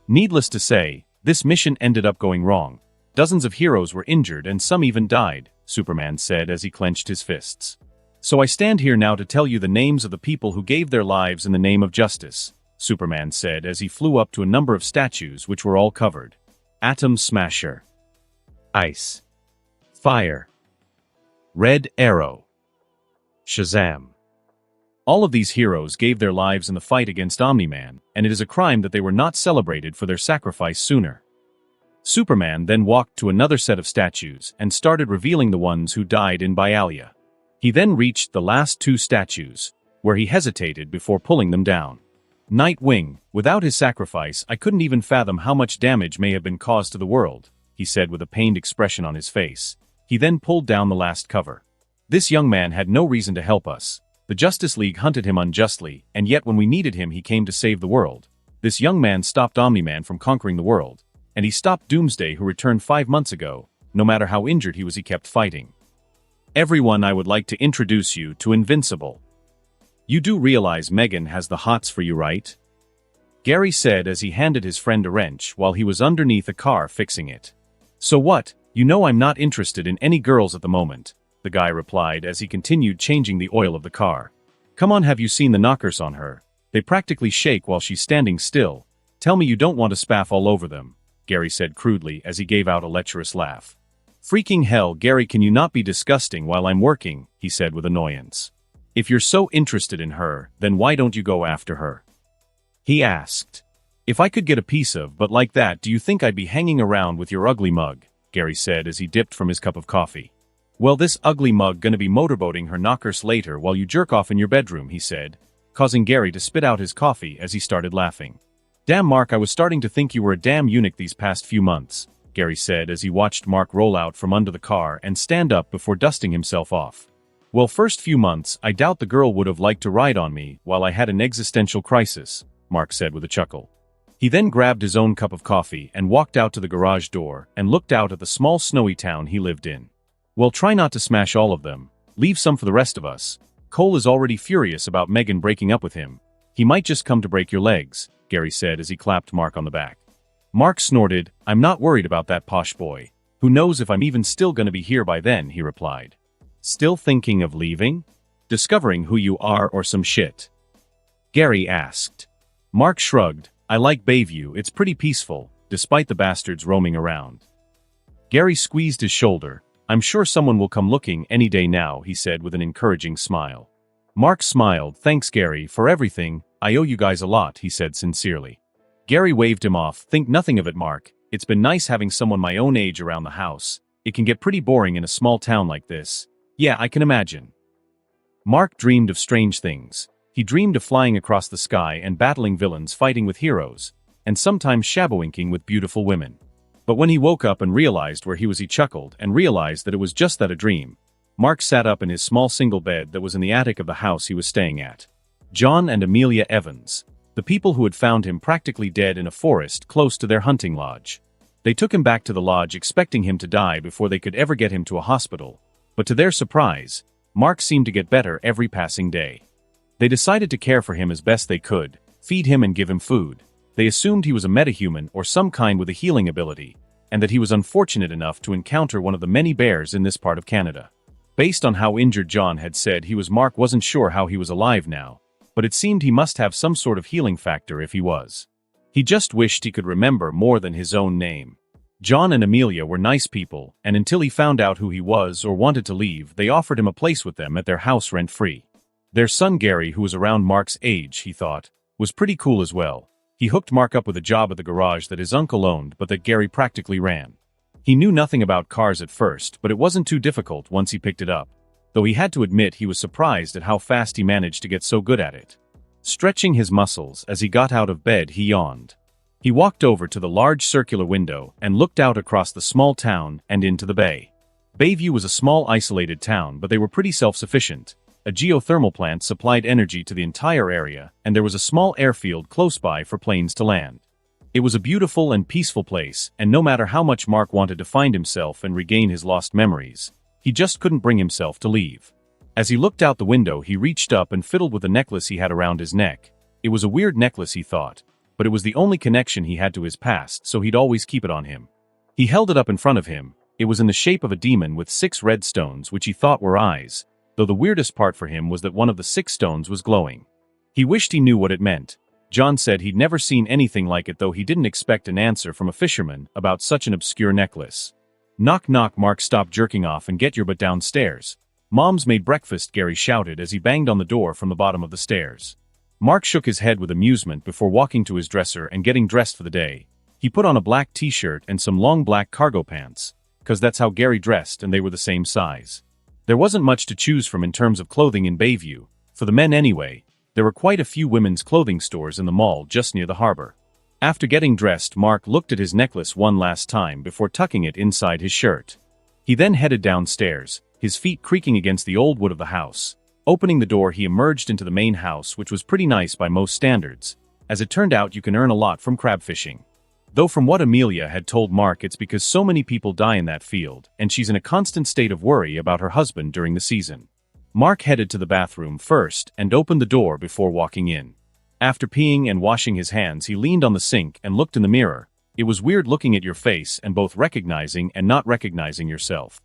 Needless to say, this mission ended up going wrong. Dozens of heroes were injured and some even died, Superman said as he clenched his fists. So I stand here now to tell you the names of the people who gave their lives in the name of justice, Superman said as he flew up to a number of statues which were all covered. Atom Smasher. Ice. Fire. Red Arrow. Shazam. All of these heroes gave their lives in the fight against Omni-Man, and it is a crime that they were not celebrated for their sacrifice sooner. Superman then walked to another set of statues and started revealing the ones who died in Bialia. He then reached the last 2 statues, where he hesitated before pulling them down. Nightwing, without his sacrifice, I couldn't even fathom how much damage may have been caused to the world, he said with a pained expression on his face. He then pulled down the last cover. This young man had no reason to help us. The Justice League hunted him unjustly, and yet when we needed him he came to save the world. This young man stopped Omni-Man from conquering the world, and he stopped Doomsday, who returned 5 months ago. No matter how injured he was, he kept fighting. Everyone, I would like to introduce you to Invincible. You do realize Megan has the hots for you, right? Gary said as he handed his friend a wrench while he was underneath a car fixing it. So what? You know I'm not interested in any girls at the moment, the guy replied as he continued changing the oil of the car. Come on, have you seen the knockers on her? They practically shake while she's standing still. Tell me you don't want to spaff all over them, Gary said crudely as he gave out a lecherous laugh. Freaking hell, Gary, can you not be disgusting while I'm working, he said with annoyance. If you're so interested in her, then why don't you go after her? He asked. If I could get a piece of but like that, do you think I'd be hanging around with your ugly mug? Gary said as he dipped from his cup of coffee. Well, this ugly mug gonna be motorboating her knockers later while you jerk off in your bedroom, he said, causing Gary to spit out his coffee as he started laughing. Damn, Mark, I was starting to think you were a damn eunuch these past few months, Gary said as he watched Mark roll out from under the car and stand up before dusting himself off. Well, first few months, I doubt the girl would have liked to ride on me while I had an existential crisis, Mark said with a chuckle. He then grabbed his own cup of coffee and walked out to the garage door and looked out at the small snowy town he lived in. Well, try not to smash all of them. Leave some for the rest of us. Cole is already furious about Megan breaking up with him. He might just come to break your legs, Gary said as he clapped Mark on the back. Mark snorted. I'm not worried about that posh boy. Who knows if I'm even still gonna be here by then, he replied. Still thinking of leaving? Discovering who you are or some shit? Gary asked. Mark shrugged. I like Bayview, it's pretty peaceful, despite the bastards roaming around. Gary squeezed his shoulder. I'm sure someone will come looking any day now, he said with an encouraging smile. Mark smiled. Thanks, Gary, for everything. I owe you guys a lot, he said sincerely. Gary waved him off. Think nothing of it, Mark. It's been nice having someone my own age around the house. It can get pretty boring in a small town like this. Yeah, I can imagine. Mark dreamed of strange things. He dreamed of flying across the sky and battling villains, fighting with heroes, and sometimes shabbowinking with beautiful women. But when he woke up and realized where he was, he chuckled and realized that it was just that, a dream. Mark sat up in his small single bed that was in the attic of the house he was staying at. John and Amelia Evans, the people who had found him practically dead in a forest close to their hunting lodge. They took him back to the lodge expecting him to die before they could ever get him to a hospital, but to their surprise, Mark seemed to get better every passing day. They decided to care for him as best they could, feed him and give him food. They assumed he was a metahuman or some kind with a healing ability, and that he was unfortunate enough to encounter one of the many bears in this part of Canada. Based on how injured John had said he was, Mark wasn't sure how he was alive now, but it seemed he must have some sort of healing factor if he was. He just wished he could remember more than his own name. John and Amelia were nice people, and until he found out who he was or wanted to leave, they offered him a place with them at their house rent-free. Their son Gary, who was around Mark's age, he thought, was pretty cool as well. He hooked Mark up with a job at the garage that his uncle owned but that Gary practically ran. He knew nothing about cars at first, but it wasn't too difficult once he picked it up, though he had to admit he was surprised at how fast he managed to get so good at it. Stretching his muscles as he got out of bed, he yawned. He walked over to the large circular window and looked out across the small town and into the bay. Bayview was a small isolated town, but they were pretty self-sufficient. A geothermal plant supplied energy to the entire area, and there was a small airfield close by for planes to land. It was a beautiful and peaceful place, and no matter how much Mark wanted to find himself and regain his lost memories, he just couldn't bring himself to leave. As he looked out the window, he reached up and fiddled with the necklace he had around his neck. It was a weird necklace, he thought, but it was the only connection he had to his past, so he'd always keep it on him. He held it up in front of him. It was in the shape of a demon with 6 red stones which he thought were eyes, though the weirdest part for him was that one of the 6 stones was glowing. He wished he knew what it meant. John said he'd never seen anything like it, though he didn't expect an answer from a fisherman about such an obscure necklace. Knock knock. Mark, stop jerking off and get your butt downstairs. Mom's made breakfast, Gary shouted as he banged on the door from the bottom of the stairs. Mark shook his head with amusement before walking to his dresser and getting dressed for the day. He put on a black t-shirt and some long black cargo pants, 'cause that's how Gary dressed and they were the same size. There wasn't much to choose from in terms of clothing in Bayview, for the men anyway. There were quite a few women's clothing stores in the mall just near the harbor. After getting dressed, Mark looked at his necklace one last time before tucking it inside his shirt. He then headed downstairs, his feet creaking against the old wood of the house. Opening the door, he emerged into the main house, which was pretty nice by most standards. As it turned out, you can earn a lot from crab fishing. Though from what Amelia had told Mark, it's because so many people die in that field, and she's in a constant state of worry about her husband during the season. Mark headed to the bathroom first and opened the door before walking in. After peeing and washing his hands, he leaned on the sink and looked in the mirror. It was weird looking at your face and both recognizing and not recognizing yourself.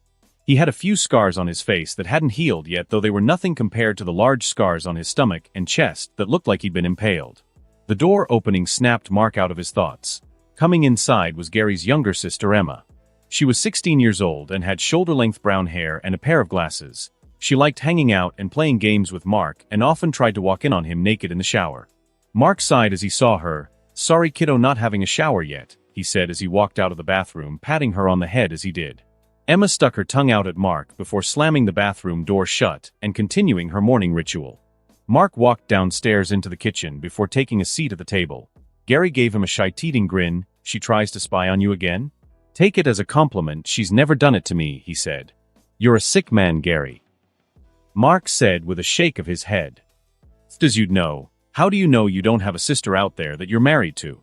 He had a few scars on his face that hadn't healed yet, though they were nothing compared to the large scars on his stomach and chest that looked like he'd been impaled. The door opening snapped Mark out of his thoughts. Coming inside was Gary's younger sister, Emma. She was 16 years old and had shoulder-length brown hair and a pair of glasses. She liked hanging out and playing games with Mark and often tried to walk in on him naked in the shower. Mark sighed as he saw her. "Sorry, kiddo, not having a shower yet," he said as he walked out of the bathroom, patting her on the head as he did. Emma stuck her tongue out at Mark before slamming the bathroom door shut and continuing her morning ritual. Mark walked downstairs into the kitchen before taking a seat at the table. Gary gave him a shite-eating grin. "She tries to spy on you again? Take it as a compliment. She's never done it to me," he said. "You're a sick man, Gary," Mark said with a shake of his head. "As you'd know. How do you know you don't have a sister out there that you're married to?"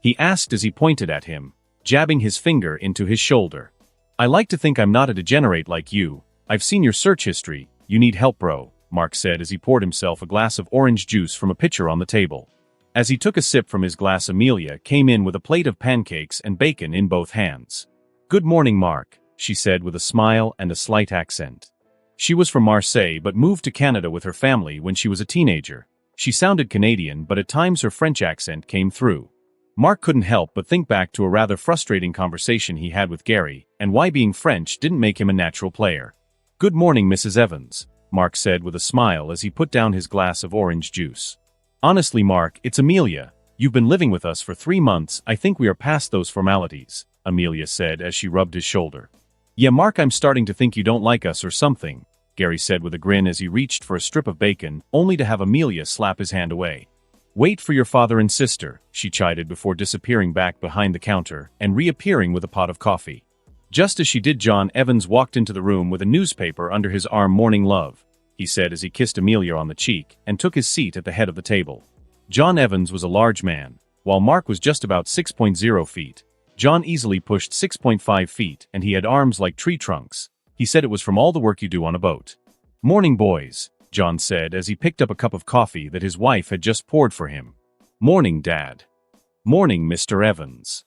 he asked as he pointed at him, jabbing his finger into his shoulder. "I like to think I'm not a degenerate like you. I've seen your search history. You need help, bro," Mark said as he poured himself a glass of orange juice from a pitcher on the table. As he took a sip from his glass, Amelia came in with a plate of pancakes and bacon in both hands. "Good morning, Mark," she said with a smile and a slight accent. She was from Marseille but moved to Canada with her family when she was a teenager. She sounded Canadian, but at times her French accent came through. Mark couldn't help but think back to a rather frustrating conversation he had with Gary, and why being French didn't make him a natural player. "Good morning, Mrs. Evans," Mark said with a smile as he put down his glass of orange juice. "Honestly, Mark, it's Amelia. You've been living with us for 3 months. I think we are past those formalities," Amelia said as she rubbed his shoulder. "Yeah, Mark, I'm starting to think you don't like us or something," Gary said with a grin as he reached for a strip of bacon, only to have Amelia slap his hand away. "Wait for your father and sister," she chided before disappearing back behind the counter and reappearing with a pot of coffee. Just as she did, John Evans walked into the room with a newspaper under his arm. "Morning, love," he said as he kissed Amelia on the cheek and took his seat at the head of the table. John Evans was a large man, while Mark was just about 6.0 feet. John easily pushed 6.5 feet, and he had arms like tree trunks. He said it was from all the work you do on a boat. "Morning, boys," John said as he picked up a cup of coffee that his wife had just poured for him. "Morning, Dad." "Morning, Mr. Evans."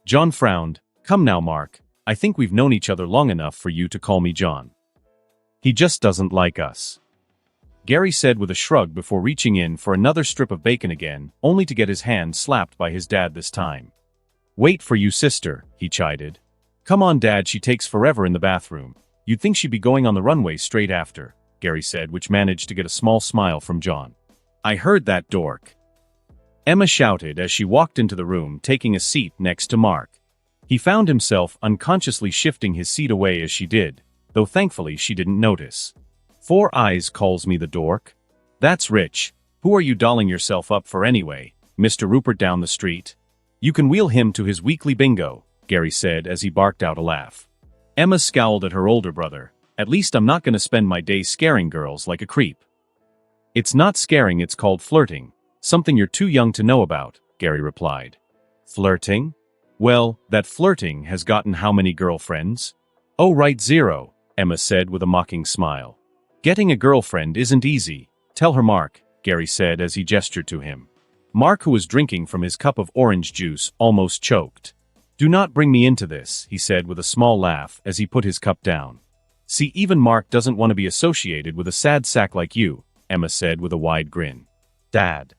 John frowned. "Come now, Mark. I think we've known each other long enough for you to call me John." "He just doesn't like us," Gary said with a shrug before reaching in for another strip of bacon again, only to get his hand slapped by his dad this time. "Wait for you, sister," he chided. "Come on, Dad, she takes forever in the bathroom. You'd think she'd be going on the runway straight after," Gary said, which managed to get a small smile from John. "I heard that, dork," Emma shouted as she walked into the room, taking a seat next to Mark. He found himself unconsciously shifting his seat away as she did, though thankfully she didn't notice. "Four Eyes calls me the dork? That's rich. Who are you dolling yourself up for anyway, Mr. Rupert down the street? You can wheel him to his weekly bingo," Gary said as he barked out a laugh. Emma scowled at her older brother. "At least I'm not going to spend my day scaring girls like a creep." "It's not scaring, it's called flirting. Something you're too young to know about," Gary replied. "Flirting? Well, that flirting has gotten how many girlfriends?" "Oh, right, 0, Emma said with a mocking smile. "Getting a girlfriend isn't easy. Tell her, Mark," Gary said as he gestured to him. Mark, who was drinking from his cup of orange juice, almost choked. "Do not bring me into this," he said with a small laugh as he put his cup down. "See, even Mark doesn't want to be associated with a sad sack like you," Emma said with a wide grin. "Dad,"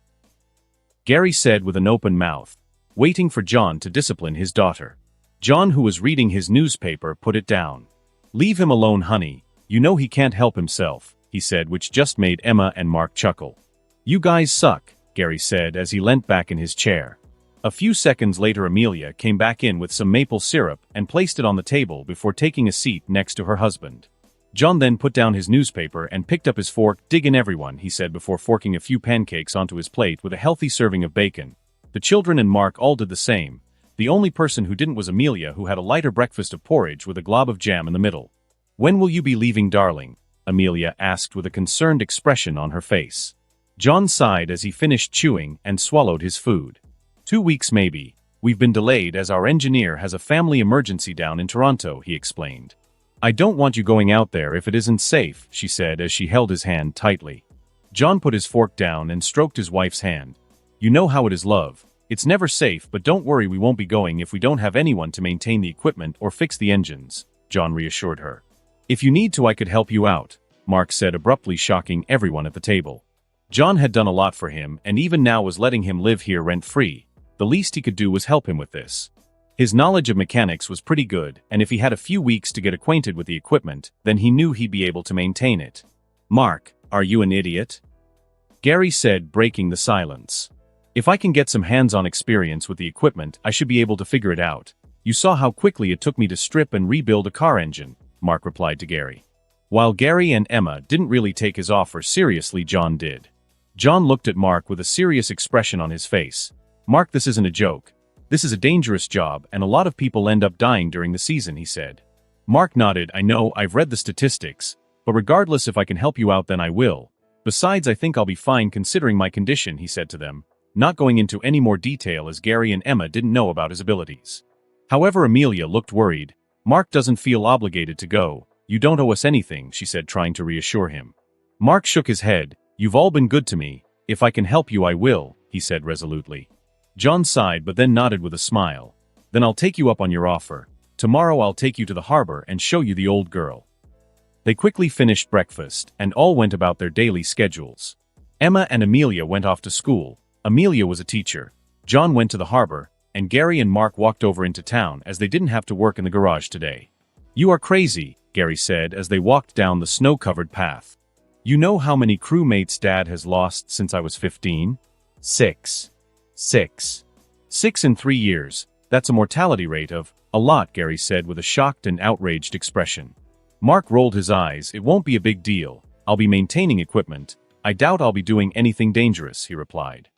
Gary said with an open mouth, waiting for John to discipline his daughter. John, who was reading his newspaper, put it down. "Leave him alone, honey. You know he can't help himself," he said, which just made Emma and Mark chuckle. "You guys suck," Gary said as he leant back in his chair. A few seconds later, Amelia came back in with some maple syrup and placed it on the table before taking a seat next to her husband. John then put down his newspaper and picked up his fork. "Dig in, everyone," he said before forking a few pancakes onto his plate with a healthy serving of bacon. The children and Mark all did the same. The only person who didn't was Amelia, who had a lighter breakfast of porridge with a glob of jam in the middle. "When will you be leaving, darling?" Amelia asked with a concerned expression on her face. John sighed as he finished chewing and swallowed his food. 2 weeks maybe. We've been delayed as our engineer has a family emergency down in Toronto," he explained. "I don't want you going out there if it isn't safe," she said as she held his hand tightly. John put his fork down and stroked his wife's hand. "You know how it is, love. It's never safe, but don't worry, we won't be going if we don't have anyone to maintain the equipment or fix the engines," John reassured her. "If you need to, I could help you out," Mark said, abruptly shocking everyone at the table. John had done a lot for him and even now was letting him live here rent-free. The least he could do was help him with this. His knowledge of mechanics was pretty good, and if he had a few weeks to get acquainted with the equipment, then he knew he'd be able to maintain it. "Mark, are you an idiot?" Gary said, breaking the silence. "If I can get some hands-on experience with the equipment, I should be able to figure it out. You saw how quickly it took me to strip and rebuild a car engine," Mark replied to Gary. While Gary and Emma didn't really take his offer seriously, John did. John looked at Mark with a serious expression on his face. "Mark, this isn't a joke. This is a dangerous job, and a lot of people end up dying during the season," he said. Mark nodded. "I know, I've read the statistics, but regardless, if I can help you out, then I will. Besides, I think I'll be fine considering my condition," he said to them, not going into any more detail as Gary and Emma didn't know about his abilities. However, Amelia looked worried. "Mark doesn't feel obligated to go. You don't owe us anything," she said, trying to reassure him. Mark shook his head. "You've all been good to me. If I can help you, I will," he said resolutely. John sighed but then nodded with a smile. "Then I'll take you up on your offer. Tomorrow I'll take you to the harbor and show you the old girl." They quickly finished breakfast and all went about their daily schedules. Emma and Amelia went off to school. Amelia was a teacher. John went to the harbor, and Gary and Mark walked over into town as they didn't have to work in the garage today. "You are crazy," Gary said as they walked down the snow-covered path. "You know how many crewmates Dad has lost since I was 15? 6. 6 in 3 years. That's a mortality rate of a lot," Gary said with a shocked and outraged expression. Mark rolled his eyes. "It won't be a big deal. I'll be maintaining equipment. I doubt I'll be doing anything dangerous," he replied.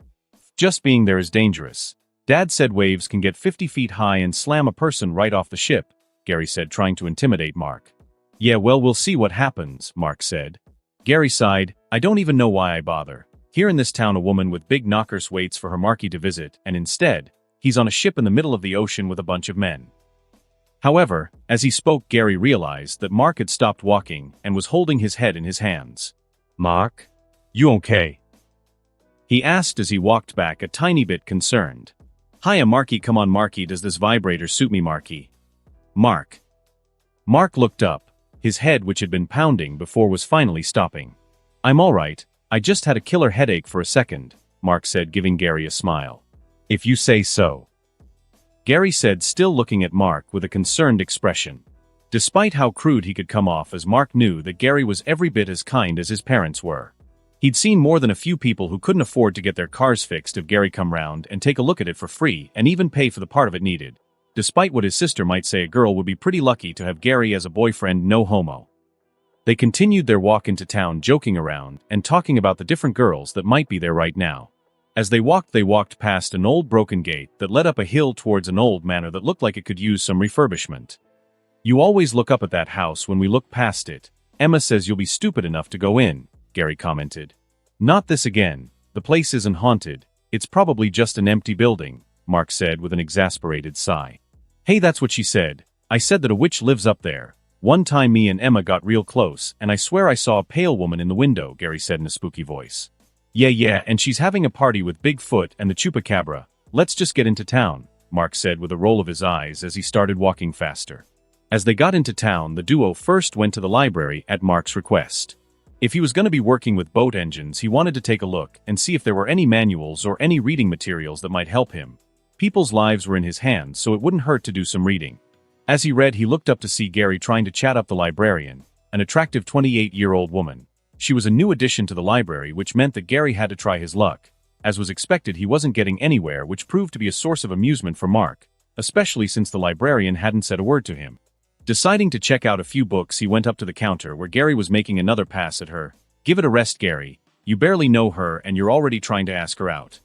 "Just being there is dangerous. Dad said waves can get 50 feet high and slam a person right off the ship," Gary said, trying to intimidate Mark. "Yeah, well, we'll see what happens," Mark said. Gary sighed. "I don't even know why I bother. Here in this town a woman with big knockers waits for her Marky to visit, and instead, he's on a ship in the middle of the ocean with a bunch of men." However, as he spoke, Gary realized that Mark had stopped walking and was holding his head in his hands. "Mark? You okay?" he asked as he walked back, a tiny bit concerned. "Hiya, Marky. Come on, Marky. Does this vibrator suit me, Marky?" "Mark." Mark looked up. His head, which had been pounding before, was finally stopping. "I'm alright. I just had a killer headache for a second," Mark said, giving Gary a smile. "If you say so," Gary said, still looking at Mark with a concerned expression. Despite how crude he could come off, as Mark knew that Gary was every bit as kind as his parents were. He'd seen more than a few people who couldn't afford to get their cars fixed have Gary come round and take a look at it for free and even pay for the part of it needed. Despite what his sister might say, a girl would be pretty lucky to have Gary as a boyfriend, no homo. They continued their walk into town, joking around and talking about the different girls that might be there right now. As they walked past an old broken gate that led up a hill towards an old manor that looked like it could use some refurbishment. "You always look up at that house when we look past it. Emma says you'll be stupid enough to go in," Gary commented. "Not this again. The place isn't haunted. It's probably just an empty building," Mark said with an exasperated sigh. "Hey, that's what she said. I said that a witch lives up there. One time me and Emma got real close, and I swear I saw a pale woman in the window," Gary said in a spooky voice. Yeah, and she's having a party with Bigfoot and the Chupacabra. Let's just get into town," Mark said with a roll of his eyes as he started walking faster. As they got into town, the duo first went to the library at Mark's request. If he was going to be working with boat engines, he wanted to take a look and see if there were any manuals or any reading materials that might help him. People's lives were in his hands, so it wouldn't hurt to do some reading. As he read, he looked up to see Gary trying to chat up the librarian, an attractive 28-year-old woman. She was a new addition to the library, which meant that Gary had to try his luck. As was expected, he wasn't getting anywhere, which proved to be a source of amusement for Mark, especially since the librarian hadn't said a word to him. Deciding to check out a few books, he went up to the counter where Gary was making another pass at her. "Give it a rest, Gary. You barely know her and you're already trying to ask her out,"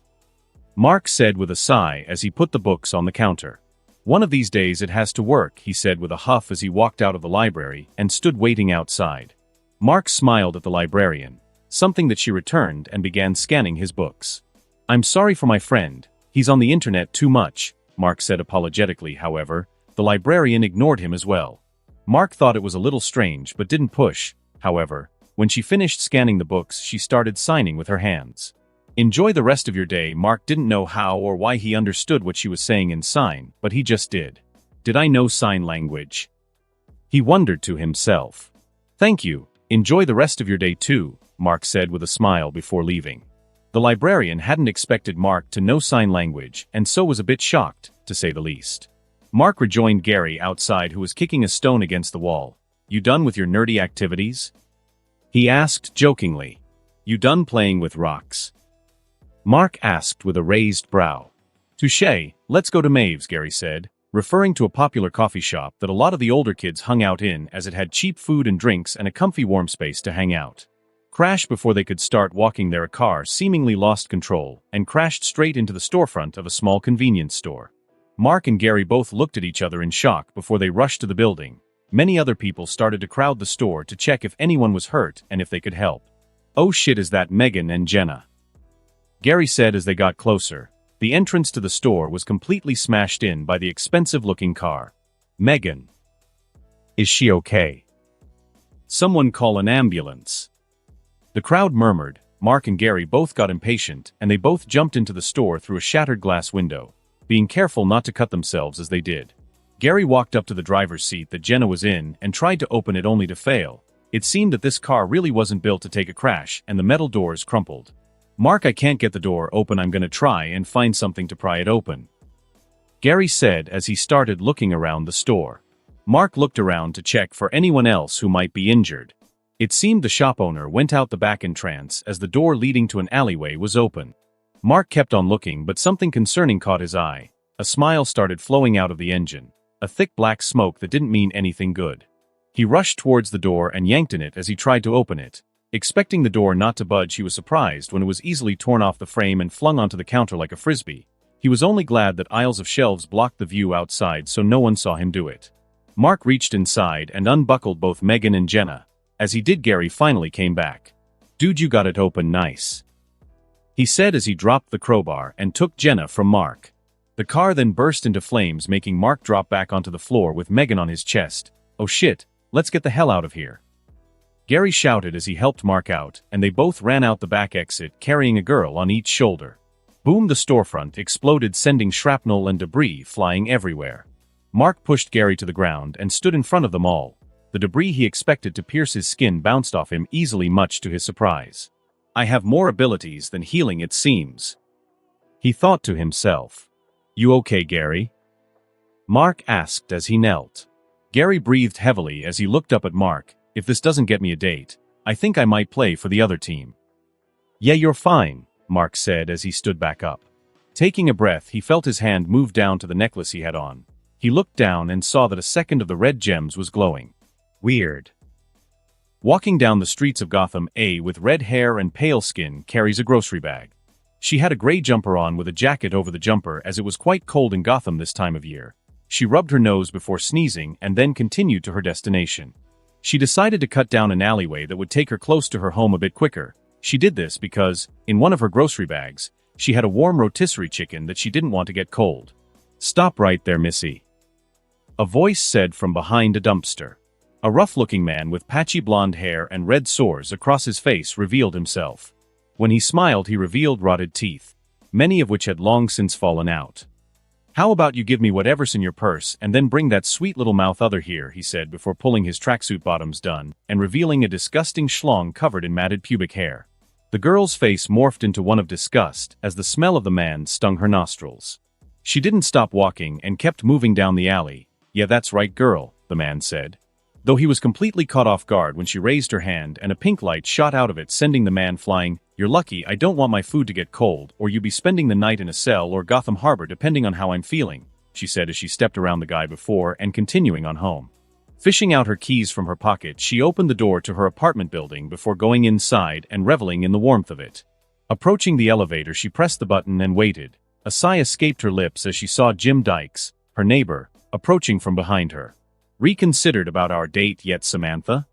Mark said with a sigh as he put the books on the counter. "One of these days it has to work," he said with a huff as he walked out of the library and stood waiting outside. Mark smiled at the librarian, something that she returned, and began scanning his books. "I'm sorry for my friend. He's on the internet too much," Mark said apologetically. However, the librarian ignored him as well. Mark thought it was a little strange but didn't push. However, when she finished scanning the books, she started signing with her hands. "Enjoy the rest of your day." Mark didn't know how or why he understood what she was saying in sign, but he just did. Did I know sign language? He wondered to himself. "Thank you. Enjoy the rest of your day too," Mark said with a smile before leaving. The librarian hadn't expected Mark to know sign language, and so was a bit shocked, to say the least. Mark rejoined Gary outside, who was kicking a stone against the wall. "You done with your nerdy activities?" he asked jokingly. "You done playing with rocks?" Mark asked with a raised brow. "Touché, let's go to Maeve's," Gary said, referring to a popular coffee shop that a lot of the older kids hung out in, as it had cheap food and drinks and a comfy warm space to hang out. Crash! Before they could start walking there, a car seemingly lost control and crashed straight into the storefront of a small convenience store. Mark and Gary both looked at each other in shock before they rushed to the building. Many other people started to crowd the store to check if anyone was hurt and if they could help. "Oh shit, is that Megan and Jenna?" Gary said as they got closer. The entrance to the store was completely smashed in by the expensive-looking car. "Megan. Is she okay? Someone call an ambulance." The crowd murmured. Mark and Gary both got impatient, and they both jumped into the store through a shattered glass window, being careful not to cut themselves as they did. Gary walked up to the driver's seat that Jenna was in and tried to open it, only to fail. It seemed that this car really wasn't built to take a crash, and the metal doors crumpled. "Mark, I can't get the door open. I'm gonna try and find something to pry it open," Gary said as he started looking around the store. Mark looked around to check for anyone else who might be injured. It seemed the shop owner went out the back in trance as the door leading to an alleyway was open. Mark kept on looking, but something concerning caught his eye. A smile started flowing out of the engine, a thick black smoke that didn't mean anything good. He rushed towards the door and yanked in it as he tried to open it. Expecting the door not to budge, he was surprised when it was easily torn off the frame and flung onto the counter like a frisbee. He was only glad that aisles of shelves blocked the view outside so no one saw him do it. Mark reached inside and unbuckled both Megan and Jenna. As he did, Gary finally came back. "Dude, you got it open nice," he said as he dropped the crowbar and took Jenna from Mark. The car then burst into flames, making Mark drop back onto the floor with Megan on his chest. "Oh shit, let's get the hell out of here," Gary shouted as he helped Mark out, and they both ran out the back exit, carrying a girl on each shoulder. Boom! The storefront exploded, sending shrapnel and debris flying everywhere. Mark pushed Gary to the ground and stood in front of them all. The debris he expected to pierce his skin bounced off him easily, much to his surprise. "I have more abilities than healing, it seems," he thought to himself. "You okay, Gary?" Mark asked as he knelt. Gary breathed heavily as he looked up at Mark. "If this doesn't get me a date, I think I might play for the other team." "Yeah, you're fine," Mark said as he stood back up. Taking a breath, he felt his hand move down to the necklace he had on. He looked down and saw that a second of the red gems was glowing. Weird. Walking down the streets of Gotham, A with red hair and pale skin carries a grocery bag. She had a gray jumper on with a jacket over the jumper as it was quite cold in Gotham this time of year. She rubbed her nose before sneezing and then continued to her destination. She decided to cut down an alleyway that would take her close to her home a bit quicker. She did this because, in one of her grocery bags, she had a warm rotisserie chicken that she didn't want to get cold. "Stop right there, Missy," a voice said from behind a dumpster. A rough-looking man with patchy blonde hair and red sores across his face revealed himself. When he smiled, he revealed rotted teeth, many of which had long since fallen out. "How about you give me whatever's in your purse and then bring that sweet little mouth other here," he said before pulling his tracksuit bottoms down and revealing a disgusting schlong covered in matted pubic hair. The girl's face morphed into one of disgust as the smell of the man stung her nostrils. She didn't stop walking and kept moving down the alley. "Yeah, that's right, girl," the man said. Though he was completely caught off guard when she raised her hand and a pink light shot out of it, sending the man flying. "You're lucky I don't want my food to get cold, or you'd be spending the night in a cell or Gotham Harbor depending on how I'm feeling," she said as she stepped around the guy before and continuing on home. Fishing out her keys from her pocket, she opened the door to her apartment building before going inside and reveling in the warmth of it. Approaching the elevator, she pressed the button and waited. A sigh escaped her lips as she saw Jim Dykes, her neighbor, approaching from behind her. "Reconsidered about our date yet, Samantha?"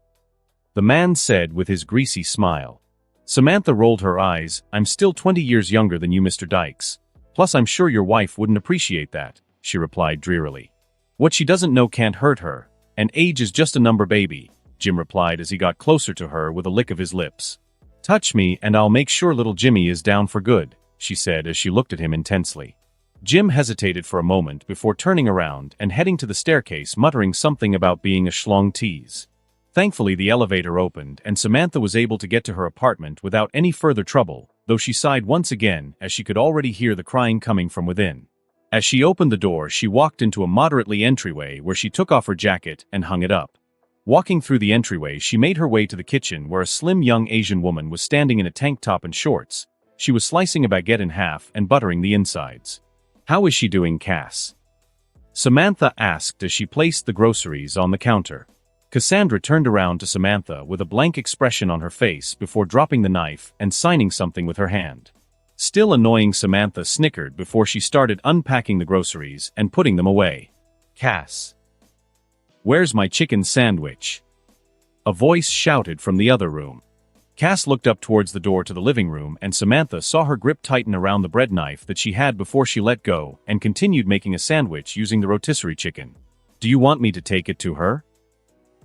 the man said with his greasy smile. Samantha rolled her eyes. "I'm still 20 years younger than you, Mr. Dykes. Plus I'm sure your wife wouldn't appreciate that," she replied drearily. "What she doesn't know can't hurt her, and age is just a number, baby," Jim replied as he got closer to her with a lick of his lips. "Touch me and I'll make sure little Jimmy is down for good," she said as she looked at him intensely. Jim hesitated for a moment before turning around and heading to the staircase, muttering something about being a schlong tease. Thankfully, the elevator opened and Samantha was able to get to her apartment without any further trouble, though she sighed once again as she could already hear the crying coming from within. As she opened the door, she walked into a moderately entryway where she took off her jacket and hung it up. Walking through the entryway, she made her way to the kitchen where a slim young Asian woman was standing in a tank top and shorts. She was slicing a baguette in half and buttering the insides. "How is she doing, Cass?" Samantha asked as she placed the groceries on the counter. Cassandra turned around to Samantha with a blank expression on her face before dropping the knife and signing something with her hand. Still annoying, Samantha snickered before she started unpacking the groceries and putting them away. "Cass, where's my chicken sandwich?" a voice shouted from the other room. Cass looked up towards the door to the living room and Samantha saw her grip tighten around the bread knife that she had before she let go and continued making a sandwich using the rotisserie chicken. "Do you want me to take it to her?"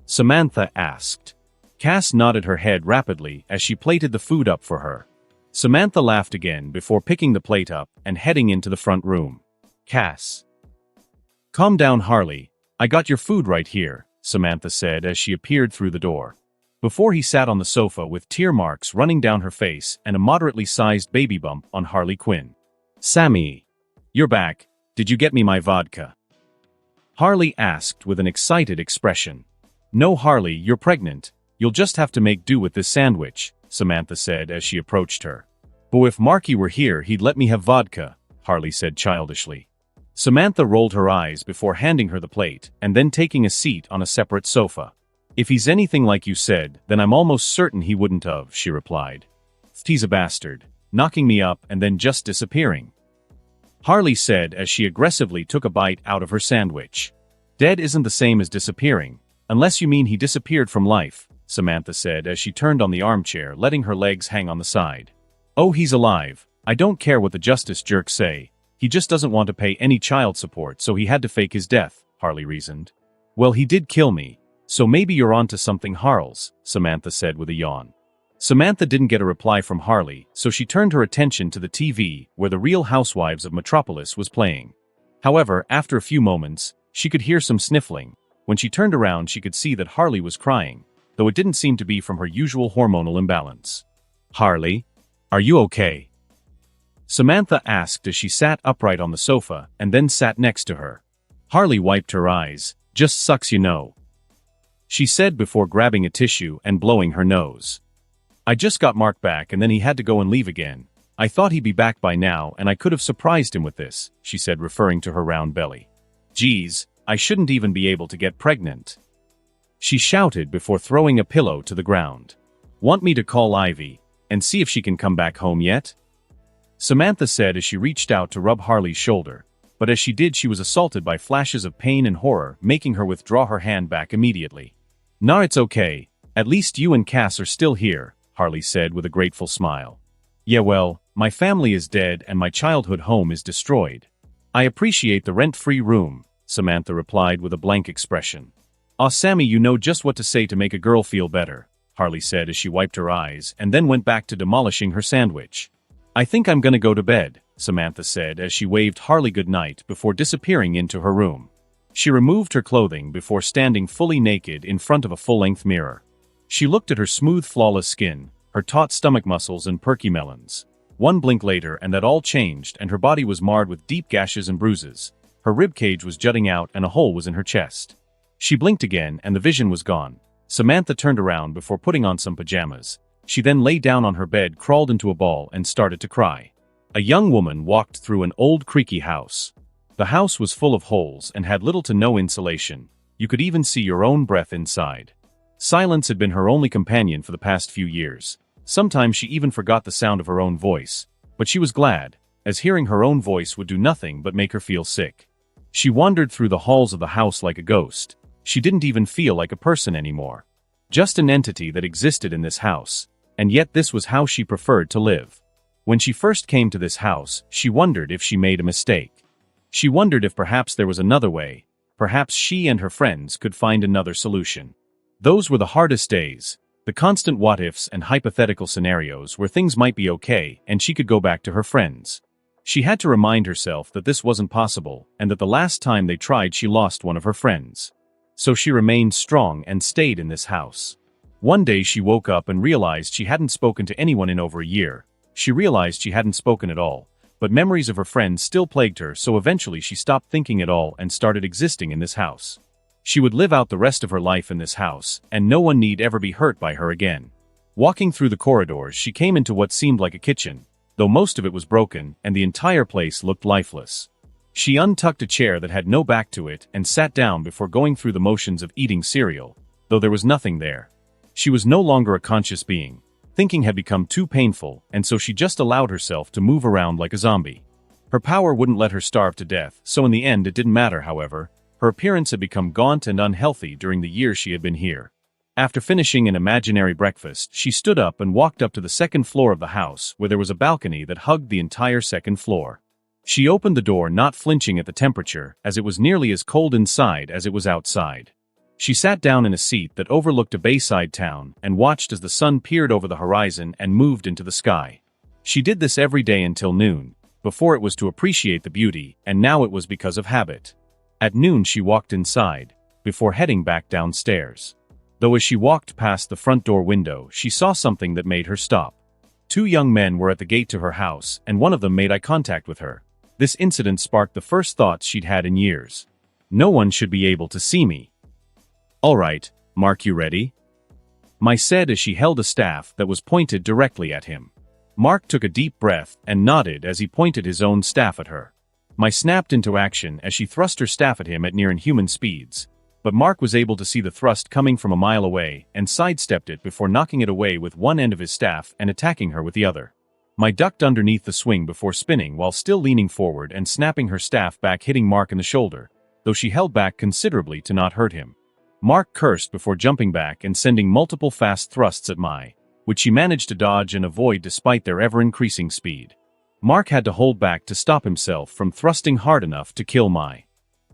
Samantha asked. Cass nodded her head rapidly as she plated the food up for her. Samantha laughed again before picking the plate up and heading into the front room. "Cass, calm down, Harley. I got your food right here," Samantha said as she appeared through the door. Before he sat on the sofa with tear marks running down her face and a moderately sized baby bump on Harley Quinn. "Sammy, you're back. Did you get me my vodka?" Harley asked with an excited expression. "No, Harley, you're pregnant. You'll just have to make do with this sandwich," Samantha said as she approached her. "But if Marky were here, he'd let me have vodka," Harley said childishly. Samantha rolled her eyes before handing her the plate and then taking a seat on a separate sofa. "If he's anything like you said, then I'm almost certain he wouldn't have," she replied. "He's a bastard, knocking me up and then just disappearing," Harley said as she aggressively took a bite out of her sandwich. "Dead isn't the same as disappearing, unless you mean he disappeared from life," Samantha said as she turned on the armchair, letting her legs hang on the side. "Oh, he's alive. I don't care what the justice jerks say. He just doesn't want to pay any child support, so he had to fake his death," Harley reasoned. "Well, he did kill me. So maybe you're onto something, Harles," Samantha said with a yawn. Samantha didn't get a reply from Harley, so she turned her attention to the TV, where The Real Housewives of Metropolis was playing. However, after a few moments, she could hear some sniffling. When she turned around, she could see that Harley was crying, though it didn't seem to be from her usual hormonal imbalance. "Harley, are you okay?" Samantha asked as she sat upright on the sofa and then sat next to her. Harley wiped her eyes. "Just sucks, you know," she said before grabbing a tissue and blowing her nose. "I just got Mark back and then he had to go and leave again. I thought he'd be back by now and I could have surprised him with this," she said, referring to her round belly. "Geez, I shouldn't even be able to get pregnant," she shouted before throwing a pillow to the ground. "Want me to call Ivy and see if she can come back home yet?" Samantha said as she reached out to rub Harley's shoulder, but as she did, she was assaulted by flashes of pain and horror, making her withdraw her hand back immediately. "Nah, it's okay. At least you and Cass are still here," Harley said with a grateful smile. "Yeah, well, my family is dead and my childhood home is destroyed. I appreciate the rent-free room," Samantha replied with a blank expression. "Aw, Sammy, you know just what to say to make a girl feel better," Harley said as she wiped her eyes and then went back to demolishing her sandwich. "I think I'm gonna go to bed," Samantha said as she waved Harley goodnight before disappearing into her room. She removed her clothing before standing fully naked in front of a full-length mirror. She looked at her smooth, flawless skin, her taut stomach muscles and perky melons. One blink later and that all changed, and her body was marred with deep gashes and bruises. Her ribcage was jutting out and a hole was in her chest. She blinked again and the vision was gone. Samantha turned around before putting on some pajamas. She then lay down on her bed, crawled into a ball and started to cry. A young woman walked through an old creaky house. The house was full of holes and had little to no insulation. You could even see your own breath inside. Silence had been her only companion for the past few years. Sometimes she even forgot the sound of her own voice. But she was glad, as hearing her own voice would do nothing but make her feel sick. She wandered through the halls of the house like a ghost. She didn't even feel like a person anymore. Just an entity that existed in this house. And yet this was how she preferred to live. When she first came to this house, she wondered if she made a mistake. She wondered if perhaps there was another way. Perhaps she and her friends could find another solution. Those were the hardest days. The constant what-ifs and hypothetical scenarios where things might be okay and she could go back to her friends. She had to remind herself that this wasn't possible and that the last time they tried she lost one of her friends. So she remained strong and stayed in this house. One day she woke up and realized she hadn't spoken to anyone in over a year. She realized she hadn't spoken at all, but memories of her friends still plagued her, so eventually she stopped thinking at all and started existing in this house. She would live out the rest of her life in this house, and no one need ever be hurt by her again. Walking through the corridors, she came into what seemed like a kitchen, though most of it was broken and the entire place looked lifeless. She untucked a chair that had no back to it and sat down before going through the motions of eating cereal, though there was nothing there. She was no longer a conscious being. Thinking had become too painful, and so she just allowed herself to move around like a zombie. Her power wouldn't let her starve to death, so in the end it didn't matter, however. Her appearance had become gaunt and unhealthy during the years she had been here. After finishing an imaginary breakfast, she stood up and walked up to the second floor of the house, where there was a balcony that hugged the entire second floor. She opened the door, not flinching at the temperature, as it was nearly as cold inside as it was outside. She sat down in a seat that overlooked a bayside town and watched as the sun peered over the horizon and moved into the sky. She did this every day until noon. Before it was to appreciate the beauty, and now it was because of habit. At noon she walked inside, before heading back downstairs. Though as she walked past the front door window, she saw something that made her stop. Two young men were at the gate to her house, and one of them made eye contact with her. This incident sparked the first thoughts she'd had in years. No one should be able to see me. All right, Mark, you ready? Mai said as she held a staff that was pointed directly at him. Mark took a deep breath and nodded as he pointed his own staff at her. Mai snapped into action as she thrust her staff at him at near inhuman speeds. But Mark was able to see the thrust coming from a mile away and sidestepped it before knocking it away with one end of his staff and attacking her with the other. Mai ducked underneath the swing before spinning while still leaning forward and snapping her staff back, hitting Mark in the shoulder, though she held back considerably to not hurt him. Mark cursed before jumping back and sending multiple fast thrusts at Mai, which she managed to dodge and avoid despite their ever-increasing speed. Mark had to hold back to stop himself from thrusting hard enough to kill Mai.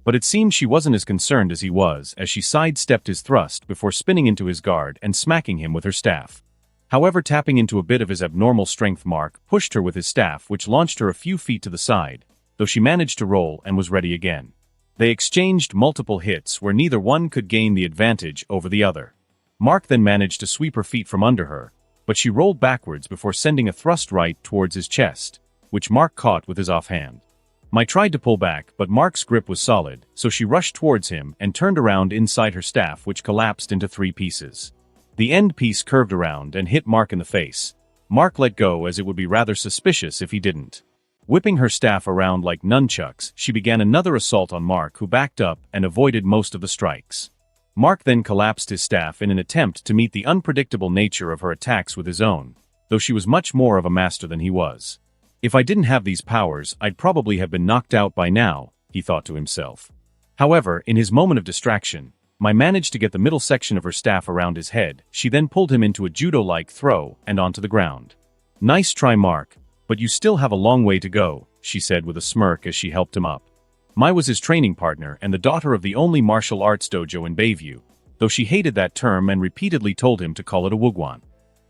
But it seemed she wasn't as concerned as he was as she sidestepped his thrust before spinning into his guard and smacking him with her staff. However, tapping into a bit of his abnormal strength, Mark pushed her with his staff, which launched her a few feet to the side, though she managed to roll and was ready again. They exchanged multiple hits where neither one could gain the advantage over the other. Mark then managed to sweep her feet from under her, but she rolled backwards before sending a thrust right towards his chest, which Mark caught with his offhand. Mai tried to pull back, but Mark's grip was solid, so she rushed towards him and turned around inside her staff, which collapsed into 3 pieces. The end piece curved around and hit Mark in the face. Mark let go as it would be rather suspicious if he didn't. Whipping her staff around like nunchucks, she began another assault on Mark, who backed up and avoided most of the strikes. Mark then collapsed his staff in an attempt to meet the unpredictable nature of her attacks with his own, though she was much more of a master than he was. If I didn't have these powers, I'd probably have been knocked out by now, he thought to himself. However, in his moment of distraction, Mai managed to get the middle section of her staff around his head. She then pulled him into a judo-like throw and onto the ground. Nice try, Mark, but you still have a long way to go, she said with a smirk as she helped him up. Mai was his training partner and the daughter of the only martial arts dojo in Bayview, though she hated that term and repeatedly told him to call it a wugwan.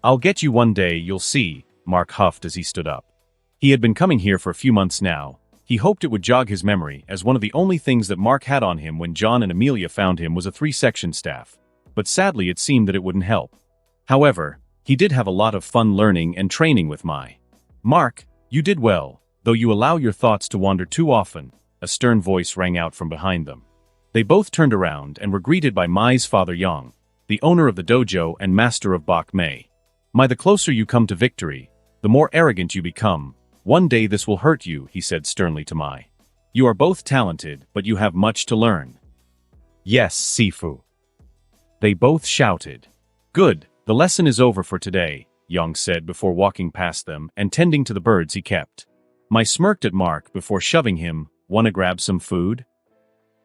I'll get you one day, you'll see, Mark huffed as he stood up. He had been coming here for a few months now. He hoped it would jog his memory, as one of the only things that Mark had on him when John and Amelia found him was a 3-section staff. But sadly it seemed that it wouldn't help. However, he did have a lot of fun learning and training with Mai. Mark, you did well, though you allow your thoughts to wander too often, a stern voice rang out from behind them. They both turned around and were greeted by Mai's father Yang, the owner of the dojo and master of Bak Mei. Mai, the closer you come to victory, the more arrogant you become. One day this will hurt you, he said sternly to Mai. You are both talented, but you have much to learn. Yes, Sifu. They both shouted. Good, the lesson is over for today, Yang said before walking past them and tending to the birds he kept. Mai smirked at Mark before shoving him. Wanna grab some food?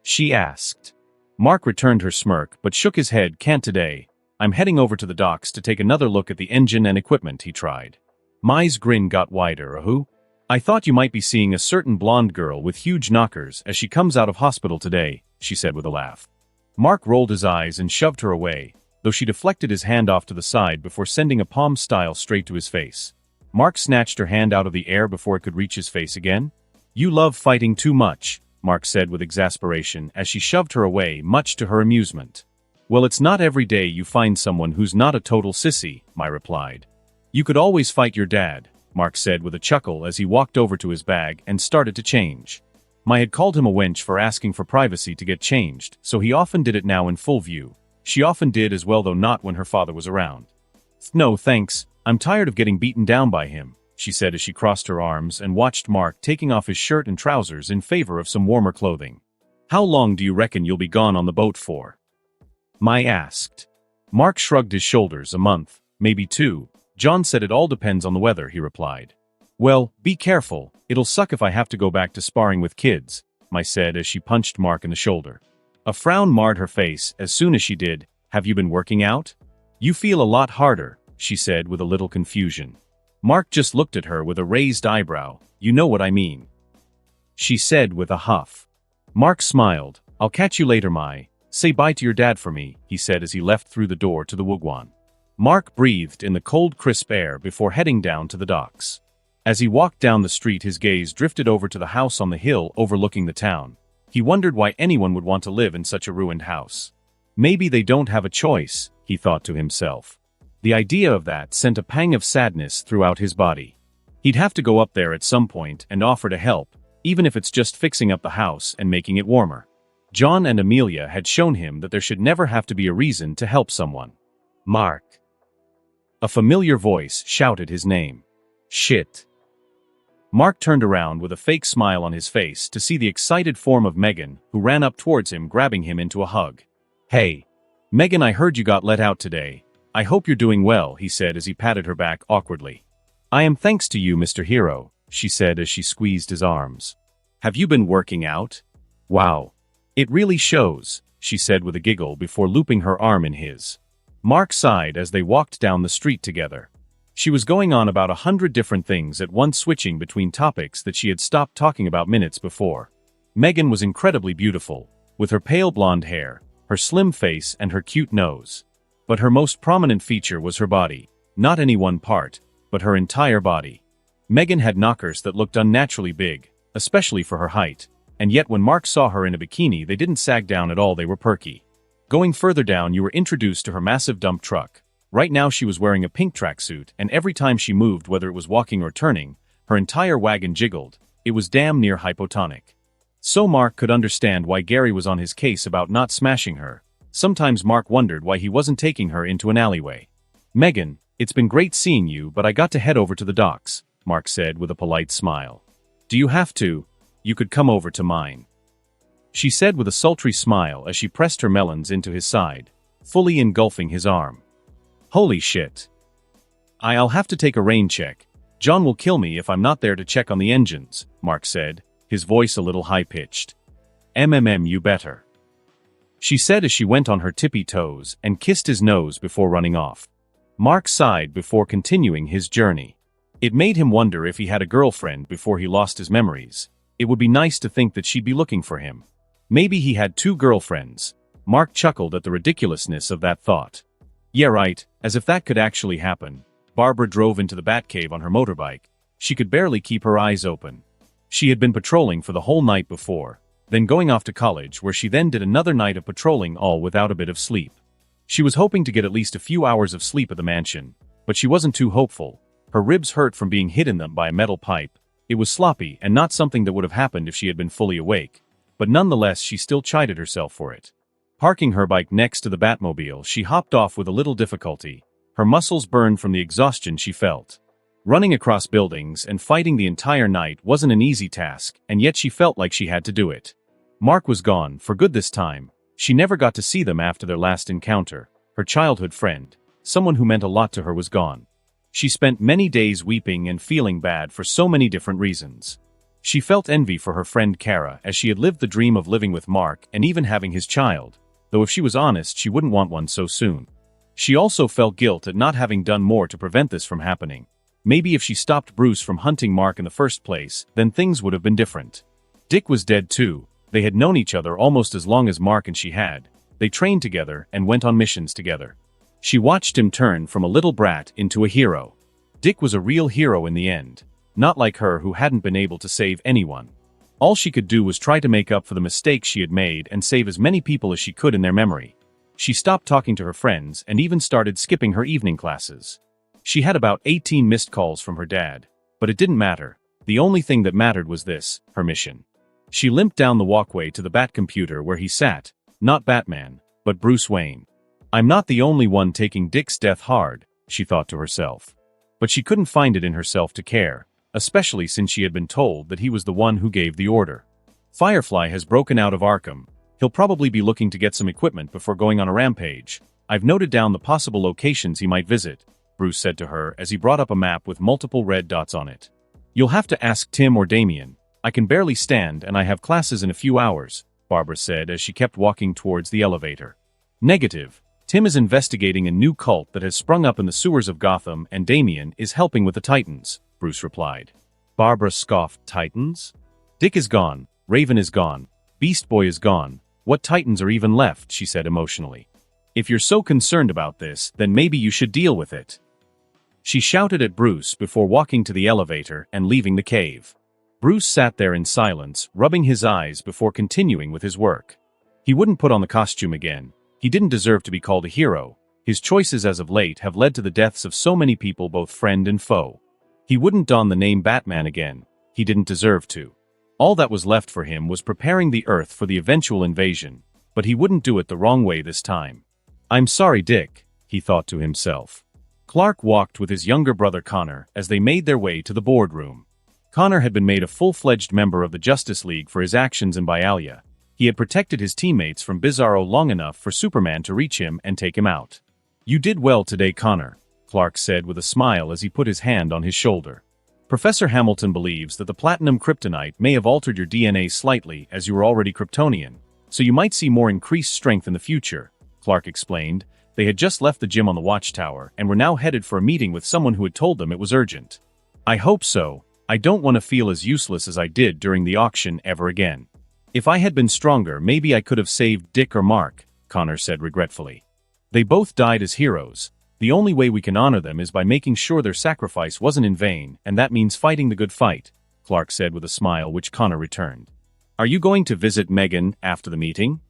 She asked. Mark returned her smirk but shook his head. Can't today. I'm heading over to the docks to take another look at the engine and equipment, he tried. Mai's grin got wider. Who? I thought you might be seeing a certain blonde girl with huge knockers as she comes out of hospital today, she said with a laugh. Mark rolled his eyes and shoved her away, though she deflected his hand off to the side before sending a palm style straight to his face. Mark snatched her hand out of the air before it could reach his face again. You love fighting too much, Mark said with exasperation as she shoved her away, much to her amusement. Well, it's not every day you find someone who's not a total sissy, Mai replied. You could always fight your dad, Mark said with a chuckle as he walked over to his bag and started to change. Mai had called him a wench for asking for privacy to get changed, so he often did it now in full view. She often did as well, though not when her father was around. No thanks, I'm tired of getting beaten down by him, she said as she crossed her arms and watched Mark taking off his shirt and trousers in favor of some warmer clothing. How long do you reckon you'll be gone on the boat for? Mai asked. Mark shrugged his shoulders. A month, maybe 2. John said it all depends on the weather, he replied. Well, be careful, it'll suck if I have to go back to sparring with kids, Mai said as she punched Mark in the shoulder. A frown marred her face as soon as she did. Have you been working out? You feel a lot harder, she said with a little confusion. Mark just looked at her with a raised eyebrow. You know what I mean, she said with a huff. Mark smiled. I'll catch you later, Mai. Say bye to your dad for me, he said as he left through the door to the wugwan. Mark breathed in the cold, crisp air before heading down to the docks. As he walked down the street, his gaze drifted over to the house on the hill overlooking the town. He wondered why anyone would want to live in such a ruined house. Maybe they don't have a choice, he thought to himself. The idea of that sent a pang of sadness throughout his body. He'd have to go up there at some point and offer to help, even if it's just fixing up the house and making it warmer. John and Amelia had shown him that there should never have to be a reason to help someone. Mark. A familiar voice shouted his name. Shit. Mark turned around with a fake smile on his face to see the excited form of Megan, who ran up towards him, grabbing him into a hug. Hey. Megan, I heard you got let out today. I hope you're doing well, he said as he patted her back awkwardly. I am, thanks to you, Mr. Hero, she said as she squeezed his arms. Have you been working out? Wow. It really shows, she said with a giggle before looping her arm in his. Mark sighed as they walked down the street together. She was going on about 100 different things at once, switching between topics that she had stopped talking about minutes before. Megan was incredibly beautiful, with her pale blonde hair, her slim face and her cute nose. But her most prominent feature was her body, not any one part, but her entire body. Megan had knockers that looked unnaturally big, especially for her height, and yet when Mark saw her in a bikini they didn't sag down at all, they were perky. Going further down you were introduced to her massive dump truck. Right now she was wearing a pink tracksuit, and every time she moved, whether it was walking or turning, her entire wagon jiggled. It was damn near hypotonic. So Mark could understand why Gary was on his case about not smashing her. Sometimes Mark wondered why he wasn't taking her into an alleyway. Megan, it's been great seeing you, but I got to head over to the docks, Mark said with a polite smile. Do you have to? You could come over to mine, she said with a sultry smile as she pressed her melons into his side, fully engulfing his arm. Holy shit. I'll have to take a rain check. John will kill me if I'm not there to check on the engines, Mark said, his voice a little high-pitched. You better, she said as she went on her tippy toes and kissed his nose before running off. Mark sighed before continuing his journey. It made him wonder if he had a girlfriend before he lost his memories. It would be nice to think that she'd be looking for him. Maybe he had 2 girlfriends. Mark chuckled at the ridiculousness of that thought. Yeah, right, as if that could actually happen. Barbara drove into the Batcave on her motorbike. She could barely keep her eyes open. She had been patrolling for the whole night before, then going off to college, where she then did another night of patrolling, all without a bit of sleep. She was hoping to get at least a few hours of sleep at the mansion, but she wasn't too hopeful. Her ribs hurt from being hit in them by a metal pipe. It was sloppy and not something that would have happened if she had been fully awake, but nonetheless she still chided herself for it. Parking her bike next to the Batmobile, she hopped off with a little difficulty. Her muscles burned from the exhaustion she felt. Running across buildings and fighting the entire night wasn't an easy task, and yet she felt like she had to do it. Mark was gone, for good this time. She never got to see them after their last encounter. Her childhood friend, someone who meant a lot to her, was gone. She spent many days weeping and feeling bad for so many different reasons. She felt envy for her friend Kara, as she had lived the dream of living with Mark and even having his child, though if she was honest she wouldn't want one so soon. She also felt guilt at not having done more to prevent this from happening. Maybe if she stopped Bruce from hunting Mark in the first place, then things would have been different. Dick was dead too. They had known each other almost as long as Mark and she had. They trained together and went on missions together. She watched him turn from a little brat into a hero. Dick was a real hero in the end. Not like her, who hadn't been able to save anyone. All she could do was try to make up for the mistakes she had made and save as many people as she could in their memory. She stopped talking to her friends and even started skipping her evening classes. She had about 18 missed calls from her dad, but it didn't matter. The only thing that mattered was this, her mission. She limped down the walkway to the Bat computer where he sat, not Batman, but Bruce Wayne. I'm not the only one taking Dick's death hard, she thought to herself. But she couldn't find it in herself to care, especially since she had been told that he was the one who gave the order. Firefly has broken out of Arkham. He'll probably be looking to get some equipment before going on a rampage. I've noted down the possible locations he might visit, Bruce said to her as he brought up a map with multiple red dots on it. You'll have to ask Tim or Damien. I can barely stand and I have classes in a few hours, Barbara said as she kept walking towards the elevator. Negative. Tim is investigating a new cult that has sprung up in the sewers of Gotham, and Damien is helping with the Titans, Bruce replied. Barbara scoffed. Titans? Dick is gone, Raven is gone, Beast Boy is gone. What Titans are even left? She said emotionally. If you're so concerned about this, then maybe you should deal with it, she shouted at Bruce before walking to the elevator and leaving the cave. Bruce sat there in silence, rubbing his eyes before continuing with his work. He wouldn't put on the costume again. He didn't deserve to be called a hero. His choices as of late have led to the deaths of so many people, both friend and foe. He wouldn't don the name Batman again. He didn't deserve to. All that was left for him was preparing the Earth for the eventual invasion, but he wouldn't do it the wrong way this time. I'm sorry, Dick, he thought to himself. Clark walked with his younger brother Connor as they made their way to the boardroom. Connor had been made a full-fledged member of the Justice League for his actions in Bialia. He had protected his teammates from Bizarro long enough for Superman to reach him and take him out. You did well today, Connor, Clark said with a smile as he put his hand on his shoulder. Professor Hamilton believes that the platinum kryptonite may have altered your DNA slightly as you were already Kryptonian, so you might see more increased strength in the future, Clark explained. They had just left the gym on the watchtower and were now headed for a meeting with someone who had told them it was urgent. I hope so. I don't want to feel as useless as I did during the auction ever again. If I had been stronger, maybe I could have saved Dick or Mark, Connor said regretfully. They both died as heroes. The only way we can honor them is by making sure their sacrifice wasn't in vain, and that means fighting the good fight, Clark said with a smile which Connor returned. Are you going to visit Megan after the meeting?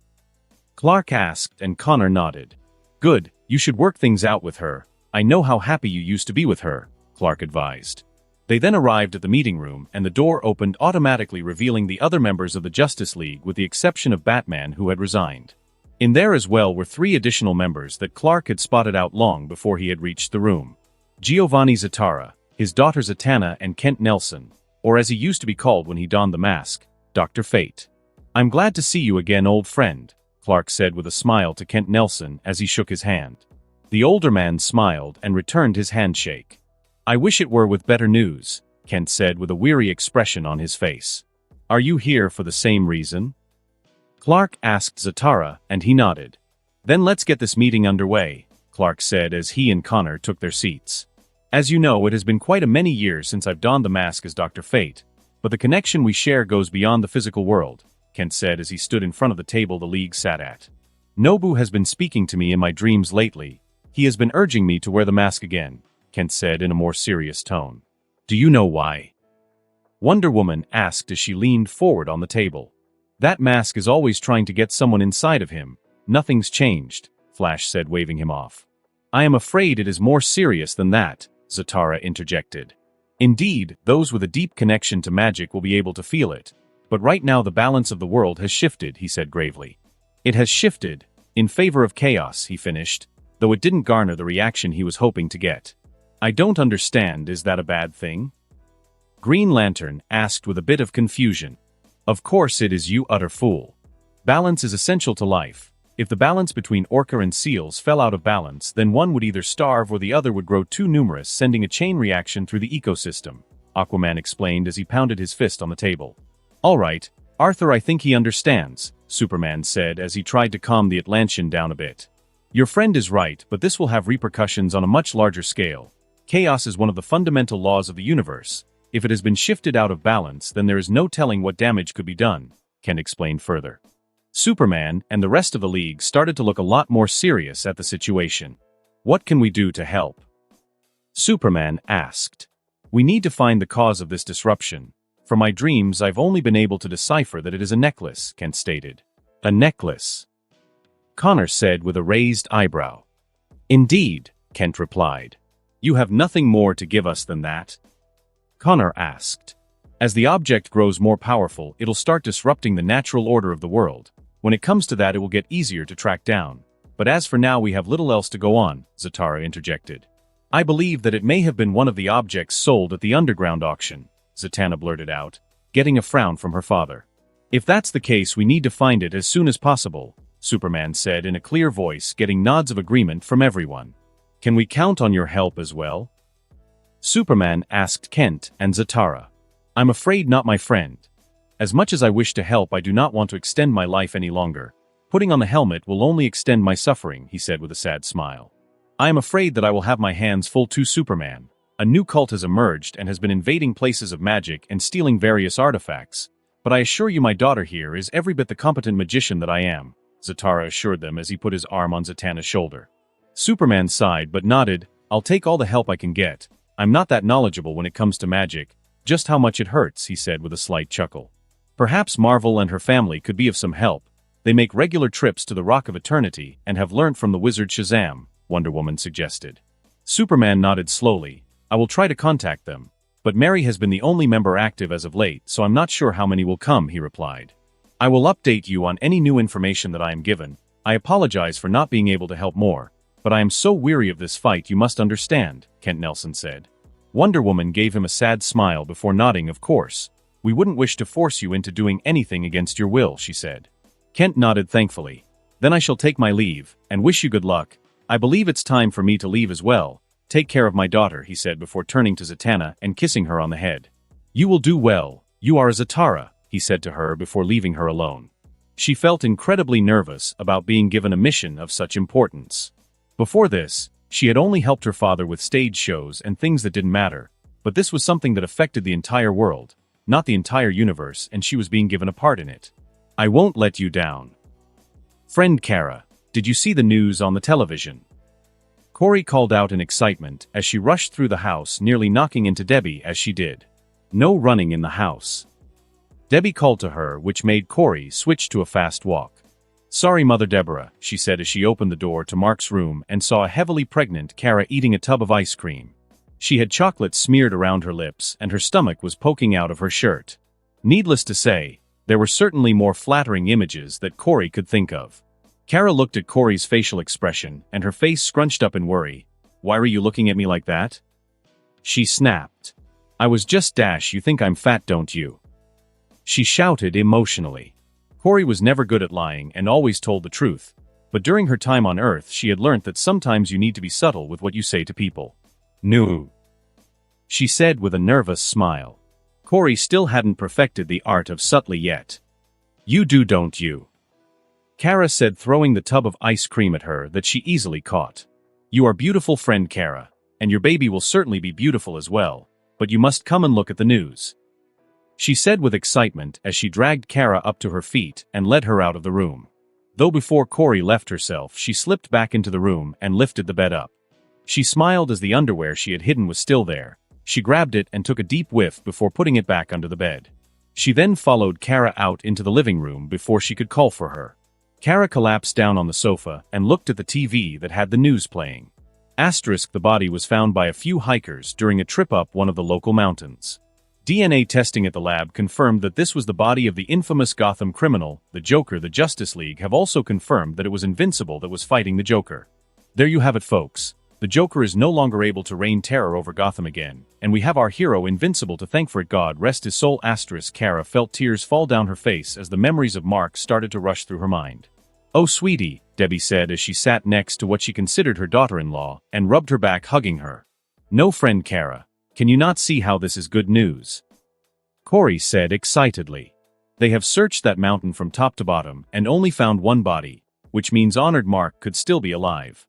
Clark asked, and Connor nodded. Good, you should work things out with her. I know how happy you used to be with her, Clark advised. They then arrived at the meeting room, and the door opened automatically, revealing the other members of the Justice League with the exception of Batman, who had resigned. In there as well were 3 additional members that Clark had spotted out long before he had reached the room. Giovanni Zatara, his daughter Zatanna, and Kent Nelson, or as he used to be called when he donned the mask, Dr. Fate. I'm glad to see you again, old friend, Clark said with a smile to Kent Nelson as he shook his hand. The older man smiled and returned his handshake. I wish it were with better news, Kent said with a weary expression on his face. Are you here for the same reason? Clark asked Zatara, and he nodded. Then let's get this meeting underway, Clark said as he and Connor took their seats. As you know, it has been quite a many years since I've donned the mask as Dr. Fate, but the connection we share goes beyond the physical world, Kent said as he stood in front of the table the League sat at. Nobu has been speaking to me in my dreams lately. He has been urging me to wear the mask again, Kent said in a more serious tone. Do you know why? Wonder Woman asked as she leaned forward on the table. That mask is always trying to get someone inside of him. Nothing's changed, Flash said, waving him off. I am afraid it is more serious than that, Zatara interjected. Indeed, those with a deep connection to magic will be able to feel it. But right now the balance of the world has shifted, he said gravely. It has shifted, in favor of chaos, he finished, though it didn't garner the reaction he was hoping to get. I don't understand, is that a bad thing? Green Lantern asked with a bit of confusion. Of course it is, you utter fool. Balance is essential to life. If the balance between orca and seals fell out of balance, then one would either starve or the other would grow too numerous, sending a chain reaction through the ecosystem, Aquaman explained as he pounded his fist on the table. All right, Arthur, I think he understands, Superman said as he tried to calm the Atlantean down a bit. Your friend is right, but this will have repercussions on a much larger scale. Chaos is one of the fundamental laws of the universe. If it has been shifted out of balance, then there is no telling what damage could be done, Kent explained further. Superman and the rest of the League started to look a lot more serious at the situation. What can we do to help? Superman asked. We need to find the cause of this disruption. From my dreams, I've only been able to decipher that it is a necklace, Kent stated. A necklace? Connor said with a raised eyebrow. Indeed, Kent replied. You have nothing more to give us than that? Connor asked. As the object grows more powerful, it'll start disrupting the natural order of the world. When it comes to that, it will get easier to track down. But as for now, we have little else to go on, Zatara interjected. I believe that it may have been one of the objects sold at the underground auction, Zatanna blurted out, getting a frown from her father. If that's the case, we need to find it as soon as possible, Superman said in a clear voice, getting nods of agreement from everyone. Can we count on your help as well? Superman asked Kent and Zatara. I'm afraid not, my friend. As much as I wish to help, I do not want to extend my life any longer. Putting on the helmet will only extend my suffering, he said with a sad smile. I am afraid that I will have my hands full too. Superman. A new cult has emerged and has been invading places of magic and stealing various artifacts. But I assure you my daughter here is every bit the competent magician that I am, Zatara assured them as he put his arm on Zatanna's shoulder. Superman sighed but nodded. I'll take all the help I can get. I'm not that knowledgeable when it comes to magic. Just how much it hurts, he said with a slight chuckle. Perhaps Marvel and her family could be of some help. They make regular trips to the Rock of Eternity and have learnt from the wizard Shazam, Wonder Woman suggested. Superman nodded slowly. I will try to contact them. But Mary has been the only member active as of late, so I'm not sure how many will come, he replied. I will update you on any new information that I am given. I apologize for not being able to help more, but I am so weary of this fight you must understand, Kent Nelson said. Wonder Woman gave him a sad smile before nodding. Of course. We wouldn't wish to force you into doing anything against your will, she said. Kent nodded thankfully. Then I shall take my leave, and wish you good luck. I believe it's time for me to leave as well. Take care of my daughter, he said before turning to Zatanna and kissing her on the head. You will do well. You are a Zatara, he said to her before leaving her alone. She felt incredibly nervous about being given a mission of such importance. Before this, she had only helped her father with stage shows and things that didn't matter, but this was something that affected the entire world, not the entire universe, and she was being given a part in it. I won't let you down. Friend Kara, did you see the news on the television? Corey called out in excitement as she rushed through the house, nearly knocking into Debbie as she did. No running in the house. Debbie called to her, which made Corey switch to a fast walk. Sorry, Mother Deborah, she said as she opened the door to Mark's room and saw a heavily pregnant Kara eating a tub of ice cream. She had chocolate smeared around her lips and her stomach was poking out of her shirt. Needless to say, there were certainly more flattering images that Corey could think of. Kara looked at Corey's facial expression and her face scrunched up in worry. Why were you looking at me like that? She snapped. I was just dash, you think I'm fat, don't you? She shouted emotionally. Corey was never good at lying and always told the truth, but during her time on Earth she had learnt that sometimes you need to be subtle with what you say to people. No, she said with a nervous smile. Corey still hadn't perfected the art of subtly yet. You do, don't you? Kara said, throwing the tub of ice cream at her that she easily caught. You are beautiful, friend Kara, and your baby will certainly be beautiful as well, but you must come and look at the news. She said with excitement as she dragged Kara up to her feet and led her out of the room. Though before Corey left herself, she slipped back into the room and lifted the bed up. She smiled as the underwear she had hidden was still there. She grabbed it and took a deep whiff before putting it back under the bed. She then followed Kara out into the living room before she could call for her. Kara collapsed down on the sofa and looked at the TV that had the news playing. Asterisk, the body was found by a few hikers during a trip up one of the local mountains. DNA testing at the lab confirmed that this was the body of the infamous Gotham criminal, the Joker. The Justice League have also confirmed that it was Invincible that was fighting the Joker. There you have it, folks. The Joker is no longer able to reign terror over Gotham again, and we have our hero Invincible to thank for it. God rest his soul. Asterisk. Kara felt tears fall down her face as the memories of Mark started to rush through her mind. Oh sweetie, Debbie said as she sat next to what she considered her daughter-in-law and rubbed her back, hugging her. No, friend Kara. Can you not see how this is good news? Corey said excitedly. They have searched that mountain from top to bottom and only found one body, which means honored Mark could still be alive.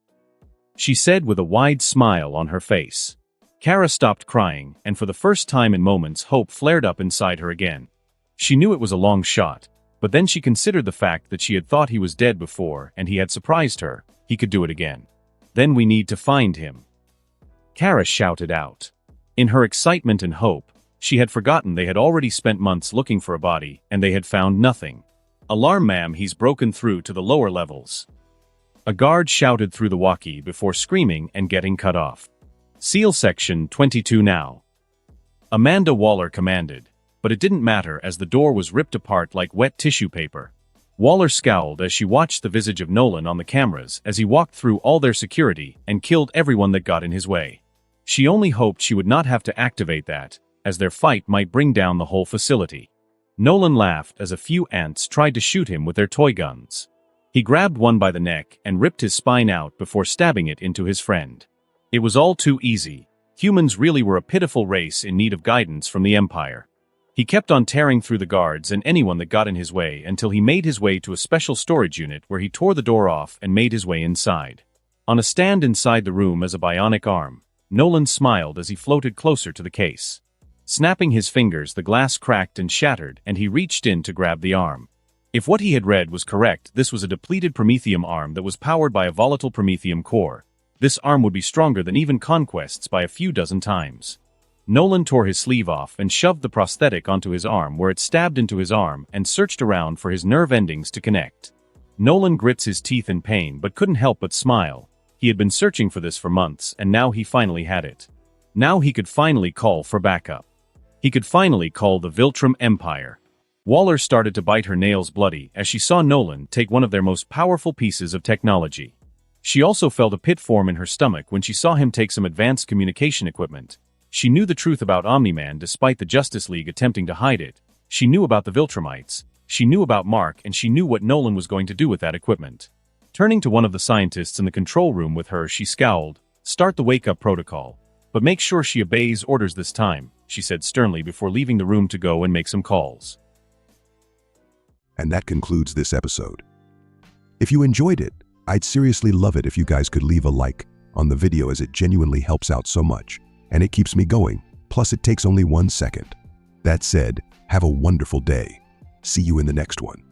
She said with a wide smile on her face. Kara stopped crying, and for the first time in moments hope flared up inside her again. She knew it was a long shot, but then she considered the fact that she had thought he was dead before and he had surprised her. He could do it again. Then we need to find him. Kara shouted out. In her excitement and hope, she had forgotten they had already spent months looking for a body, and they had found nothing. Alarm, ma'am, he's broken through to the lower levels. A guard shouted through the walkie before screaming and getting cut off. Seal section 22 now. Amanda Waller commanded, but it didn't matter as the door was ripped apart like wet tissue paper. Waller scowled as she watched the visage of Nolan on the cameras as he walked through all their security and killed everyone that got in his way. She only hoped she would not have to activate that, as their fight might bring down the whole facility. Nolan laughed as a few ants tried to shoot him with their toy guns. He grabbed one by the neck and ripped his spine out before stabbing it into his friend. It was all too easy. Humans really were a pitiful race in need of guidance from the Empire. He kept on tearing through the guards and anyone that got in his way until he made his way to a special storage unit where he tore the door off and made his way inside. On a stand inside the room as a bionic arm, Nolan smiled as he floated closer to the case. Snapping his fingers, the glass cracked and shattered and he reached in to grab the arm. If what he had read was correct, this was a depleted promethium arm that was powered by a volatile promethium core. This arm would be stronger than even Conquest's by a few dozen times. Nolan tore his sleeve off and shoved the prosthetic onto his arm where it stabbed into his arm and searched around for his nerve endings to connect. Nolan grits his teeth in pain but couldn't help but smile. He had been searching for this for months, and now he finally had it. Now he could finally call for backup. He could finally call the Viltrum Empire. Waller started to bite her nails bloody as she saw Nolan take one of their most powerful pieces of technology. She also felt a pit form in her stomach when she saw him take some advanced communication equipment. She knew the truth about Omni-Man despite the Justice League attempting to hide it. She knew about the Viltrumites. She knew about Mark, and she knew what Nolan was going to do with that equipment. Turning to one of the scientists in the control room with her, she scowled. "Start the wake-up protocol. But make sure she obeys orders this time," she said sternly before leaving the room to go and make some calls. And that concludes this episode. If you enjoyed it, I'd seriously love it if you guys could leave a like on the video, as it genuinely helps out so much, and it keeps me going, plus it takes only 1 second. That said, have a wonderful day. See you in the next one.